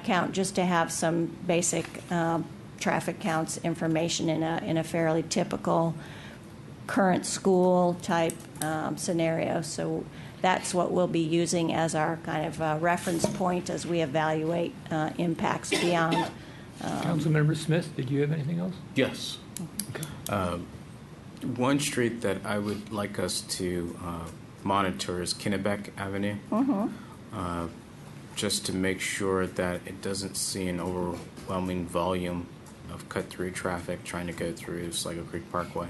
count, just to have some basic traffic counts information in a fairly typical current school type scenario. So that's what we'll be using as our kind of reference point as we evaluate impacts beyond. Councilmember Smith, did you have anything else? Yes. One street that I would like us to monitor is Kennebec Avenue, just to make sure that it doesn't see an overwhelming volume of cut-through traffic trying to go through Sligo Creek Parkway.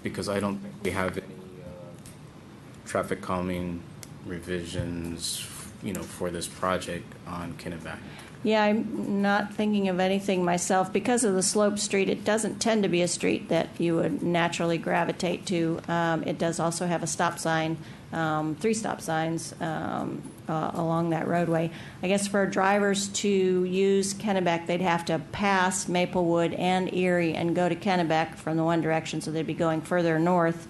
Because I don't think we have any traffic calming revisions, for this project on Kennebec. Yeah, I'm not thinking of anything myself. Because of the slope street, it doesn't tend to be a street that you would naturally gravitate to. It does also have a stop sign, 3 stop signs along that roadway. I guess for drivers to use Kennebec, they'd have to pass Maplewood and Erie and go to Kennebec from the one direction, so they'd be going further north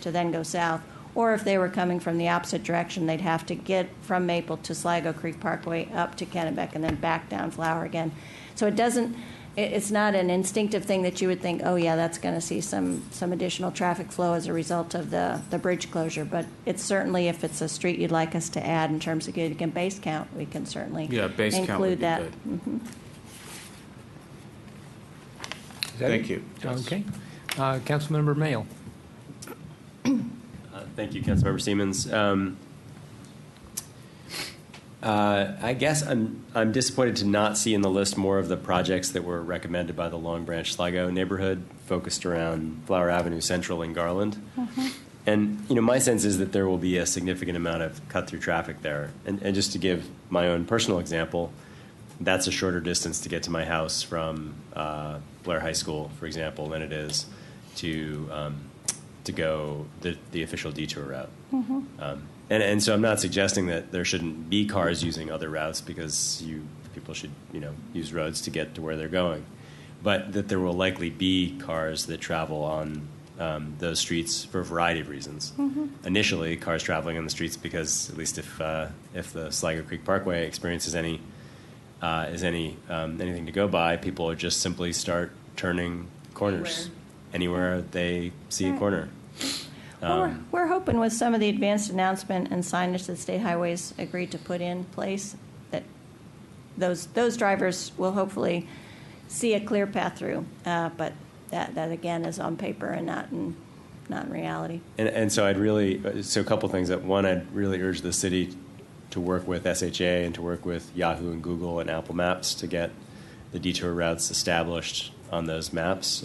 to then go south. Or if they were coming from the opposite direction, they'd have to get from Maple to Sligo Creek Parkway up to Kennebec and then back down Flower again. So it's not an instinctive thing that you would think, oh yeah, that's going to see some additional traffic flow as a result of the bridge closure. But it's certainly, if it's a street you'd like us to add in terms of getting a base count, we can certainly base count would include be that. good. Mm-hmm. Thank you. Okay. Councilmember Mayo. Thank you, Councilmember Siemens. I guess I'm disappointed to not see in the list more of the projects that were recommended by the Long Branch Sligo neighborhood, focused around Flower Avenue Central and Garland. And my sense is that there will be a significant amount of cut-through traffic there. And just to give my own personal example, that's a shorter distance to get to my house from Blair High School, for example, than it is to go the official detour route. And so I'm not suggesting that there shouldn't be cars using other routes, because people should use roads to get to where they're going, but that there will likely be cars that travel on those streets for a variety of reasons. Initially, cars traveling on the streets because, at least if the Sligo Creek Parkway experiences anything to go by, people will just simply start turning corners anywhere they see a corner. Well, we're hoping with some of the advanced announcement and signage that State Highways agreed to put in place that those drivers will hopefully see a clear path through. But that again is on paper and not in reality. And so a couple things. One, I'd really urge the city to work with SHA and to work with Yahoo and Google and Apple Maps to get the detour routes established on those maps.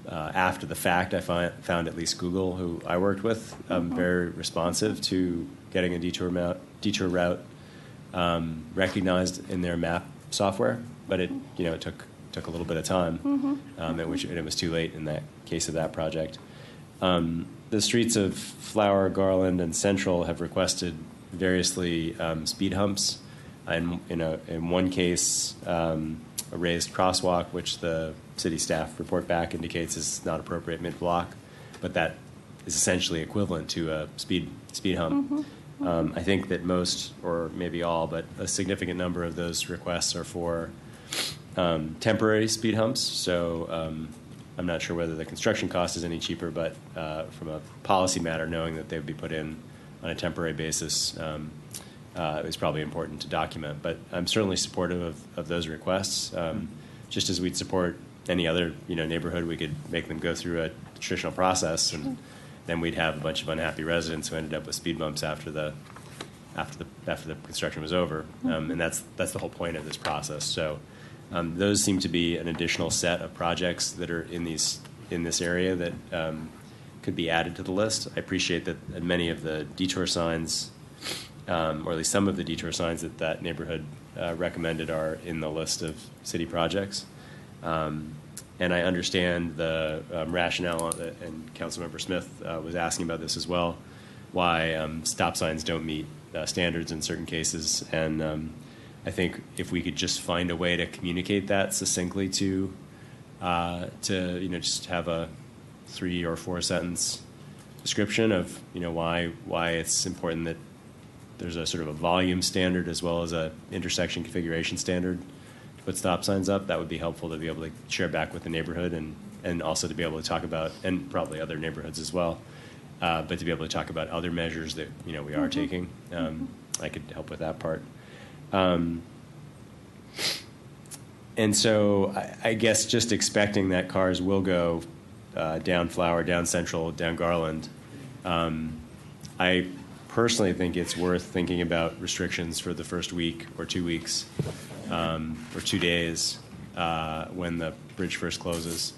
After the fact, I found at least Google, who I worked with, very responsive to getting a detour route recognized in their map software. But it took a little bit of time, it was too late in that case of that project. The streets of Flower, Garland, and Central have requested variously speed humps. In one case, a raised crosswalk, which the city staff report back indicates is not appropriate mid-block, but that is essentially equivalent to a speed hump. I think that most, or maybe all, but a significant number of those requests are for temporary speed humps. So I'm not sure whether the construction cost is any cheaper, but from a policy matter, knowing that they would be put in on a temporary basis is probably important to document. But I'm certainly supportive of those requests. Just as we'd support any other neighborhood, we could make them go through a traditional process, and then we'd have a bunch of unhappy residents who ended up with speed bumps after the construction was over. And that's the whole point of this process. So those seem to be an additional set of projects that are in this area that could be added to the list. I appreciate that many of the detour signs, or at least some of the detour signs that neighborhood recommended, are in the list of city projects. And I understand the rationale, and Councilmember Smith was asking about this as well, why stop signs don't meet standards in certain cases. And I think if we could just find a way to communicate that succinctly to just have a 3 or 4 sentence description of why it's important that there's a sort of a volume standard as well as a intersection configuration standard to put stop signs up, that would be helpful to be able to share back with the neighborhood, and also to be able to talk about, and probably other neighborhoods as well, but to be able to talk about other measures that we are taking. I could help with that part. And so I guess just expecting that cars will go down Flower, down Central, down Garland. I personally think it's worth thinking about restrictions for the first week or 2 weeks, or 2 days when the bridge first closes,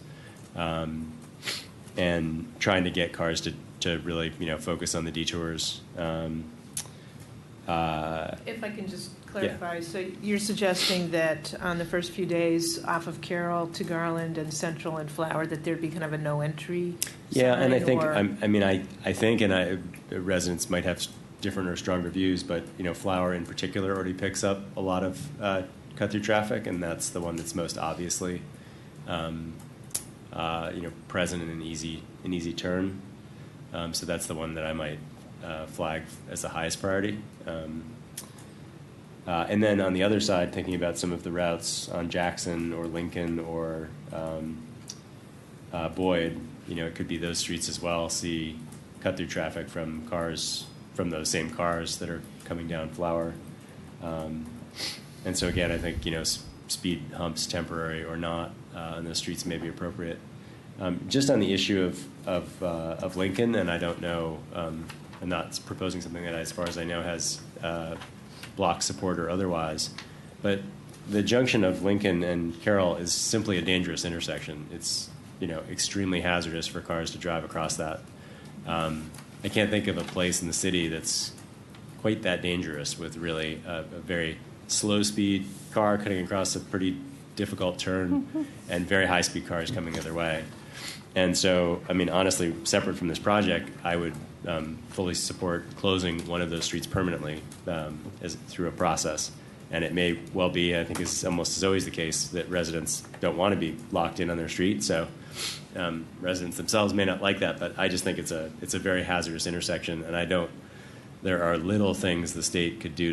and trying to get cars to really focus on the detours. If I can just clarify, so you're suggesting that on the first few days off of Carroll to Garland and Central and Flower, that there'd be kind of a no entry Yeah, sign, and I think or... I think, and residents might have different or stronger views, but Flower in particular already picks up a lot of cut through traffic, and that's the one that's most obviously present in an easy turn. So that's the one that I might flag as the highest priority. And then on the other side, thinking about some of the routes on Jackson or Lincoln or Boyd, it could be those streets as well. See cut through traffic from those same cars that are coming down Flower. And so again, I think speed humps, temporary or not, on those streets may be appropriate. Just on the issue of Lincoln, and I don't know. I'm not proposing something that, as far as I know, has block support or otherwise. But the junction of Lincoln and Carroll is simply a dangerous intersection. It's extremely hazardous for cars to drive across that. I can't think of a place in the city that's quite that dangerous, with really a very slow speed car cutting across a pretty difficult turn and very high speed cars coming the other way. And so, honestly, separate from this project, I would fully support closing one of those streets permanently through a process. And it may well be, I think it's almost as always the case, that residents don't want to be locked in on their street. So residents themselves may not like that, but I just think it's a very hazardous intersection. And there are little things the state could do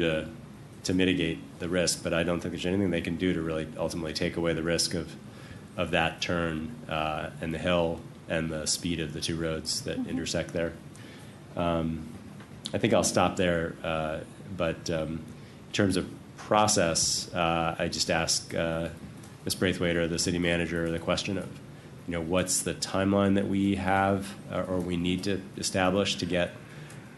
to mitigate the risk, but I don't think there's anything they can do to really ultimately take away the risk of that turn and the hill and the speed of the two roads that intersect there. I think I'll stop there, but in terms of process, I just ask Ms. Braithwaite, the city manager, the question of, what's the timeline that we have or we need to establish to get,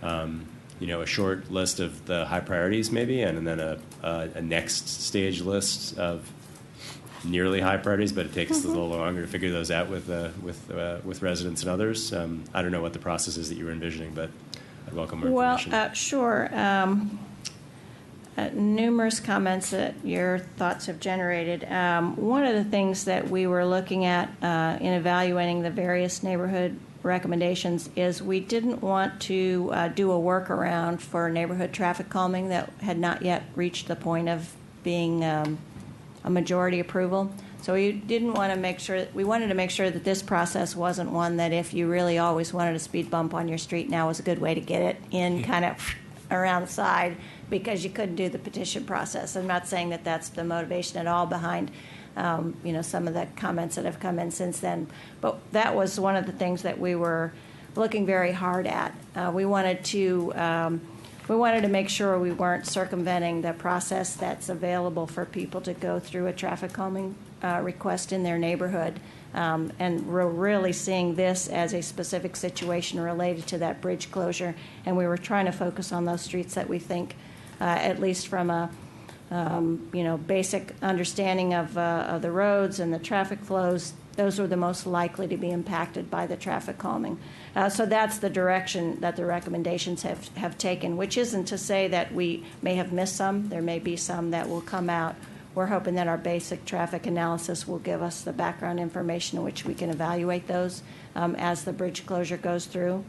a short list of the high priorities maybe, and then a next stage list of nearly high priorities, but it takes us a little longer to figure those out with residents and others. I don't know what the process is that you were envisioning, but I'd welcome more information. Well, sure. Numerous comments that your thoughts have generated. One of the things that we were looking at in evaluating the various neighborhood recommendations is we didn't want to do a workaround for neighborhood traffic calming that had not yet reached the point of being a majority approval. So we wanted to make sure that this process wasn't one that if you really always wanted a speed bump on your street, now was a good way to get it in kind of around the side because you couldn't do the petition process. I'm not saying that that's the motivation at all behind some of the comments that have come in since then. But that was one of the things that we were looking very hard at. We wanted to make sure we weren't circumventing the process that's available for people to go through a traffic calming request in their neighborhood. And we're really seeing this as a specific situation related to that bridge closure. And we were trying to focus on those streets that we think, at least from a basic understanding of the roads and the traffic flows, those were the most likely to be impacted by the traffic calming. So that's the direction that the recommendations have taken, which isn't to say that we may have missed some. There may be some that will come out. We're hoping that our basic traffic analysis will give us the background information in which we can evaluate those as the bridge closure goes through.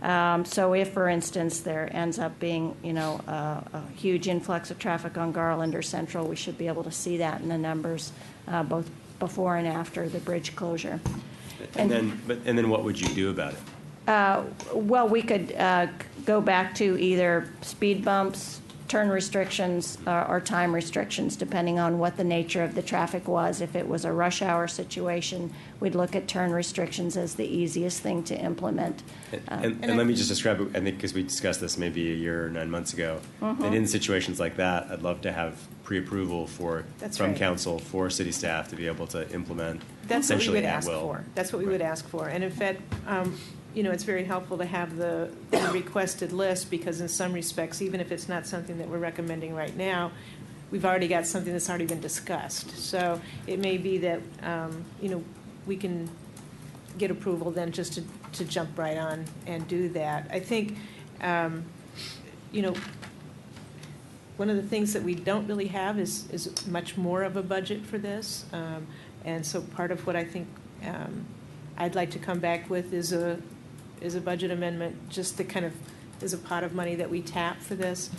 So if, for instance, there ends up being, a huge influx of traffic on Garland or Central, we should be able to see that in the numbers both before and after the bridge closure. And then what would you do about it? Well, we could go back to either speed bumps, turn restrictions, or time restrictions, depending on what the nature of the traffic was. If it was a rush hour situation, we'd look at turn restrictions as the easiest thing to implement. And let me just describe it, I think, because we discussed this maybe a year or 9 months ago. And in situations like that, I'd love to have pre-approval from council for city staff to be able to implement essentially at will. That's what we would ask for. And in fact, it's very helpful to have the requested list, because in some respects, even if it's not something that we're recommending right now, we've already got something that's already been discussed. So it may be that, we can get approval then just to jump right on and do that. I think, one of the things that we don't really have is much more of a budget for this. And so part of what I think I'd like to come back with is a budget amendment, just to kind of, is a pot of money that we tap for this.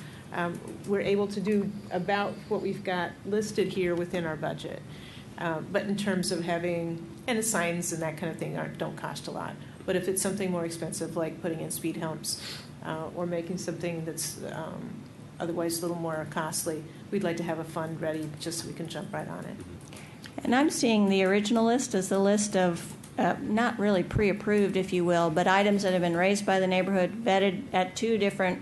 We're able to do about what we've got listed here within our budget. But in terms of having, and the signs and that kind of thing don't cost a lot. But if it's something more expensive, like putting in speed humps or making something that's otherwise a little more costly, we'd like to have a fund ready just so we can jump right on it. And I'm seeing the original list as the list of not really pre-approved, if you will, but items that have been raised by the neighborhood, vetted at 2 different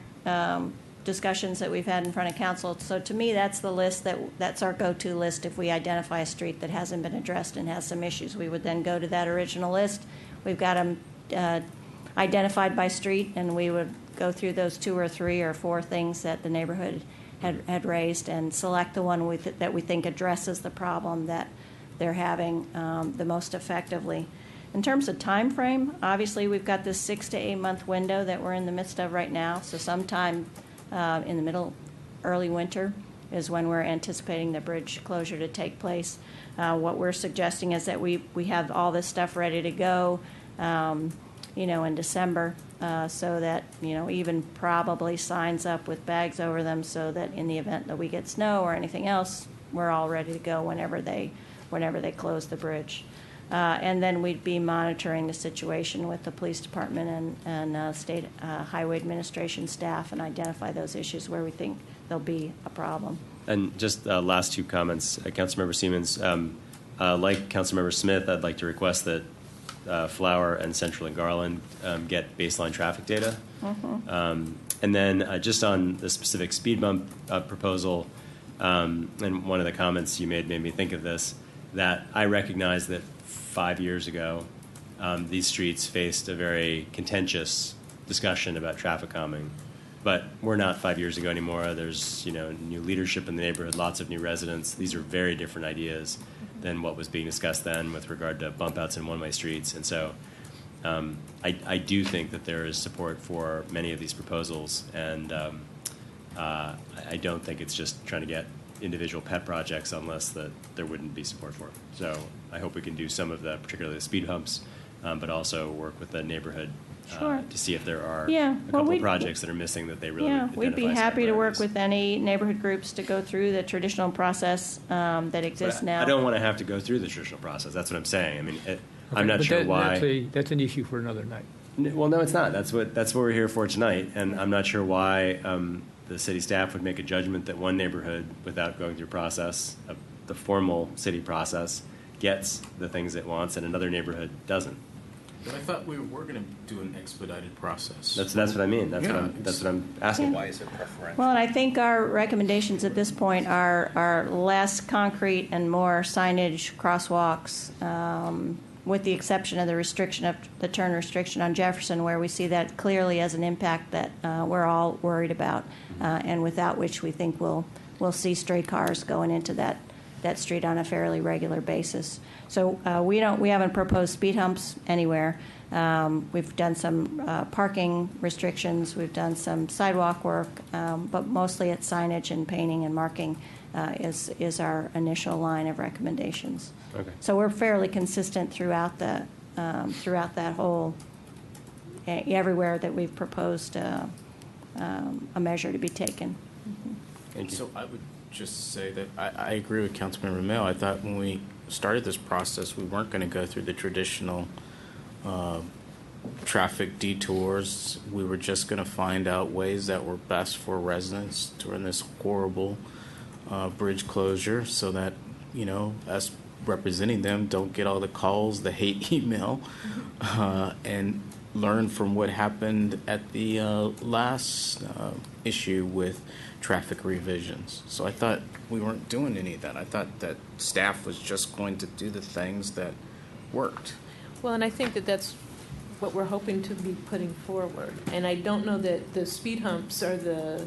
discussions that we've had in front of council. So to me, that's the list that's our go-to list. If we identify a street that hasn't been addressed and has some issues, we would then go to that original list. We've got them identified by street, and we would go through those 2 or 3 or 4 things that the neighborhood had raised and select the one that we think addresses the problem that they're having the most effectively. In terms of time frame, obviously we've got this 6 to 8 month window that we're in the midst of right now. So sometime in the early winter is when we're anticipating the bridge closure to take place. What we're suggesting is that we have all this stuff ready to go, in December, so that, even probably signs up with bags over them, so that in the event that we get snow or anything else, we're all ready to go whenever they close the bridge. And then we'd be monitoring the situation with the police department and state highway administration staff and identify those issues where we think there'll be a problem. And just last 2 comments, Councilmember Siemens. Like Councilmember Smith, I'd like to request that Flower and Central and Garland get baseline traffic data. And then just on the specific speed bump proposal, and one of the comments you made me think of this, that I recognize that 5 years ago, these streets faced a very contentious discussion about traffic calming. But we're not 5 years ago anymore. There's new leadership in the neighborhood, lots of new residents. These are very different ideas than what was being discussed then with regard to bump outs and one-way streets. And so I do think that there is support for many of these proposals, and I don't think it's just trying to get individual pet projects unless that there wouldn't be support for them. So I hope we can do some of the, particularly the speed humps, but also work with the neighborhood to see if there are a couple of projects that are missing that they really identify. We'd be happy to work with any neighborhood groups to go through the traditional process that exists now. I don't want to have to go through the traditional process. That's what I'm saying. I mean, I'm not sure why. That's an issue for another night. Well, no, it's not. That's what we're here for tonight, and I'm not sure why the city staff would make a judgment that one neighborhood, without going through the formal city process, gets the things it wants, and another neighborhood doesn't. But I thought we were going to do an expedited process. That's what I mean. That's what I'm asking. Why is it preferential? Well, and I think our recommendations at this point are less concrete and more signage, crosswalks, with the exception of the restriction of the turn restriction on Jefferson, where we see that clearly as an impact that we're all worried about, and without which we think we'll see stray cars going into that street on a fairly regular basis. So we haven't proposed speed humps anywhere. We've done some parking restrictions. We've done some sidewalk work, but mostly it's signage and painting and marking is our initial line of recommendations. Okay. So we're fairly consistent throughout that whole everywhere that we've proposed a measure to be taken. Thank you. So I would just say that I agree with Councilman Ramil. I thought when we started this process, we weren't going to go through the traditional traffic detours. We were just going to find out ways that were best for residents during this horrible bridge closure, so that, you know, us representing them don't get all the calls, the hate email, and learn from what happened at the last issue with traffic revisions. So I thought we weren't doing any of that. I thought that staff was just going to do the things that worked. Well, and I think that that's what we're hoping to be putting forward. And I don't know that the speed humps are the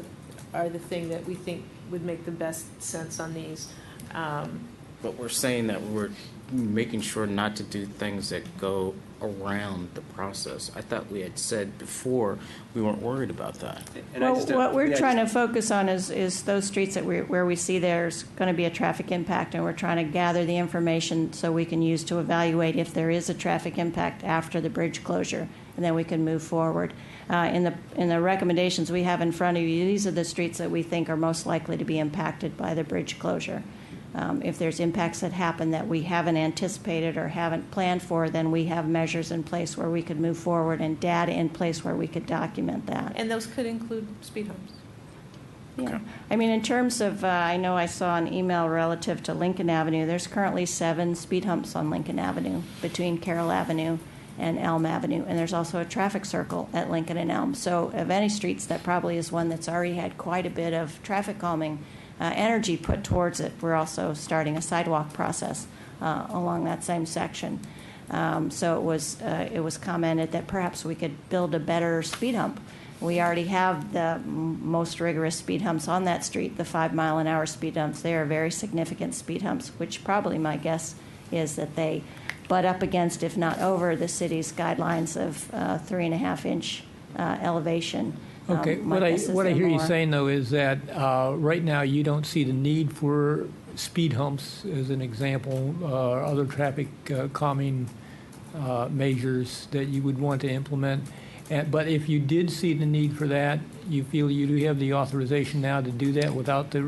thing that we think would make the best sense on these. But we're saying that we're making sure not to do things that go around the process. I thought we had said before we weren't worried about that. What we're trying to focus on is those streets where we see there's going to be a traffic impact, and we're trying to gather the information so we can use to evaluate if there is a traffic impact after the bridge closure, and then we can move forward. In the recommendations we have in front of you, these are the streets that we think are most likely to be impacted by the bridge closure. If there's impacts that happen that we haven't anticipated or haven't planned for, then we have measures in place where we could move forward and data in place where we could document that. And those could include speed humps. Yeah. I mean, in terms of, I know I saw an email relative to Lincoln Avenue. There's currently 7 speed humps on Lincoln Avenue between Carroll Avenue and Elm Avenue. And there's also a traffic circle at Lincoln and Elm. So of any streets, that probably is one that's already had quite a bit of traffic calming energy put towards it. We're also starting a sidewalk process along that same section. So it was commented that perhaps we could build a better speed hump. We already have the most rigorous speed humps on that street, the 5-mile-an-hour speed humps. They are very significant speed humps, which probably my guess is that they butt up against, if not over, the city's guidelines of 3.5-inch elevation. Okay, what I hear you saying, though, is that right now you don't see the need for speed humps, as an example, other traffic calming measures that you would want to implement. But if you did see the need for that, you feel you do have the authorization now to do that without the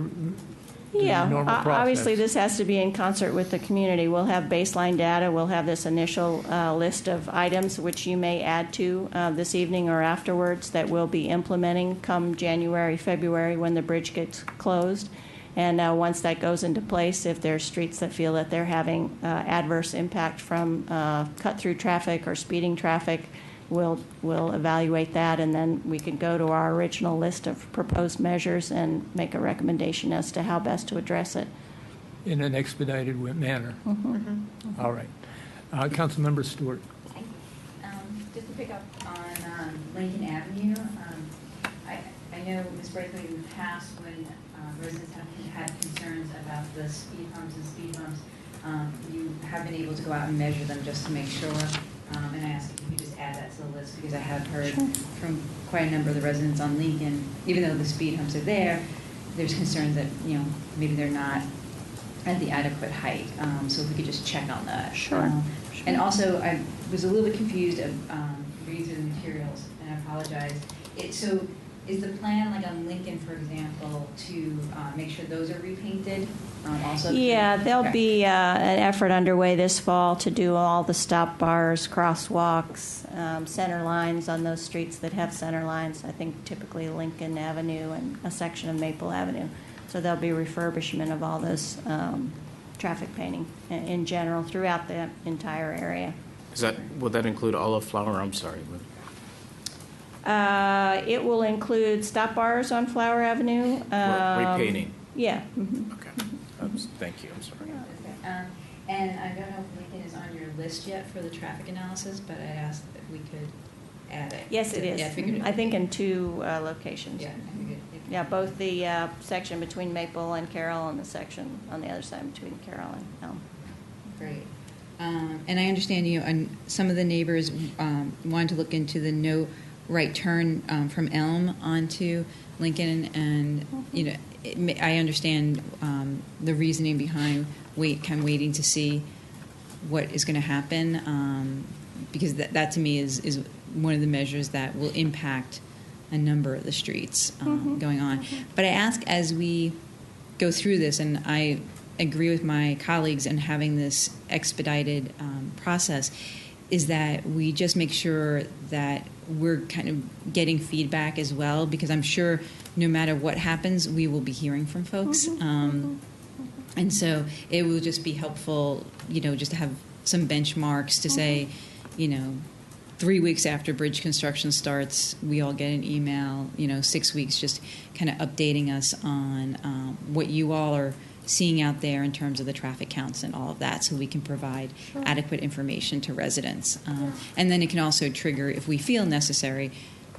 normal process? Obviously this has to be in concert with the community. We'll have baseline data. We'll have this initial list of items which you may add to this evening or afterwards that we'll be implementing come January, February when the bridge gets closed. And once that goes into place, if there are streets that feel that they're having adverse impact from cut-through traffic or speeding traffic, we'll evaluate that, and then we can go to our original list of proposed measures and make a recommendation as to how best to address it. In an expedited manner. Mm-hmm. Mm-hmm. All right. Councilmember Stewart. Just to pick up on Lincoln Avenue, I know, Ms. Bradley, in the past when residents have had concerns about the speed humps and speed bumps, you have been able to go out and measure them just to make sure. And I asked if you could just add that to the list, because I have heard from quite a number of the residents on Lincoln, even though the speed humps are there, there's concerns that, you know, maybe they're not at the adequate height. So if we could just check on that. Sure. And also, I was a little bit confused reading through the materials, and I apologize. So Is the plan, like on Lincoln, for example, to make sure those are repainted also? Yeah, there'll Okay. be an effort underway this fall to do all the stop bars, crosswalks, center lines on those streets that have center lines. I think typically Lincoln Avenue and a section of Maple Avenue. So there'll be refurbishment of all those traffic painting in general throughout the entire area. Will that include all of Flower? I'm sorry. It will include stop bars on Flower Avenue. Repainting. Yeah. Mhm. Okay. Thank you. I'm sorry. And I don't know if Lincoln is on your list yet for the traffic analysis, but I'd asked if we could add it. Yes, it is. Yeah, I figured. I think in 2 locations. Yeah, I figured. Yeah, both the section between Maple and Carroll and the section on the other side between Carroll and Elm. Great. And I understand and some of the neighbors wanted to look into the no right turn from Elm onto Lincoln, and I understand the reasoning behind waiting to see what is going to happen, because that to me is one of the measures that will impact a number of the streets going on. But I ask, as we go through this, and I agree with my colleagues in having this expedited process, is that we just make sure that we're kind of getting feedback as well, because I'm sure no matter what happens, we will be hearing from folks. And so it will just be helpful, just to have some benchmarks to say, 3 weeks after bridge construction starts, we all get an email, 6 weeks, just kind of updating us on what you all are seeing out there in terms of the traffic counts and all of that, so we can provide adequate information to residents. And then it can also trigger, if we feel necessary,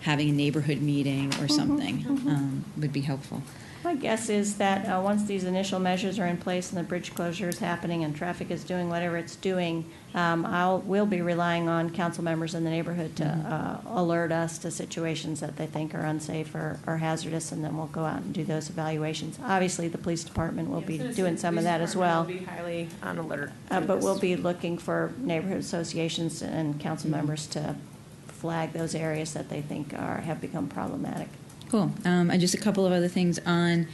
having a neighborhood meeting or something would be helpful. My guess is that once these initial measures are in place and the bridge closure is happening and traffic is doing whatever it's doing, we'll be relying on council members in the neighborhood to alert us to situations that they think are unsafe or hazardous, and then we'll go out and do those evaluations. Obviously, the police department will be doing some of that as well. Will be highly on alert. But we'll be looking for neighborhood associations and council members to flag those areas that they think have become problematic. Cool. And just a couple of other things on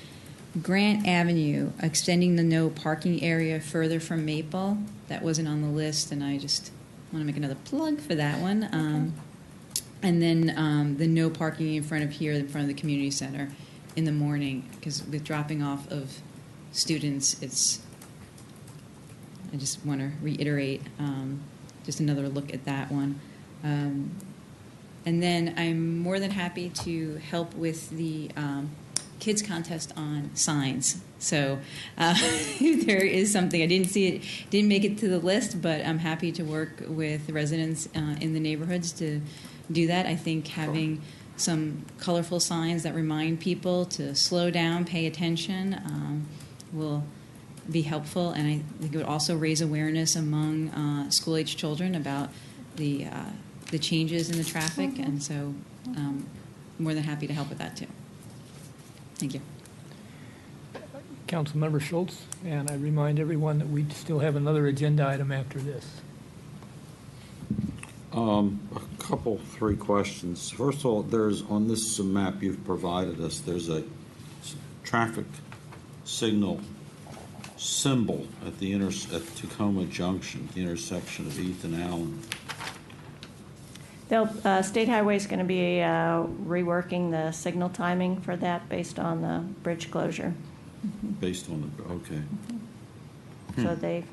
Grant Avenue, extending the no parking area further from Maple. That wasn't on the list, and I just want to make another plug for that one. And then the no parking in front of the community center in the morning, because with dropping off of students, I just want to reiterate just another look at that one. And then I'm more than happy to help with the kids contest on signs. So there is something, I didn't see it, didn't make it to the list, but I'm happy to work with residents in the neighborhoods to do that. I think having some colorful signs that remind people to slow down, pay attention, will be helpful. And I think it would also raise awareness among school-age children about the changes in the traffic, and so more than happy to help with that too. Thank you. Councilmember Schultz, and I remind everyone that we still have another agenda item after this. A couple, 3 questions. First of all, there's on this map you've provided us, there's a traffic signal symbol at at Tacoma Junction, the intersection of 8th and Allen. State Highway is going to be reworking the signal timing for that based on the bridge closure. Based on the, okay. So they've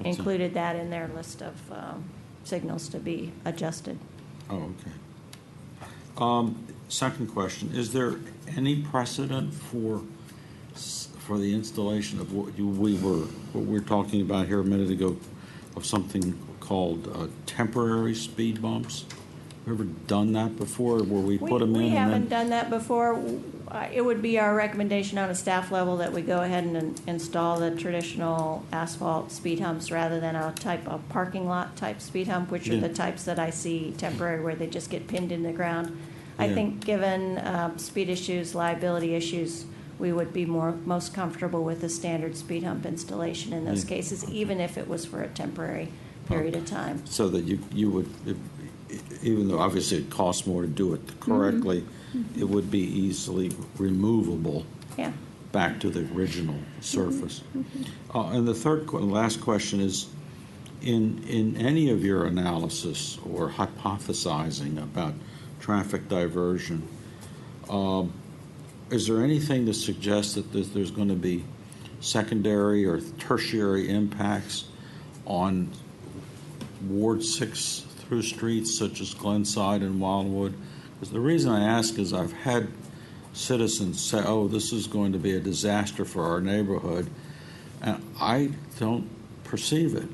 included that in their list of signals to be adjusted. Oh, okay. Second question, is there any precedent for the installation of what we were talking about here a minute ago, of something called temporary speed bumps? Have you ever done that before, where we put them in? We haven't done that before. It would be our recommendation on a staff level that we go ahead and install the traditional asphalt speed humps rather than a type of parking lot type speed hump, which are the types that I see temporary, where they just get pinned in the ground. I think given speed issues, liability issues, we would be most comfortable with a standard speed hump installation in those cases, even if it was for a temporary period of time. So that you would, even though obviously it costs more to do it correctly, it would be easily removable Yeah. back to the original surface. And the last question is, in any of your analysis or hypothesizing about traffic diversion, is there anything to suggest that there's going to be secondary or tertiary impacts on Ward 6 through streets such as Glenside and Wildwood? Because the reason I ask is I've had citizens say, oh, this is going to be a disaster for our neighborhood, and I don't perceive it.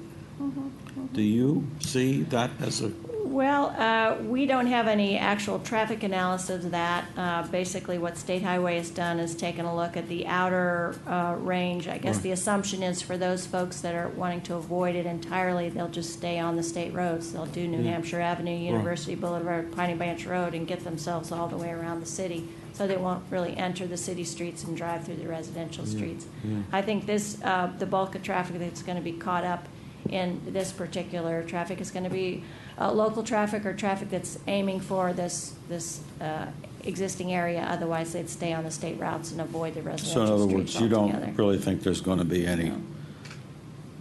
Do you see that as a... Well, we don't have any actual traffic analysis of that. Basically, what State Highway has done is taken a look at the outer range. I guess the assumption is for those folks that are wanting to avoid it entirely, they'll just stay on the state roads. They'll do New Hampshire Avenue, University Boulevard, Piney Branch Road, and get themselves all the way around the city. So they won't really enter the city streets and drive through the residential streets. I think this, the bulk of traffic that's going to be caught up in this particular traffic is going to be local traffic or traffic that's aiming for this existing area. Otherwise, they'd stay on the state routes and avoid the residential streets So in other words, you altogether. don't really think there's going to be any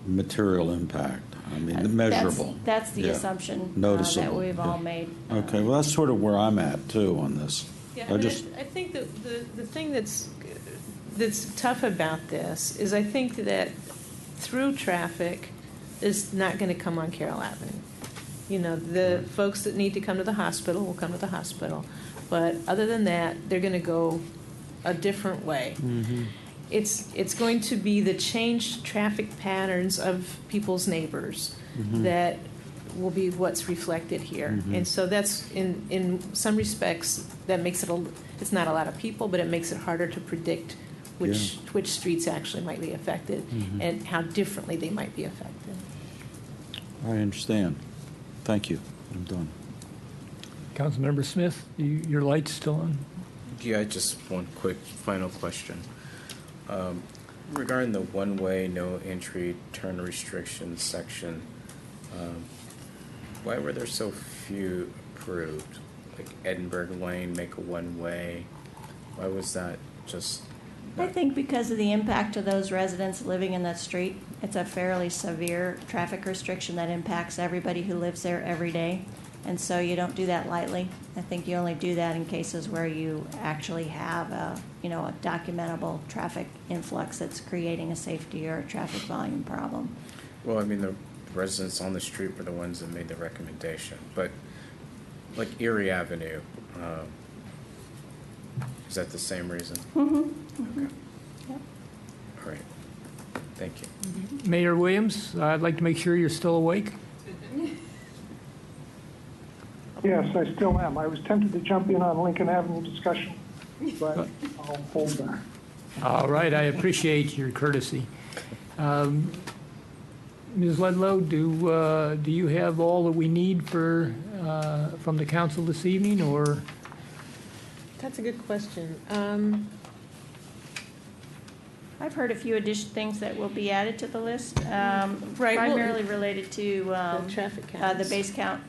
material impact? I mean, measurable. That's the assumption noticeable. That we've all made. Okay, well, that's sort of where I'm at, too, on this. Yeah, I think that the thing that's tough about this is I think that through traffic is not going to come on Carroll Avenue. You know, the folks that need to come to the hospital will come to the hospital. But other than that, they're going to go a different way. It's going to be the changed traffic patterns of people's neighbors that will be what's reflected here. And so that's, in some respects, that makes it, it's not a lot of people, but it makes it harder to predict which streets actually might be affected and how differently they might be affected. I understand. Thank you. I'm done. Councilmember Smith, your light's still on? Yeah, just one quick final question. Regarding the one-way, no entry, turn restrictions section, why were there so few approved? Like Edinburgh Lane, make a one-way. Why was that just... I think because of the impact of those residents living in that street, it's a fairly severe traffic restriction that impacts everybody who lives there every day. And so you don't do that lightly. I think you only do that in cases where you actually have a documentable traffic influx that's creating a safety or a traffic volume problem. Well, I mean, the residents on the street were the ones that made the recommendation. But like Erie Avenue, is that the same reason? Okay. Yep. All right. Thank you. Mayor Williams, I'd like to make sure you're still awake. Yes, I still am. I was tempted to jump in on Lincoln Avenue discussion, but I'll hold back. All right, I appreciate your courtesy. Ms. Ledlow, do you have all that we need from the council this evening, or? That's a good question. I've heard a few additional things that will be added to the list, Right, well, primarily related to the traffic counts. the base count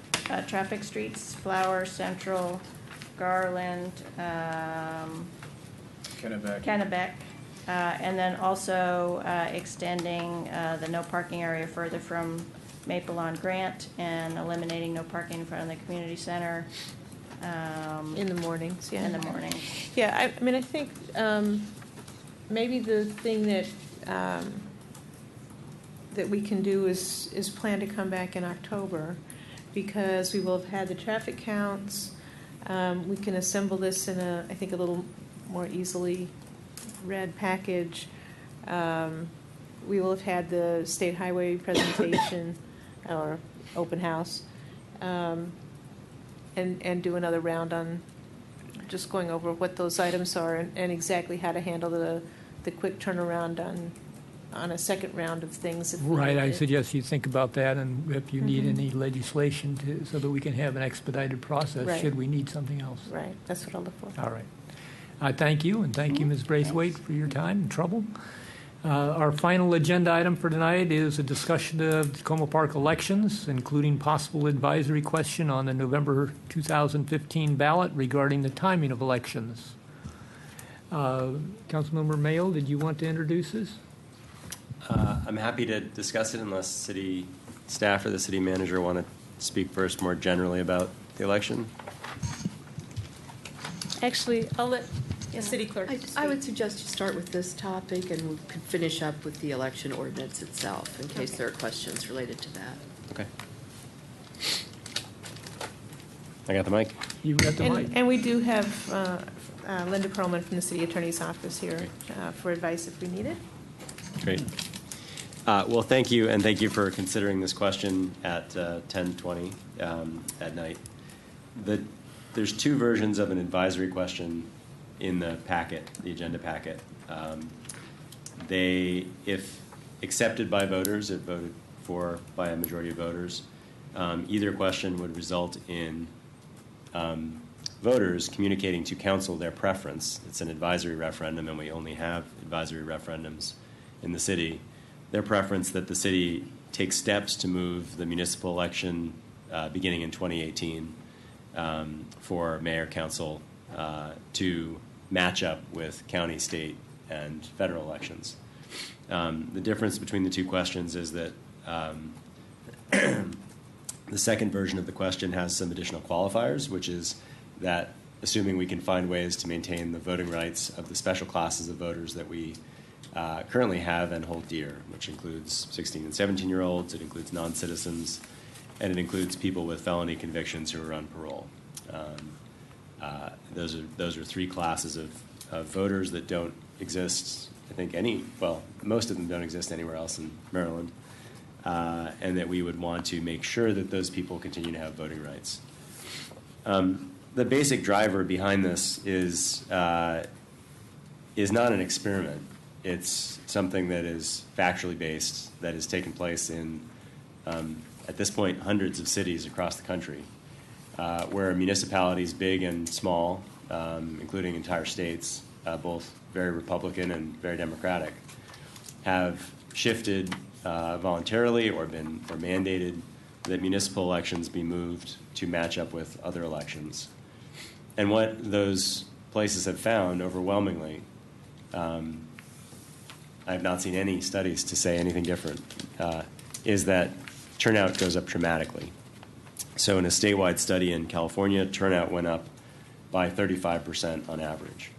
traffic streets, Flower, Central, Garland, Kennebec, and then also extending the no parking area further from Maple on Grant and eliminating no parking in front of the community center. In the mornings, yeah. In the mornings. Yeah, I mean, I think maybe the thing that that we can do is plan to come back in October, because we will have had the traffic counts. We can assemble this in I think a little more easily read package. We will have had the state highway presentation or open house, and do another round on just going over what those items are and exactly how to handle the quick turnaround on a second round of things. Right, I suggest you think about that, and if you need any legislation so that we can have an expedited process should we need something else. Right, that's what I'll look for. All right. I thank you, and thank you, Ms. Braithwaite, for your time and trouble. Our final agenda item for tonight is a discussion of Tacoma Park elections, including possible advisory question on the November 2015 ballot regarding the timing of elections. Councilmember Mayo, did you want to introduce this? I'm happy to discuss it unless city staff or the city manager want to speak first more generally about the election. Actually, I'll let the city clerk I would suggest you start with this topic, and we could finish up with the election ordinance itself, in case there are questions related to that. Okay. I got the mic. You've got the mic. And we do have Linda Perlman from the city attorney's office here for advice if we need it. Great. Well, thank you, and thank you for considering this question at 10:20 at night. There's two versions of an advisory question in the packet, the agenda packet. If accepted by voters, if voted for by a majority of voters, either question would result in voters communicating to council their preference. It's an advisory referendum, and we only have advisory referendums in the city. Their preference that the city take steps to move the municipal election beginning in 2018 for mayor, council to match up with county, state, and federal elections. The difference between the two questions is that the second version of the question has some additional qualifiers, which is that assuming we can find ways to maintain the voting rights of the special classes of voters that we currently have and hold dear, which includes 16 and 17-year-olds, it includes non-citizens, and it includes people with felony convictions who are on parole. Those are three classes of voters that don't exist, I think, most of them don't exist anywhere else in Maryland, and that we would want to make sure that those people continue to have voting rights. The basic driver behind this is not an experiment. It's something that is factually based, that has taken place in, at this point, hundreds of cities across the country, where municipalities, big and small, including entire states, both very Republican and very Democratic, have shifted voluntarily or mandated that municipal elections be moved to match up with other elections. And what those places have found overwhelmingly, I have not seen any studies to say anything different, is that turnout goes up dramatically. So in a statewide study in California, turnout went up by 35% on average.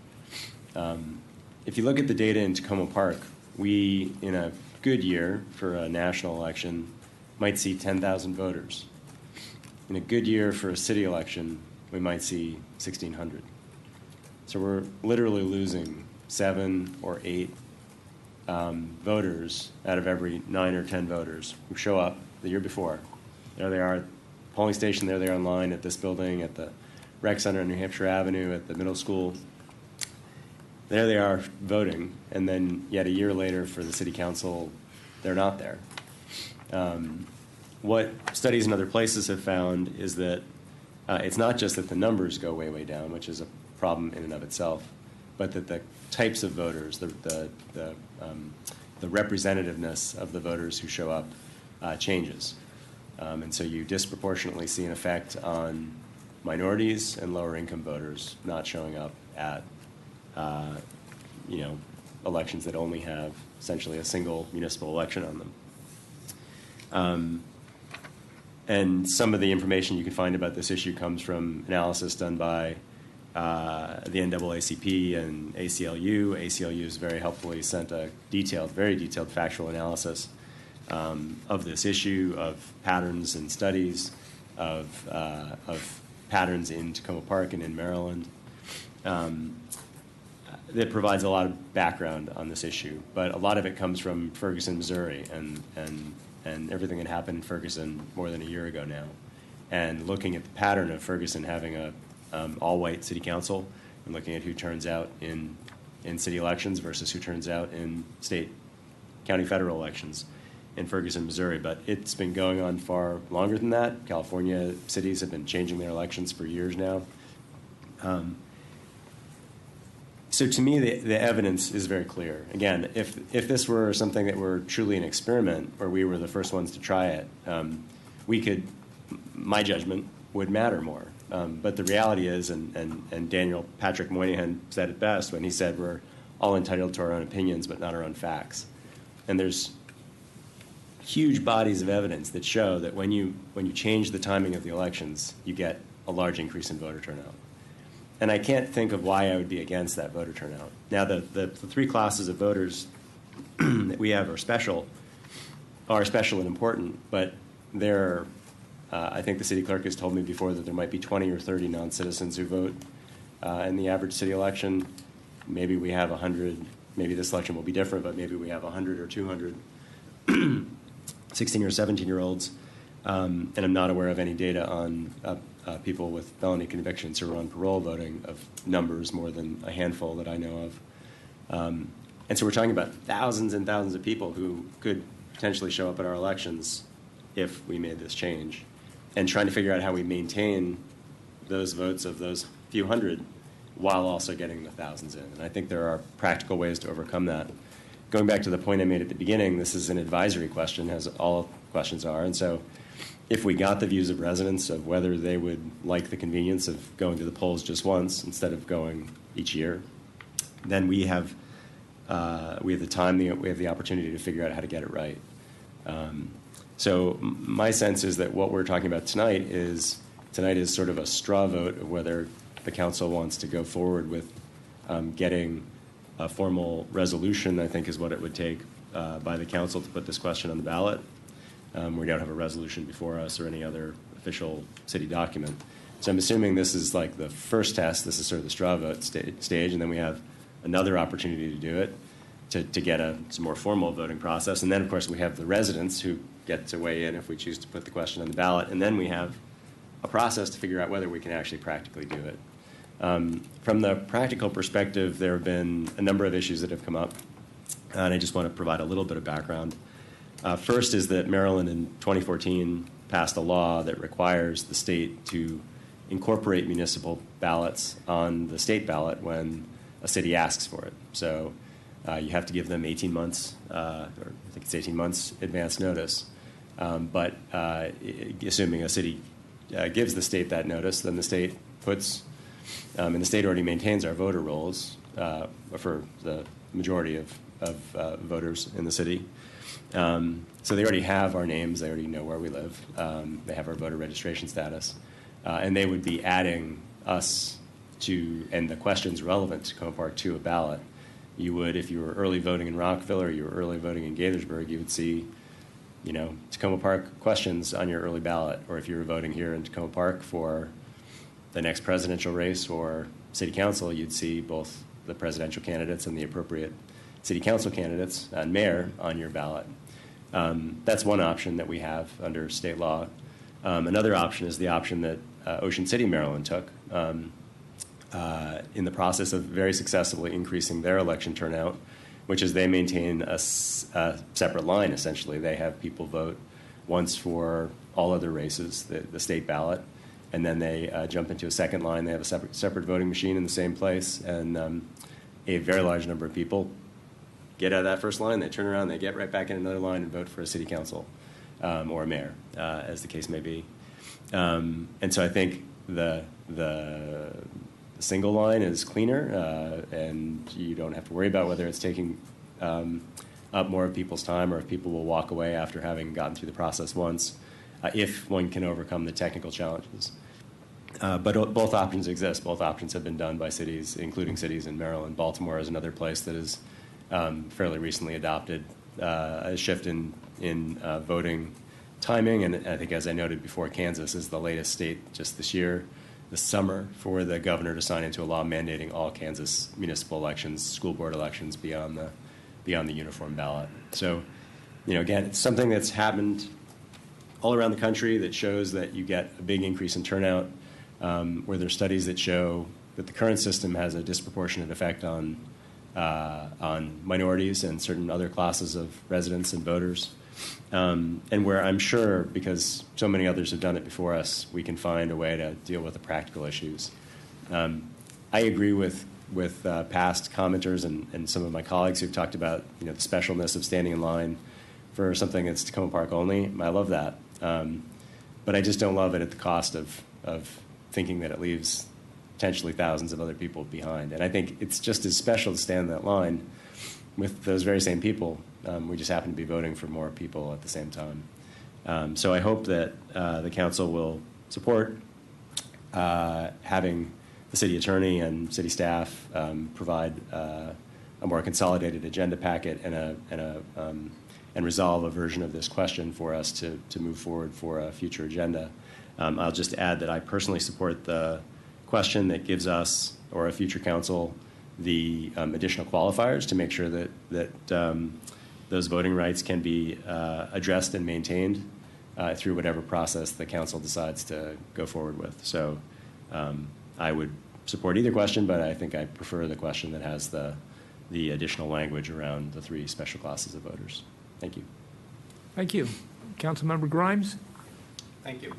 If you look at the data in Tacoma Park, we, in a good year for a national election, might see 10,000 voters. In a good year for a city election, we might see 1,600. So we're literally losing 7 or 8 voters out of every 9 or 10 voters who show up the year before. There they are, polling station, there they are online at this building, at the rec center on New Hampshire Avenue, at the middle school. There they are voting, and then yet a year later for the city council, they're not there. What studies in other places have found is that it's not just that the numbers go way, way down, which is a problem in and of itself, but that the types of voters, the representativeness of the voters who show up changes. And so you disproportionately see an effect on minorities and lower income voters not showing up at elections that only have essentially a single municipal election on them. And some of the information you can find about this issue comes from analysis done by the NAACP and ACLU. ACLU has very helpfully sent a very detailed factual analysis of this issue, of patterns and studies, of patterns in Tacoma Park and in Maryland. That provides a lot of background on this issue, but a lot of it comes from Ferguson, Missouri, and everything that happened in Ferguson more than a year ago now. And looking at the pattern of Ferguson having a all-white city council, and looking at who turns out in city elections versus who turns out in state, county, federal elections in Ferguson, Missouri. But it's been going on far longer than that. California cities have been changing their elections for years now. So to me, the evidence is very clear. Again, if this were something that were truly an experiment, or we were the first ones to try it, my judgment would matter more. But the reality is, and Daniel Patrick Moynihan said it best when he said we're all entitled to our own opinions, but not our own facts. And there's huge bodies of evidence that show that when you change the timing of the elections, you get a large increase in voter turnout. And I can't think of why I would be against that voter turnout. Now, the three classes of voters that we have are special and important, but they're, I think the city clerk has told me before that there might be 20 or 30 non-citizens who vote in the average city election. Maybe we have 100, maybe this election will be different, but maybe we have 100 or 200 16 or 17-year-olds, and I'm not aware of any data on people with felony convictions who are on parole voting of numbers more than a handful that I know of. And so we're talking about thousands and thousands of people who could potentially show up at our elections if we made this change, and trying to figure out how we maintain those votes of those few hundred while also getting the thousands in. And I think there are practical ways to overcome that. Going back to the point I made at the beginning, this is an advisory question, as all questions are. And so if we got the views of residents of whether they would like the convenience of going to the polls just once instead of going each year, then we have the time, we have the opportunity to figure out how to get it right. So my sense is that what we're talking about tonight is sort of a straw vote of whether the council wants to go forward with getting a formal resolution, I think is what it would take by the council to put this question on the ballot. We don't have a resolution before us or any other official city document. So I'm assuming this is like the first test. This is sort of the straw vote stage, and then we have another opportunity to do it, to get some more formal voting process. And then, of course, we have the residents who get to weigh in if we choose to put the question on the ballot. And then we have a process to figure out whether we can actually practically do it. From the practical perspective, there have been a number of issues that have come up, and I just want to provide a little bit of background. First is that Maryland in 2014 passed a law that requires the state to incorporate municipal ballots on the state ballot when a city asks for it. So you have to give them 18 months, or I think it's 18 months advance notice. But assuming a city gives the state that notice, then the state puts, and the state already maintains our voter rolls for the majority of voters in the city. So they already have our names. They already know where we live. They have our voter registration status. And they would be adding us to, and the questions relevant to Tacoma Park to a ballot. You would, if you were early voting in Rockville or you were early voting in Gaithersburg, you would see, Tacoma Park questions on your early ballot. Or if you were voting here in Tacoma Park for the next presidential race or city council, you'd see both the presidential candidates and the appropriate city council candidates and mayor on your ballot. That's one option that we have under state law. Another option is the option that Ocean City, Maryland took in the process of very successfully increasing their election turnout, which is they maintain a separate line, essentially. They have people vote once for all other races, the state ballot, and then they jump into a second line. They have a separate voting machine in the same place, and a very large number of people get out of that first line, they turn around, they get right back in another line and vote for a city council or a mayor, as the case may be. And so I think the single line is cleaner, and you don't have to worry about whether it's taking up more of people's time or if people will walk away after having gotten through the process once, if one can overcome the technical challenges. But both options exist. Both options have been done by cities, including cities in Maryland. Baltimore is another place that is fairly recently adopted a shift in voting timing. And I think, as I noted before, Kansas is the latest state just this summer, for the governor to sign into a law mandating all Kansas municipal elections, school board elections, beyond the uniform ballot. So, again, it's something that's happened all around the country that shows that you get a big increase in turnout, where there's studies that show that the current system has a disproportionate effect on minorities and certain other classes of residents and voters, and where I'm sure, because so many others have done it before us, we can find a way to deal with the practical issues. I agree with past commenters and some of my colleagues who've talked about the specialness of standing in line for something that's Tacoma Park only. I love that, but I just don't love it at the cost of thinking that it leaves potentially thousands of other people behind. And I think it's just as special to stand in that line with those very same people. We just happen to be voting for more people at the same time. So I hope that the council will support having the city attorney and city staff provide a more consolidated agenda packet and resolve a version of this question for us to move forward for a future agenda. I'll just add that I personally support the question that gives us or a future council the additional qualifiers to make sure that those voting rights can be addressed and maintained through whatever process the council decides to go forward with. So I would support either question, but I think I prefer the question that has the additional language around the 3 special classes of voters. Thank you. Thank you. Councilmember Grimes? Thank you.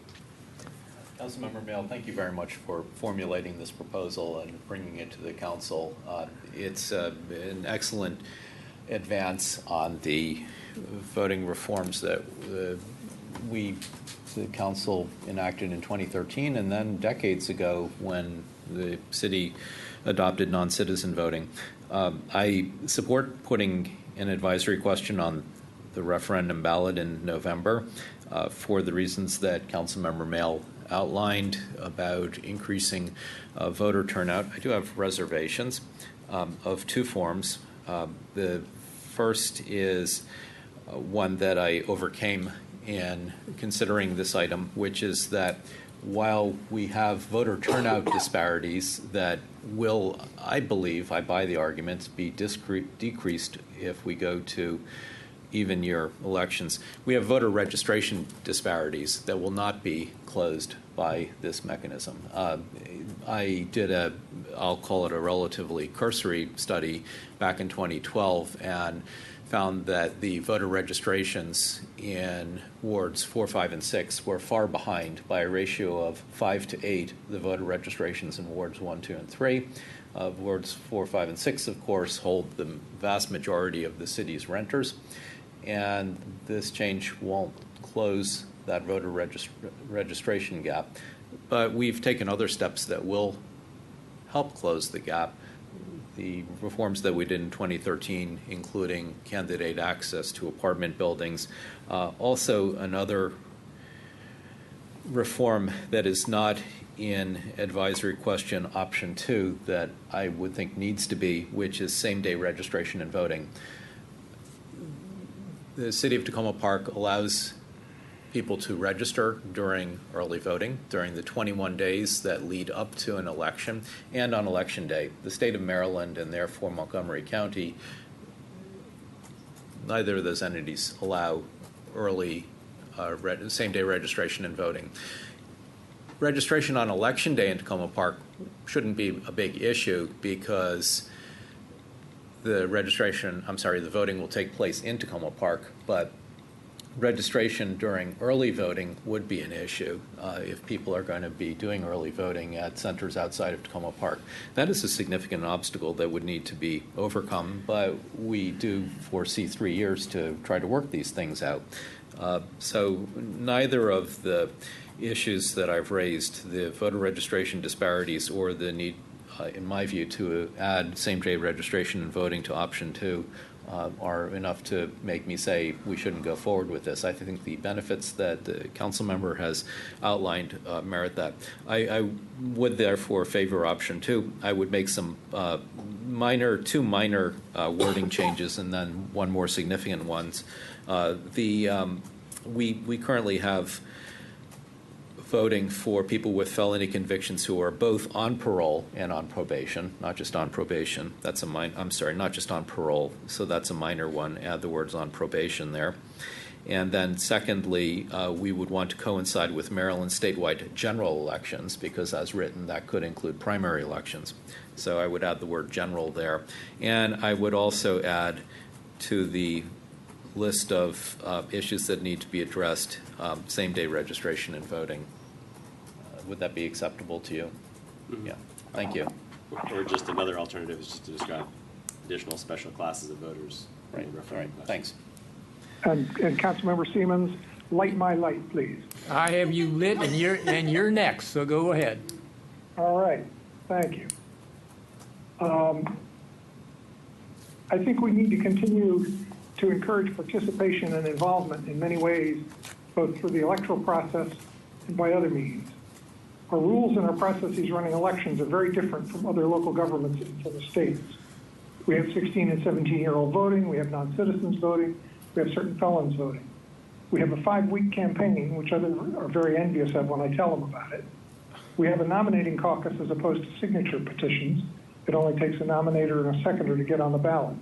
Councilmember Mail, thank you very much for formulating this proposal and bringing it to the council. It's an excellent advance on the voting reforms that the council enacted in 2013 and then decades ago when the city adopted non-citizen voting. I support putting an advisory question on the referendum ballot in November for the reasons that Councilmember Mail outlined about increasing voter turnout. I do have reservations of 2 forms. The first is one that I overcame in considering this item, which is that while we have voter turnout disparities that will, I believe, I buy the argument, be decreased if we go to even year elections, we have voter registration disparities that will not be closed by this mechanism. I did I'll call it a relatively cursory study back in 2012 and found that the voter registrations in wards 4, 5, and 6 were far behind by a ratio of 5 to 8, the voter registrations in wards 1, 2, and 3. Wards 4, 5, and 6, of course, hold the vast majority of the city's renters. And this change won't close that voter registration gap. But we've taken other steps that will help close the gap. The reforms that we did in 2013, including candidate access to apartment buildings. Also, another reform that is not in advisory question option 2 that I would think needs to be, which is same-day registration and voting. The City of Tacoma Park allows people to register during early voting, during the 21 days that lead up to an election, and on Election Day. The state of Maryland and therefore Montgomery County, neither of those entities allow early same-day registration and voting. Registration on Election Day in Tacoma Park shouldn't be a big issue because the voting will take place in Tacoma Park, but registration during early voting would be an issue if people are going to be doing early voting at centers outside of Tacoma Park. That is a significant obstacle that would need to be overcome, but we do foresee 3 years to try to work these things out. So neither of the issues that I've raised, the voter registration disparities or the need, in my view, to add same-day registration and voting to option 2 are enough to make me say we shouldn't go forward with this. I think the benefits that the council member has outlined merit that. I would therefore favor option 2. I would make some two minor wording changes and then one more significant ones. We currently have voting for people with felony convictions who are both on parole and on probation, not just on probation. Not just on parole. So that's a minor one. Add the words on probation there. And then secondly, we would want to coincide with Maryland statewide general elections because as written, that could include primary elections. So I would add the word general there. And I would also add to the list of issues that need to be addressed, same-day registration and voting. Would that be acceptable to you? Yeah. Thank you. Or just another alternative is just to describe additional special classes of voters. Right, all right, thanks. And Councilmember Siemens, light my light, please. I have you lit, and you're next, so go ahead. All right, thank you. I think we need to continue to encourage participation and involvement in many ways, both through the electoral process and by other means. Our rules and our processes running elections are very different from other local governments in the states. We have 16 and 17-year-old voting, we have non-citizens voting, we have certain felons voting. We have a 5-week campaign, which others are very envious of when I tell them about it. We have a nominating caucus as opposed to signature petitions. It only takes a nominator and a seconder to get on the ballot.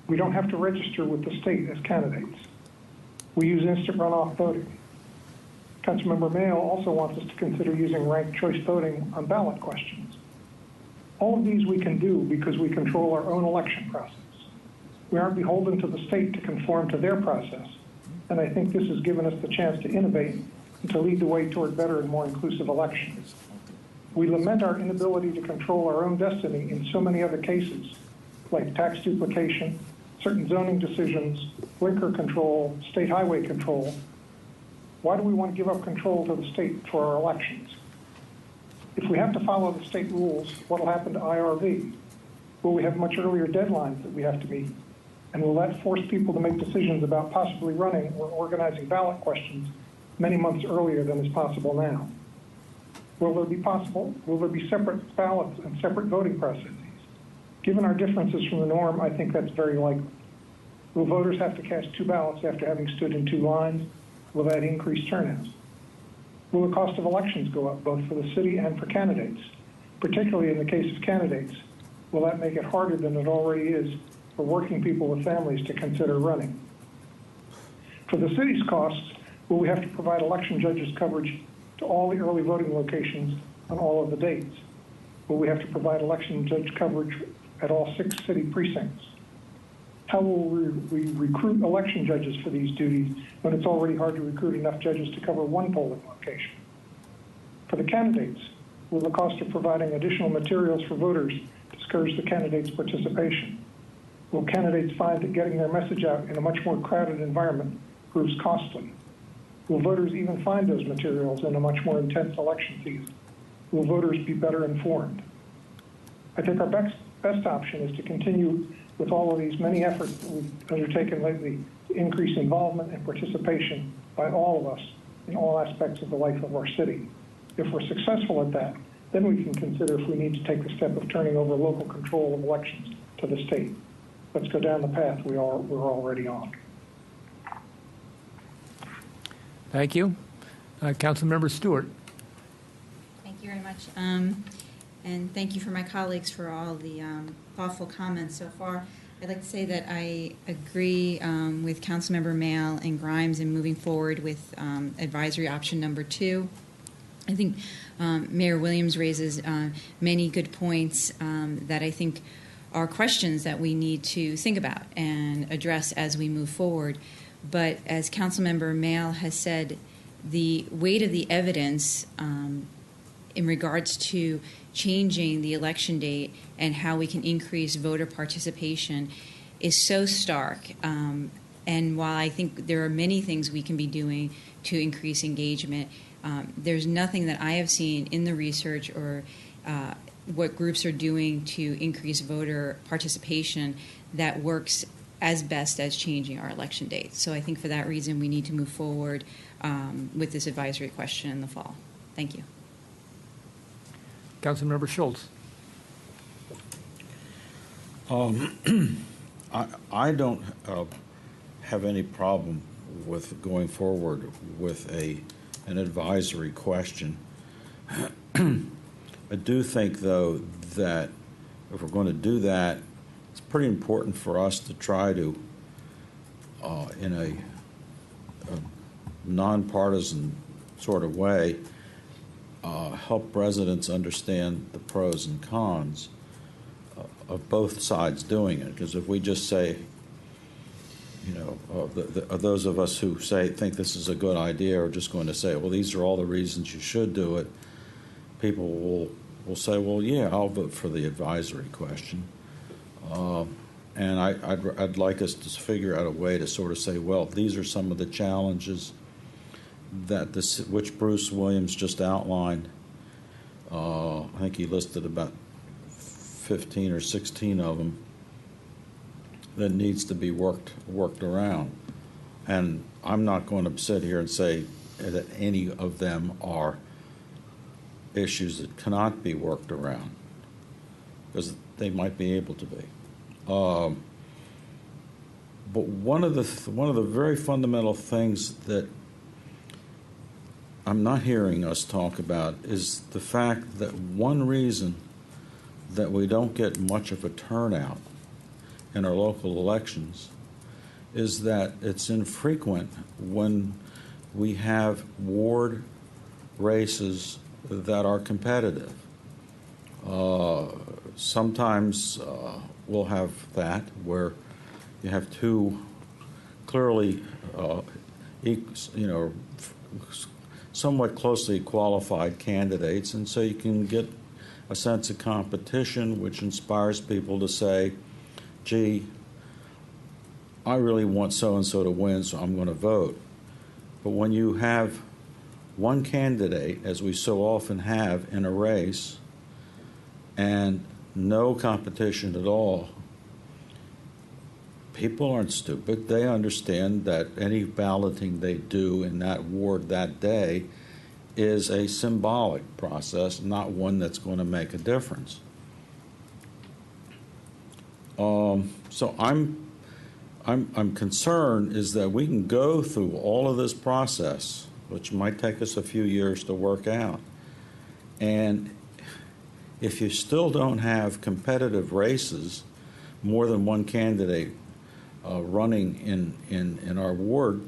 We don't have to register with the state as candidates. We use instant runoff voting. Councilmember Mayo also wants us to consider using ranked choice voting on ballot questions. All of these we can do because we control our own election process. We aren't beholden to the state to conform to their process, and I think this has given us the chance to innovate and to lead the way toward better and more inclusive elections. We lament our inability to control our own destiny in so many other cases, like tax duplication, certain zoning decisions, liquor control, state highway control. Why do we want to give up control to the state for our elections? If we have to follow the state rules, what will happen to IRV? Will we have much earlier deadlines that we have to meet? And will that force people to make decisions about possibly running or organizing ballot questions many months earlier than is possible now? Will there be separate ballots and separate voting processes? Given our differences from the norm, I think that's very likely. Will voters have to cast 2 ballots after having stood in 2 lines? Will that increase turnout? Will the cost of elections go up, both for the city and for candidates? Particularly in the case of candidates, will that make it harder than it already is for working people with families to consider running? For the city's costs, will we have to provide election judges coverage to all the early voting locations on all of the dates? Will we have to provide election judge coverage at all 6 city precincts? How will we recruit election judges for these duties when it's already hard to recruit enough judges to cover 1 polling location? For the candidates, will the cost of providing additional materials for voters discourage the candidates' participation? Will candidates find that getting their message out in a much more crowded environment proves costly? Will voters even find those materials in a much more intense election season? Will voters be better informed? I think our best option is to continue with all of these many efforts that we've undertaken lately to increase involvement and participation by all of us in all aspects of the life of our city. If we're successful at that, then we can consider if we need to take the step of turning over local control of elections to the state. Let's go down the path we're already on. Thank you. Councilmember Stewart. Thank you very much. And thank you for my colleagues for all the thoughtful comments so far. I'd like to say that I agree with Councilmember Mail and Grimes in moving forward with advisory option number 2. I think Mayor Williams raises many good points that I think are questions that we need to think about and address as we move forward. But as Councilmember Mail has said, the weight of the evidence in regards to changing the election date and how we can increase voter participation is so stark. And while I think there are many things we can be doing to increase engagement, there's nothing that I have seen in the research or what groups are doing to increase voter participation that works as best as changing our election date. So I think for that reason, we need to move forward with this advisory question in the fall. Thank you. Councilmember Schultz. I don't have any problem with going forward with an advisory question. I do think, though, that if we're going to do that, it's pretty important for us to try to, in a nonpartisan sort of way, help residents understand the pros and cons of both sides doing it. Because if we just say, you know, those of us who think this is a good idea are just going to say, well, these are all the reasons you should do it, people will say, well, yeah, I'll vote for the advisory question. And I'd like us to figure out a way to sort of say, well, these are some of the challenges that which Bruce Williams just outlined. I think he listed about 15 or 16 of them that needs to be worked around. And I'm not going to sit here and say that any of them are issues that cannot be worked around, because they might be able to be. But one of the very fundamental things that I'm not hearing us talk about is the fact that one reason that we don't get much of a turnout in our local elections is that it's infrequent when we have ward races that are competitive. Sometimes we'll have that where you have two clearly, somewhat closely qualified candidates, and so you can get a sense of competition which inspires people to say, gee, I really want so-and-so to win, so I'm going to vote. But when you have one candidate, as we so often have in a race, and no competition at all, people aren't stupid. They understand that any balloting they do in that ward that day is a symbolic process, not one that's going to make a difference. So I'm concerned is that we can go through all of this process, which might take us a few years to work out, and if you still don't have competitive races, more than one candidate running in our ward,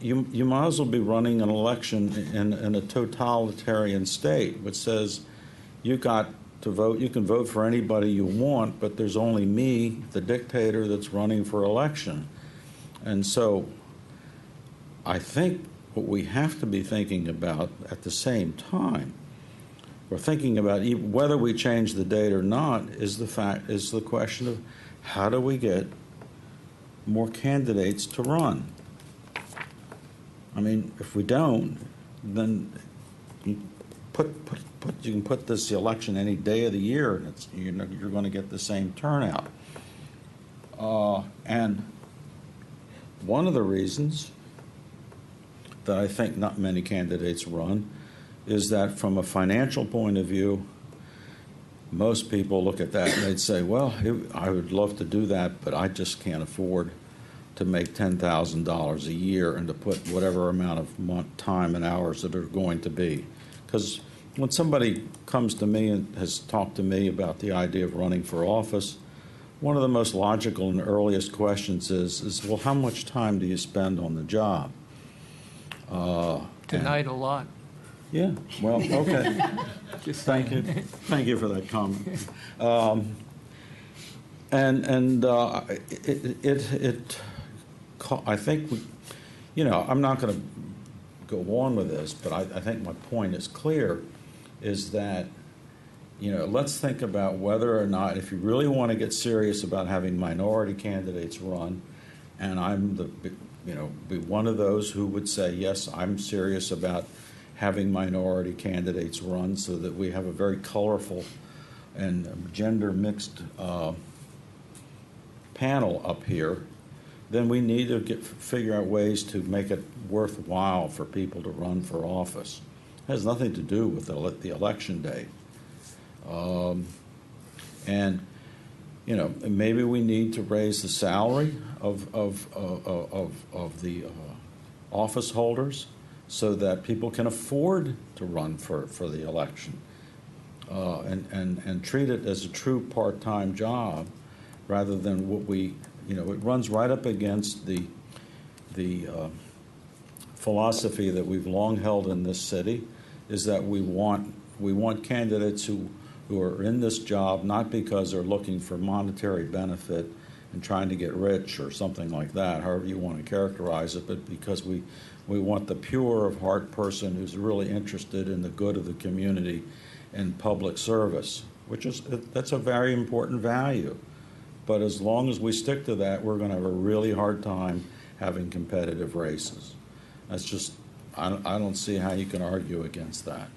you might as well be running an election in a totalitarian state, which says you got to vote. You can vote for anybody you want, but there's only me, the dictator, that's running for election. And so I think what we have to be thinking about at the same time, we're thinking about whether we change the date or not, is the question of how do we get more candidates to run? I mean, if we don't, then you can put this election any day of the year, and you're going to get the same turnout. And one of the reasons that I think not many candidates run is that from a financial point of view, most people look at that and they'd say, well, I would love to do that, but I just can't afford to make $10,000 a year and to put whatever amount of time and hours that are going to be. Because when somebody comes to me and has talked to me about the idea of running for office, one of the most logical and earliest questions is well, how much time do you spend on the job? Tonight a lot. Yeah, well, okay. Thank you. Thank you for that comment. I think I'm not going to go on with this, but I think my point is clear, is that, let's think about whether or not, if you really want to get serious about having minority candidates run, and I'm be one of those who would say, yes, I'm serious about having minority candidates run so that we have a very colorful and gender mixed panel up here, then we need to figure out ways to make it worthwhile for people to run for office. It has nothing to do with the election date. And maybe we need to raise the salary of the office holders so that people can afford to run for the election, and treat it as a true part-time job rather than what we, it runs right up against the philosophy that we've long held in this city, is that we want candidates who are in this job not because they're looking for monetary benefit and trying to get rich or something like that, however you want to characterize it, but because we want the pure of heart person who's really interested in the good of the community and public service, that's a very important value. But as long as we stick to that, we're going to have a really hard time having competitive races. That's just, I don't see how you can argue against that.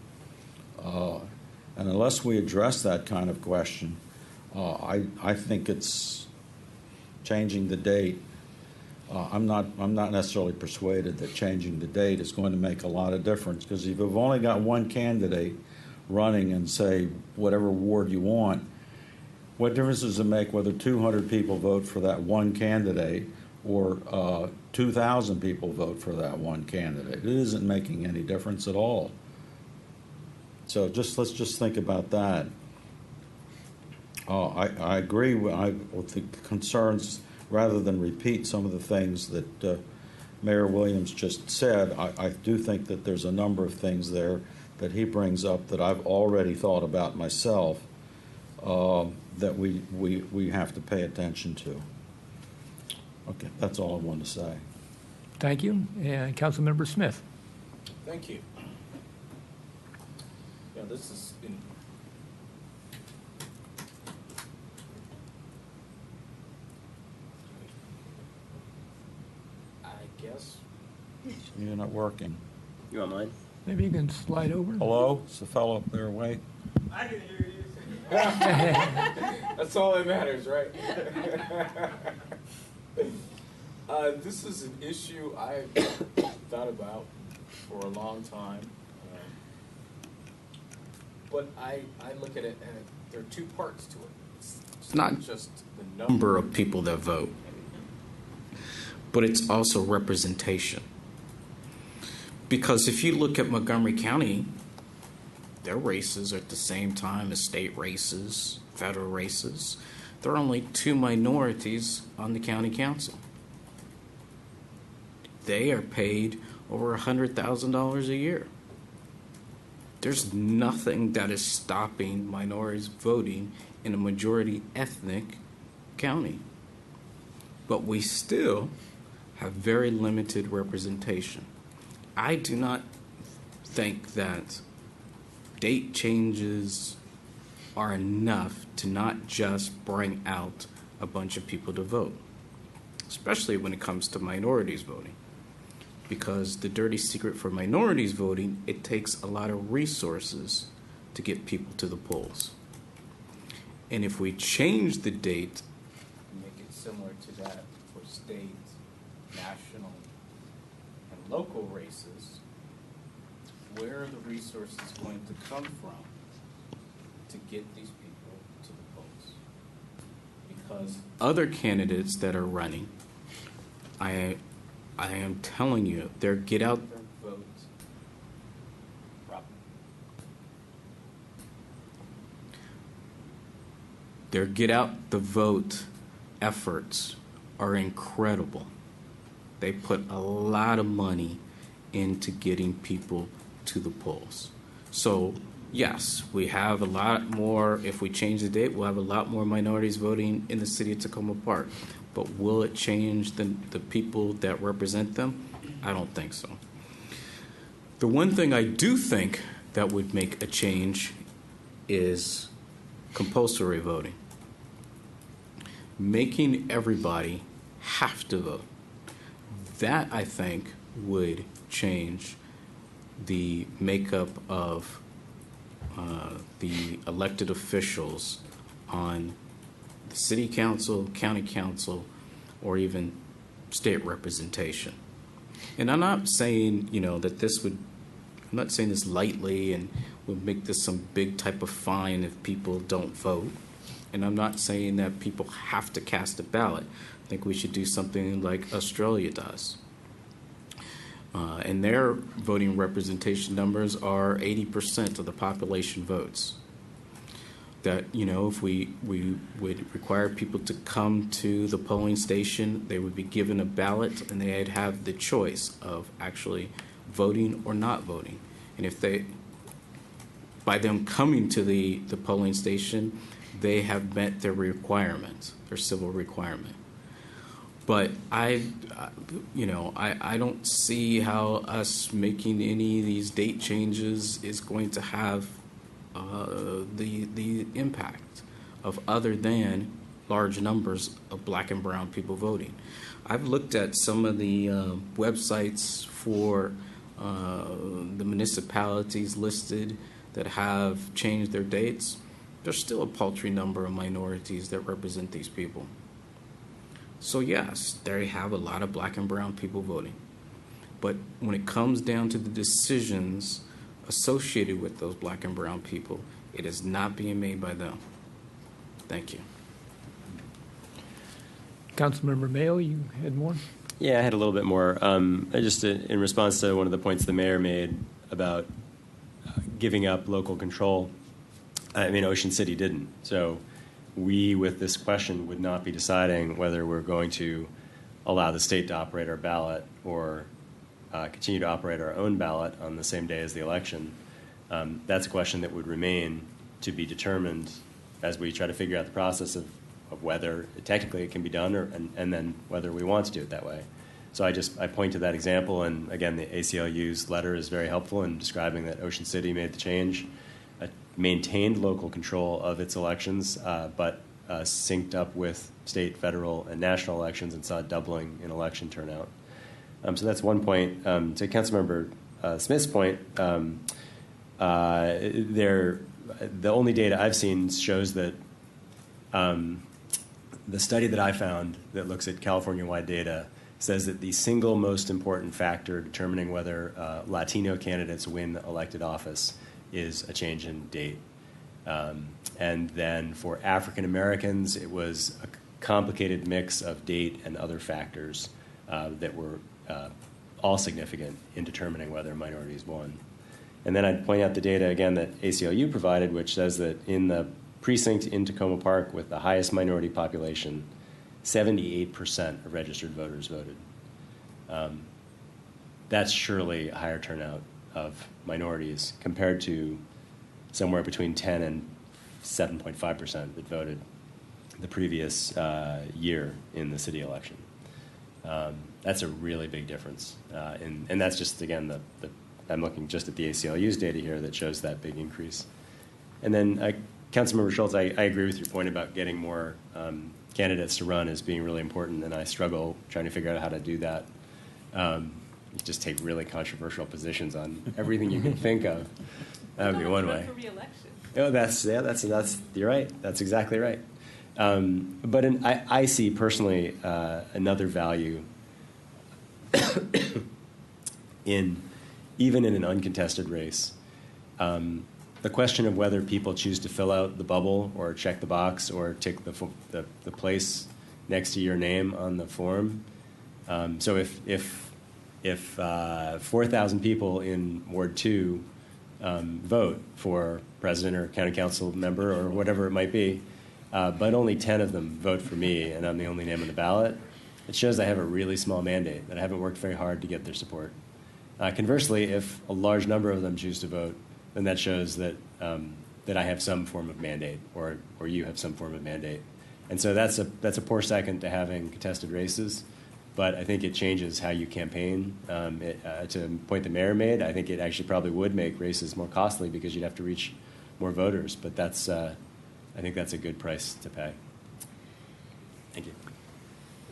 And unless we address that kind of question, I think it's changing the date. I'm not necessarily persuaded that changing the date is going to make a lot of difference, because if you've only got one candidate running in, say, whatever ward you want, what difference does it make whether 200 people vote for that one candidate or 2,000 people vote for that one candidate? It isn't making any difference at all. So let's just think about that. I agree with the concerns. Rather than repeat some of the things that Mayor Williams just said, I do think that there's a number of things there that he brings up that I've already thought about myself that we have to pay attention to. Okay, that's all I wanted to say. Thank you. And Councilmember Smith. Thank you. Yeah, this is in. Yes. You're not working. You want mine? Maybe you can slide over. Hello? Is the fellow up there awake? I can hear you. That's all that matters, right? This is an issue I've thought about for a long time. But I look at it, and there are two parts to it. It's not just the number of people that vote, but it's also representation. Because if you look at Montgomery County, their races are at the same time as state races, federal races. There are only 2 minorities on the county council. They are paid over $100,000 a year. There's nothing that is stopping minorities voting in a majority ethnic county. But we still have very limited representation. I do not think that date changes are enough to not just bring out a bunch of people to vote, especially when it comes to minorities voting. Because the dirty secret for minorities voting, it takes a lot of resources to get people to the polls. And if we change the date, make it similar to that for state, national, and local races, where are the resources going to come from to get these people to the polls? Because other candidates that are running, I am telling you, they're get out there and vote. Their get out the vote efforts are incredible. They put a lot of money into getting people to the polls. So yes, we have a lot more. If we change the date, we'll have a lot more minorities voting in the city of Tacoma Park. But will it change the people that represent them? I don't think so. The one thing I do think that would make a change is compulsory voting. Making everybody have to vote. That, I think, would change the makeup of the elected officials on the city council, county council, or even state representation. And I'm not saying, that this would, I'm not saying this lightly and would make this some big type of fine if people don't vote. And I'm not saying that people have to cast a ballot. I think we should do something like Australia does. And their voting representation numbers are 80% of the population votes. That, if we would require people to come to the polling station, they would be given a ballot and they'd have the choice of actually voting or not voting. And if by them coming to the polling station, they have met their requirements, their civil requirement. But I don't see how us making any of these date changes is going to have the impact of other than large numbers of black and brown people voting. I've looked at some of the websites for the municipalities listed that have changed their dates. There's still a paltry number of minorities that represent these people. So yes, they have a lot of black and brown people voting. But when it comes down to the decisions associated with those black and brown people, it is not being made by them. Thank you. Councilmember Mayo, you had more? Yeah, I had a little bit more. Just in response to one of the points the mayor made about giving up local control. I mean, Ocean City didn't. So we, with this question, would not be deciding whether we're going to allow the state to operate our ballot or continue to operate our own ballot on the same day as the election. That's a question that would remain to be determined as we try to figure out the process of whether technically it can be done and then whether we want to do it that way. So I point to that example, and again, the ACLU's letter is very helpful in describing that Ocean City made the change, maintained local control of its elections, but synced up with state, federal, and national elections and saw a doubling in election turnout. So that's one point. To Councilmember Smith's point, the only data I've seen shows that the study that I found that looks at California-wide data says that the single most important factor determining whether Latino candidates win elected office is a change in date. And then for African Americans, it was a complicated mix of date and other factors that were all significant in determining whether minorities won. And then I'd point out the data again that ACLU provided, which says that in the precinct in Tacoma Park with the highest minority population, 78% of registered voters voted. That's surely a higher turnout of minorities compared to somewhere between 10 and 7.5% that voted the previous year in the city election. That's a really big difference. And that's just, again, I'm looking just at the ACLU's data here that shows that big increase. And then Councilmember Schultz, I agree with your point about getting more candidates to run as being really important, and I struggle trying to figure out how to do that. You just take really controversial positions on everything you can think of. That would be one way. For re-election. Oh, that's you're right. That's exactly right. But I see personally another value even in an uncontested race. The question of whether people choose to fill out the bubble or check the box or tick the place next to your name on the form. So if 4,000 people in Ward 2 vote for president or county council member or whatever it might be, but only 10 of them vote for me and I'm the only name on the ballot, it shows I have a really small mandate, that I haven't worked very hard to get their support. Conversely, if a large number of them choose to vote, then that shows that that I have some form of mandate, or you have some form of mandate, and so that's a poor second to having contested races. But I think it changes how you campaign. To the point the mayor made, I think it actually probably would make races more costly because you'd have to reach more voters. But I think that's a good price to pay. Thank you.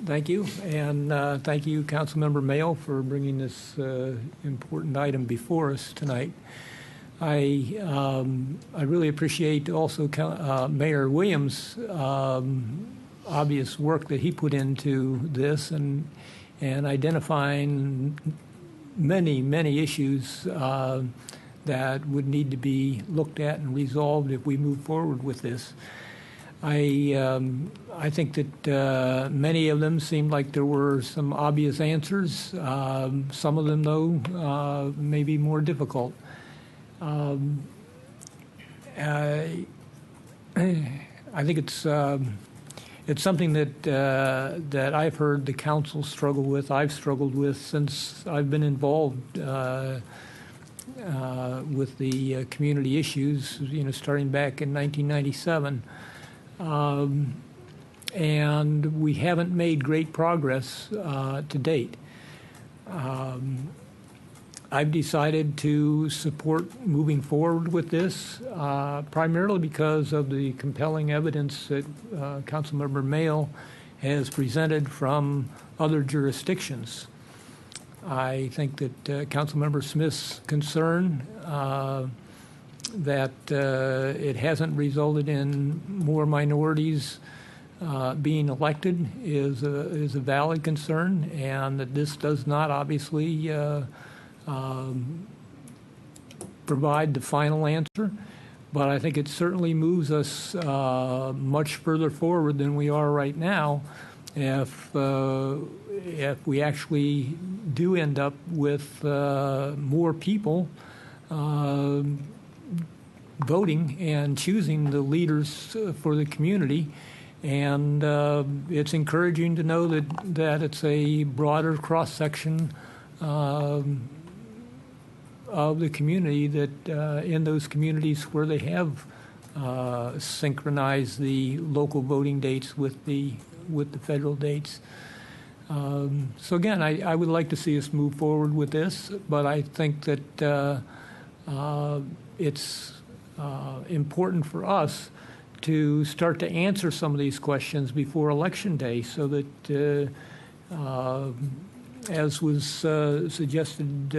Thank you, and thank you, Councilmember Mayo, for bringing this important item before us tonight. I really appreciate also Mayor Williams' obvious work that he put into this and identifying many issues that would need to be looked at and resolved if we move forward with this. I think that many of them seemed like there were some obvious answers. Some of them, though, may be more difficult. I think it's something that I've heard the council struggle with. I've struggled with since I've been involved with the community issues. Starting back in 1997. and we haven't made great progress to date. I've decided to support moving forward with this, primarily because of the compelling evidence that Councilmember Mayle has presented from other jurisdictions. I think that Councilmember Smith's concern that it hasn't resulted in more minorities being elected is a valid concern, and that this does not obviously provide the final answer. But I think it certainly moves us much further forward than we are right now if we actually do end up with more people voting and choosing the leaders for the community. And it's encouraging to know that it's a broader cross-section of the community, that in those communities where they have synchronized the local voting dates with the federal dates. So again, I would like to see us move forward with this, but I think that it's important for us to start to answer some of these questions before Election Day, so that, as was suggested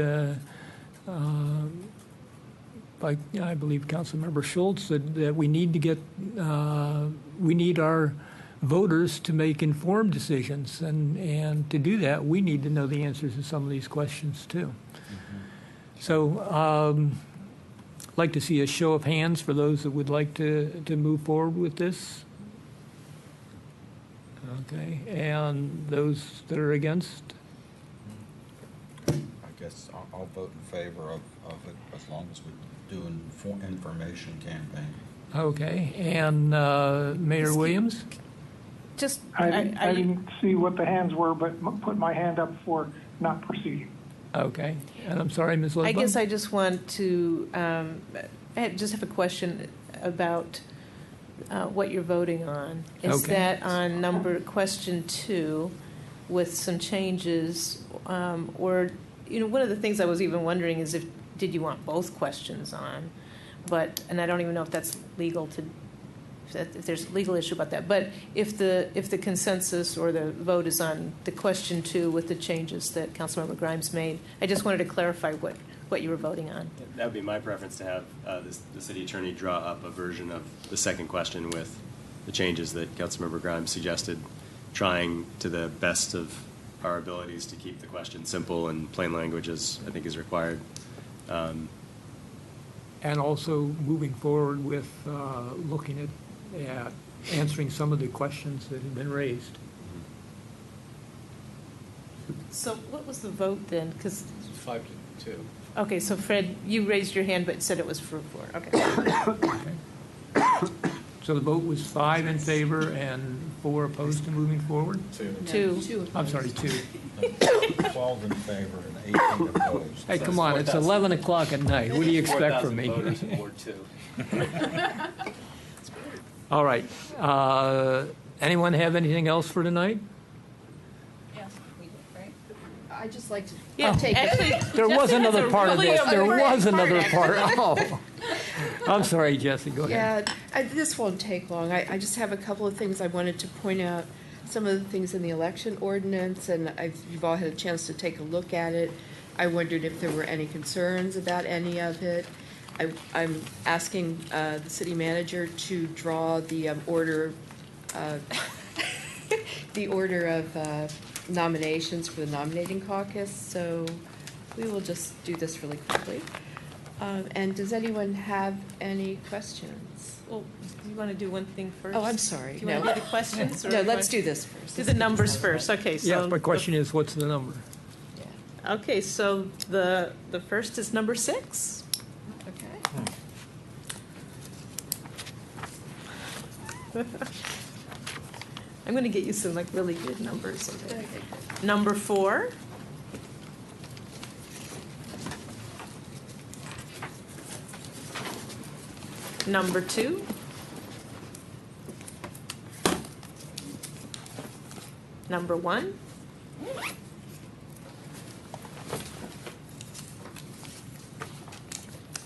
by, I believe, Councilmember Schultz, that we need to get, we need our voters to make informed decisions, and to do that, we need to know the answers to some of these questions too. So, I'd like to see a show of hands for those that would like to move forward with this. Okay, and those that are against? I guess I'll vote in favor of it as long as we do an information campaign. Okay, and Mayor Williams? I didn't see what the hands were, but put my hand up for not proceeding. Okay, and I'm sorry, Ms. Ledbetter? I guess I just want to, I just have a question about what you're voting on. Is Okay. that on question 2 with some changes, or, one of the things I was even wondering is did you want both questions on? And I don't even know if that's legal if there's a legal issue about that. But if the consensus or the vote is on the question 2 with the changes that Councilmember Grimes made, I just wanted to clarify what you were voting on. That would be my preference, to have the city attorney draw up a version of the second question with the changes that Councilmember Grimes suggested, trying to the best of our abilities to keep the question simple and plain language as I think is required. And also moving forward with looking at answering some of the questions that have been raised. So what was the vote then? Because 5-2. Okay, so Fred, you raised your hand but said it was for 4. Okay. So the vote was 5 in favor and 4 opposed to moving forward? 2. I'm sorry, 2. 12 in favor and 18 opposed. Hey, come on, it's 11 o'clock at night. What do you expect from me? All right. Anyone have anything else for tonight? Yes, we did, right? I'd just like to take it. There was another part of this. There was another part. actually. Oh, I'm sorry, Jesse. Go ahead. Yeah, this won't take long. I just have a couple of things I wanted to point out. Some of the things in the election ordinance, and you've all had a chance to take a look at it. I wondered if there were any concerns about any of it. I'm asking the city manager to draw the order of nominations for the nominating caucus. So we will just do this really quickly. And does anyone have any questions? Well, you want to do one thing first? Oh, I'm sorry. Do you want to do the questions? No, let's do this first. Do the numbers first. Okay. So Yes, my question is, what's the number? Okay, so the first is number 6. Okay. I'm going to get you some really good numbers. Okay. Number 4. Number 2. number 1.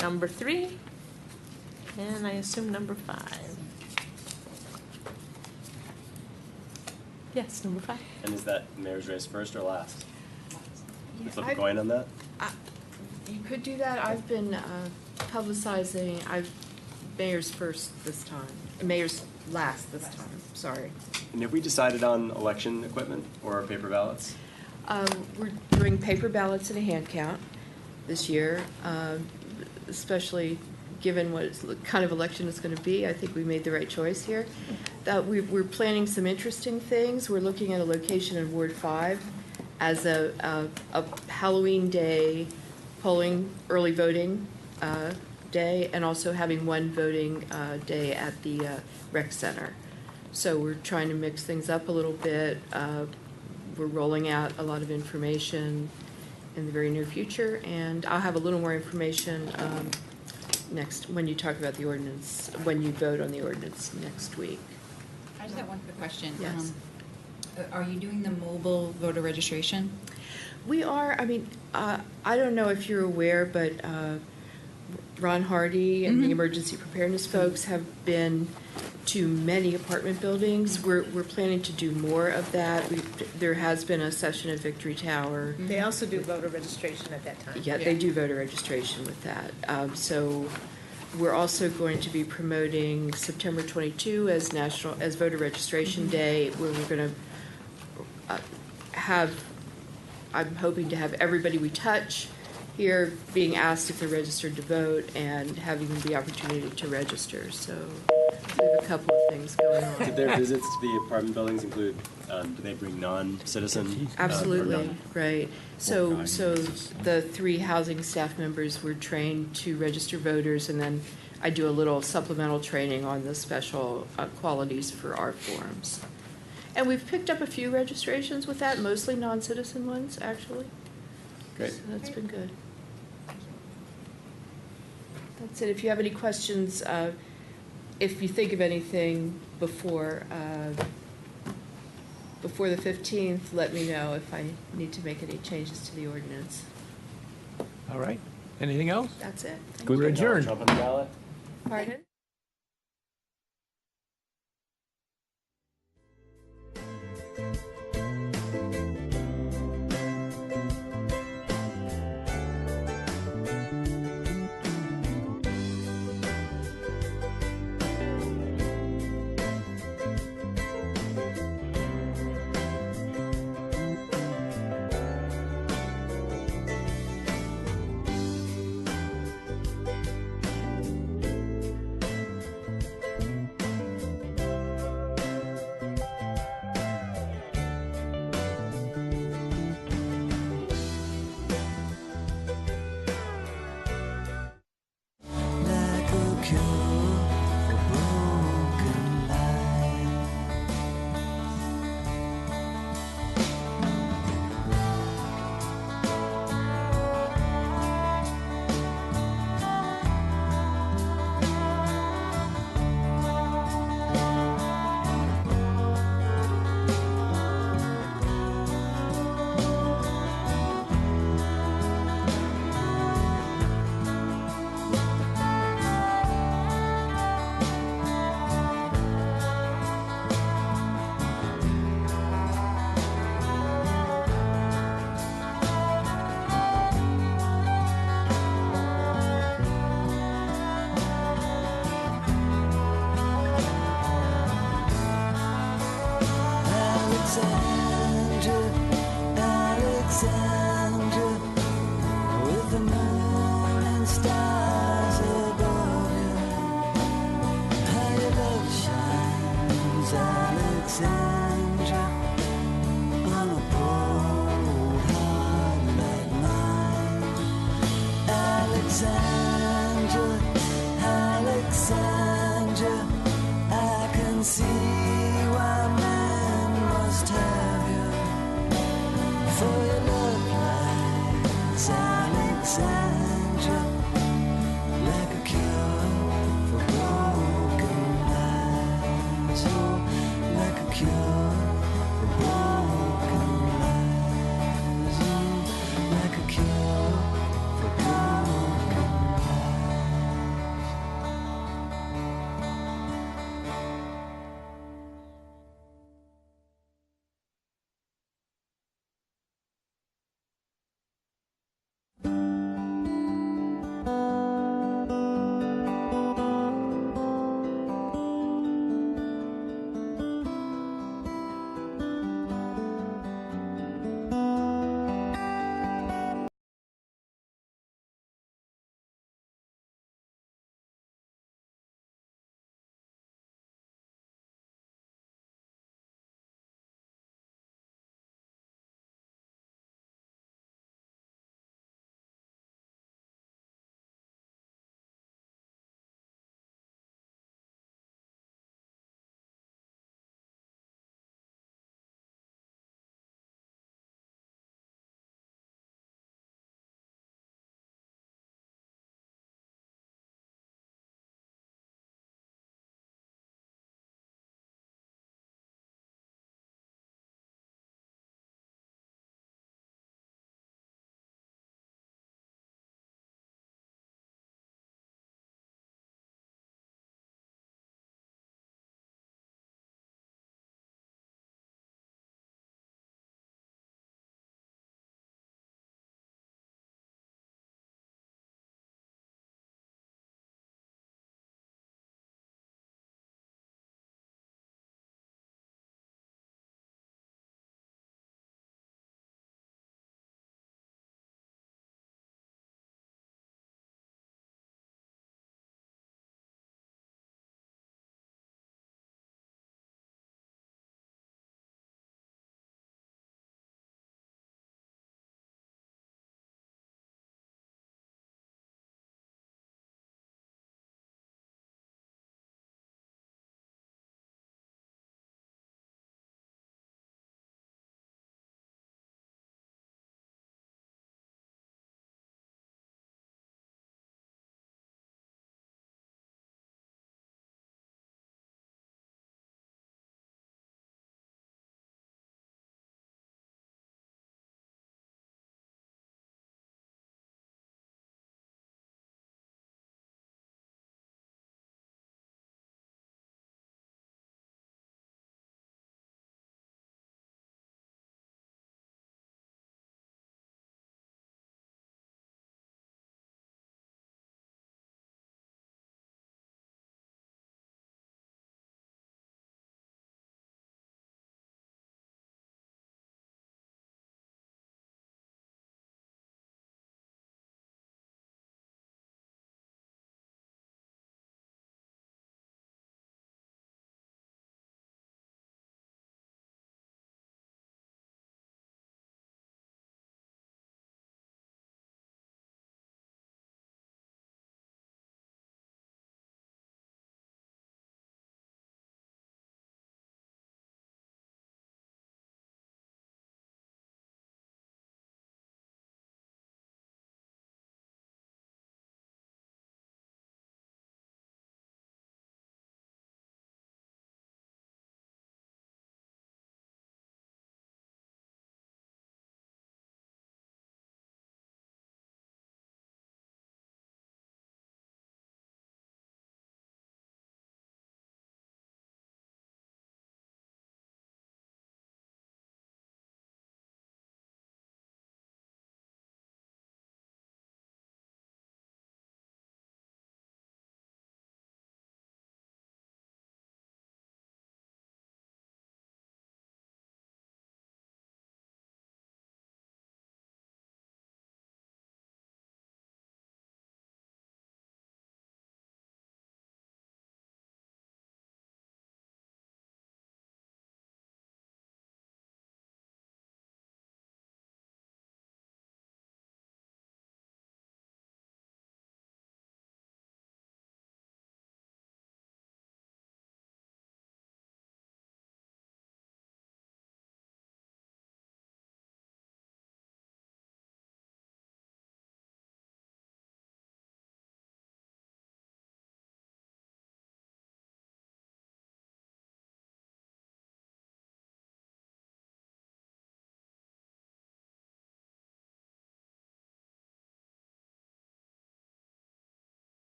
Number 3. And I assume number 5. Yes, number 5. And is that mayor's race first or last? Yeah, Flip a coin on that? You could do that. I've been publicizing, mayor's first this time, mayor's last this time, sorry. And have we decided on election equipment or paper ballots? We're doing paper ballots and a hand count this year, especially given what kind of election it's going to be. I think we made the right choice here. We're planning some interesting things. We're looking at a location in Ward 5 as a Halloween day polling, early voting day, and also having one voting day at the rec center. So we're trying to mix things up a little bit. We're rolling out a lot of information in the very near future, and I'll have a little more information next, when you talk about the ordinance, when you vote on the ordinance next week. I just have one quick question. Yes. Are you doing the mobile voter registration? We are. I mean, I don't know if you're aware, but Ron Hardy and the emergency preparedness folks have been to many apartment buildings. We're planning to do more of that. There has been a session at Victory Tower. They also do voter registration at that time. Yeah, they do voter registration with that. So we're also going to be promoting September 22 as voter registration day, where we're going to I'm hoping to have everybody we touch here being asked if they're registered to vote and having them the opportunity to register. So we have a couple of things going on. Did their visits to the apartment buildings include, do they bring non-citizen? Absolutely, right. So the 3 housing staff members were trained to register voters, and then I do a little supplemental training on the special qualities for our forms. And we've picked up a few registrations with that, mostly non-citizen ones, actually. Great. So that's been good. That's it. If you have any questions, if you think of anything before the 15th, let me know if I need to make any changes to the ordinance. All right. Anything else? That's it. Thank We're you. adjourned. Trump on the ballot? Pardon? Alexandra, with the moon and stars above you. How your love shines, Alexandra, on a cold heart like mine. Alexandra, Alexandra, I can see why men must have you. For your love lies, Alexandra.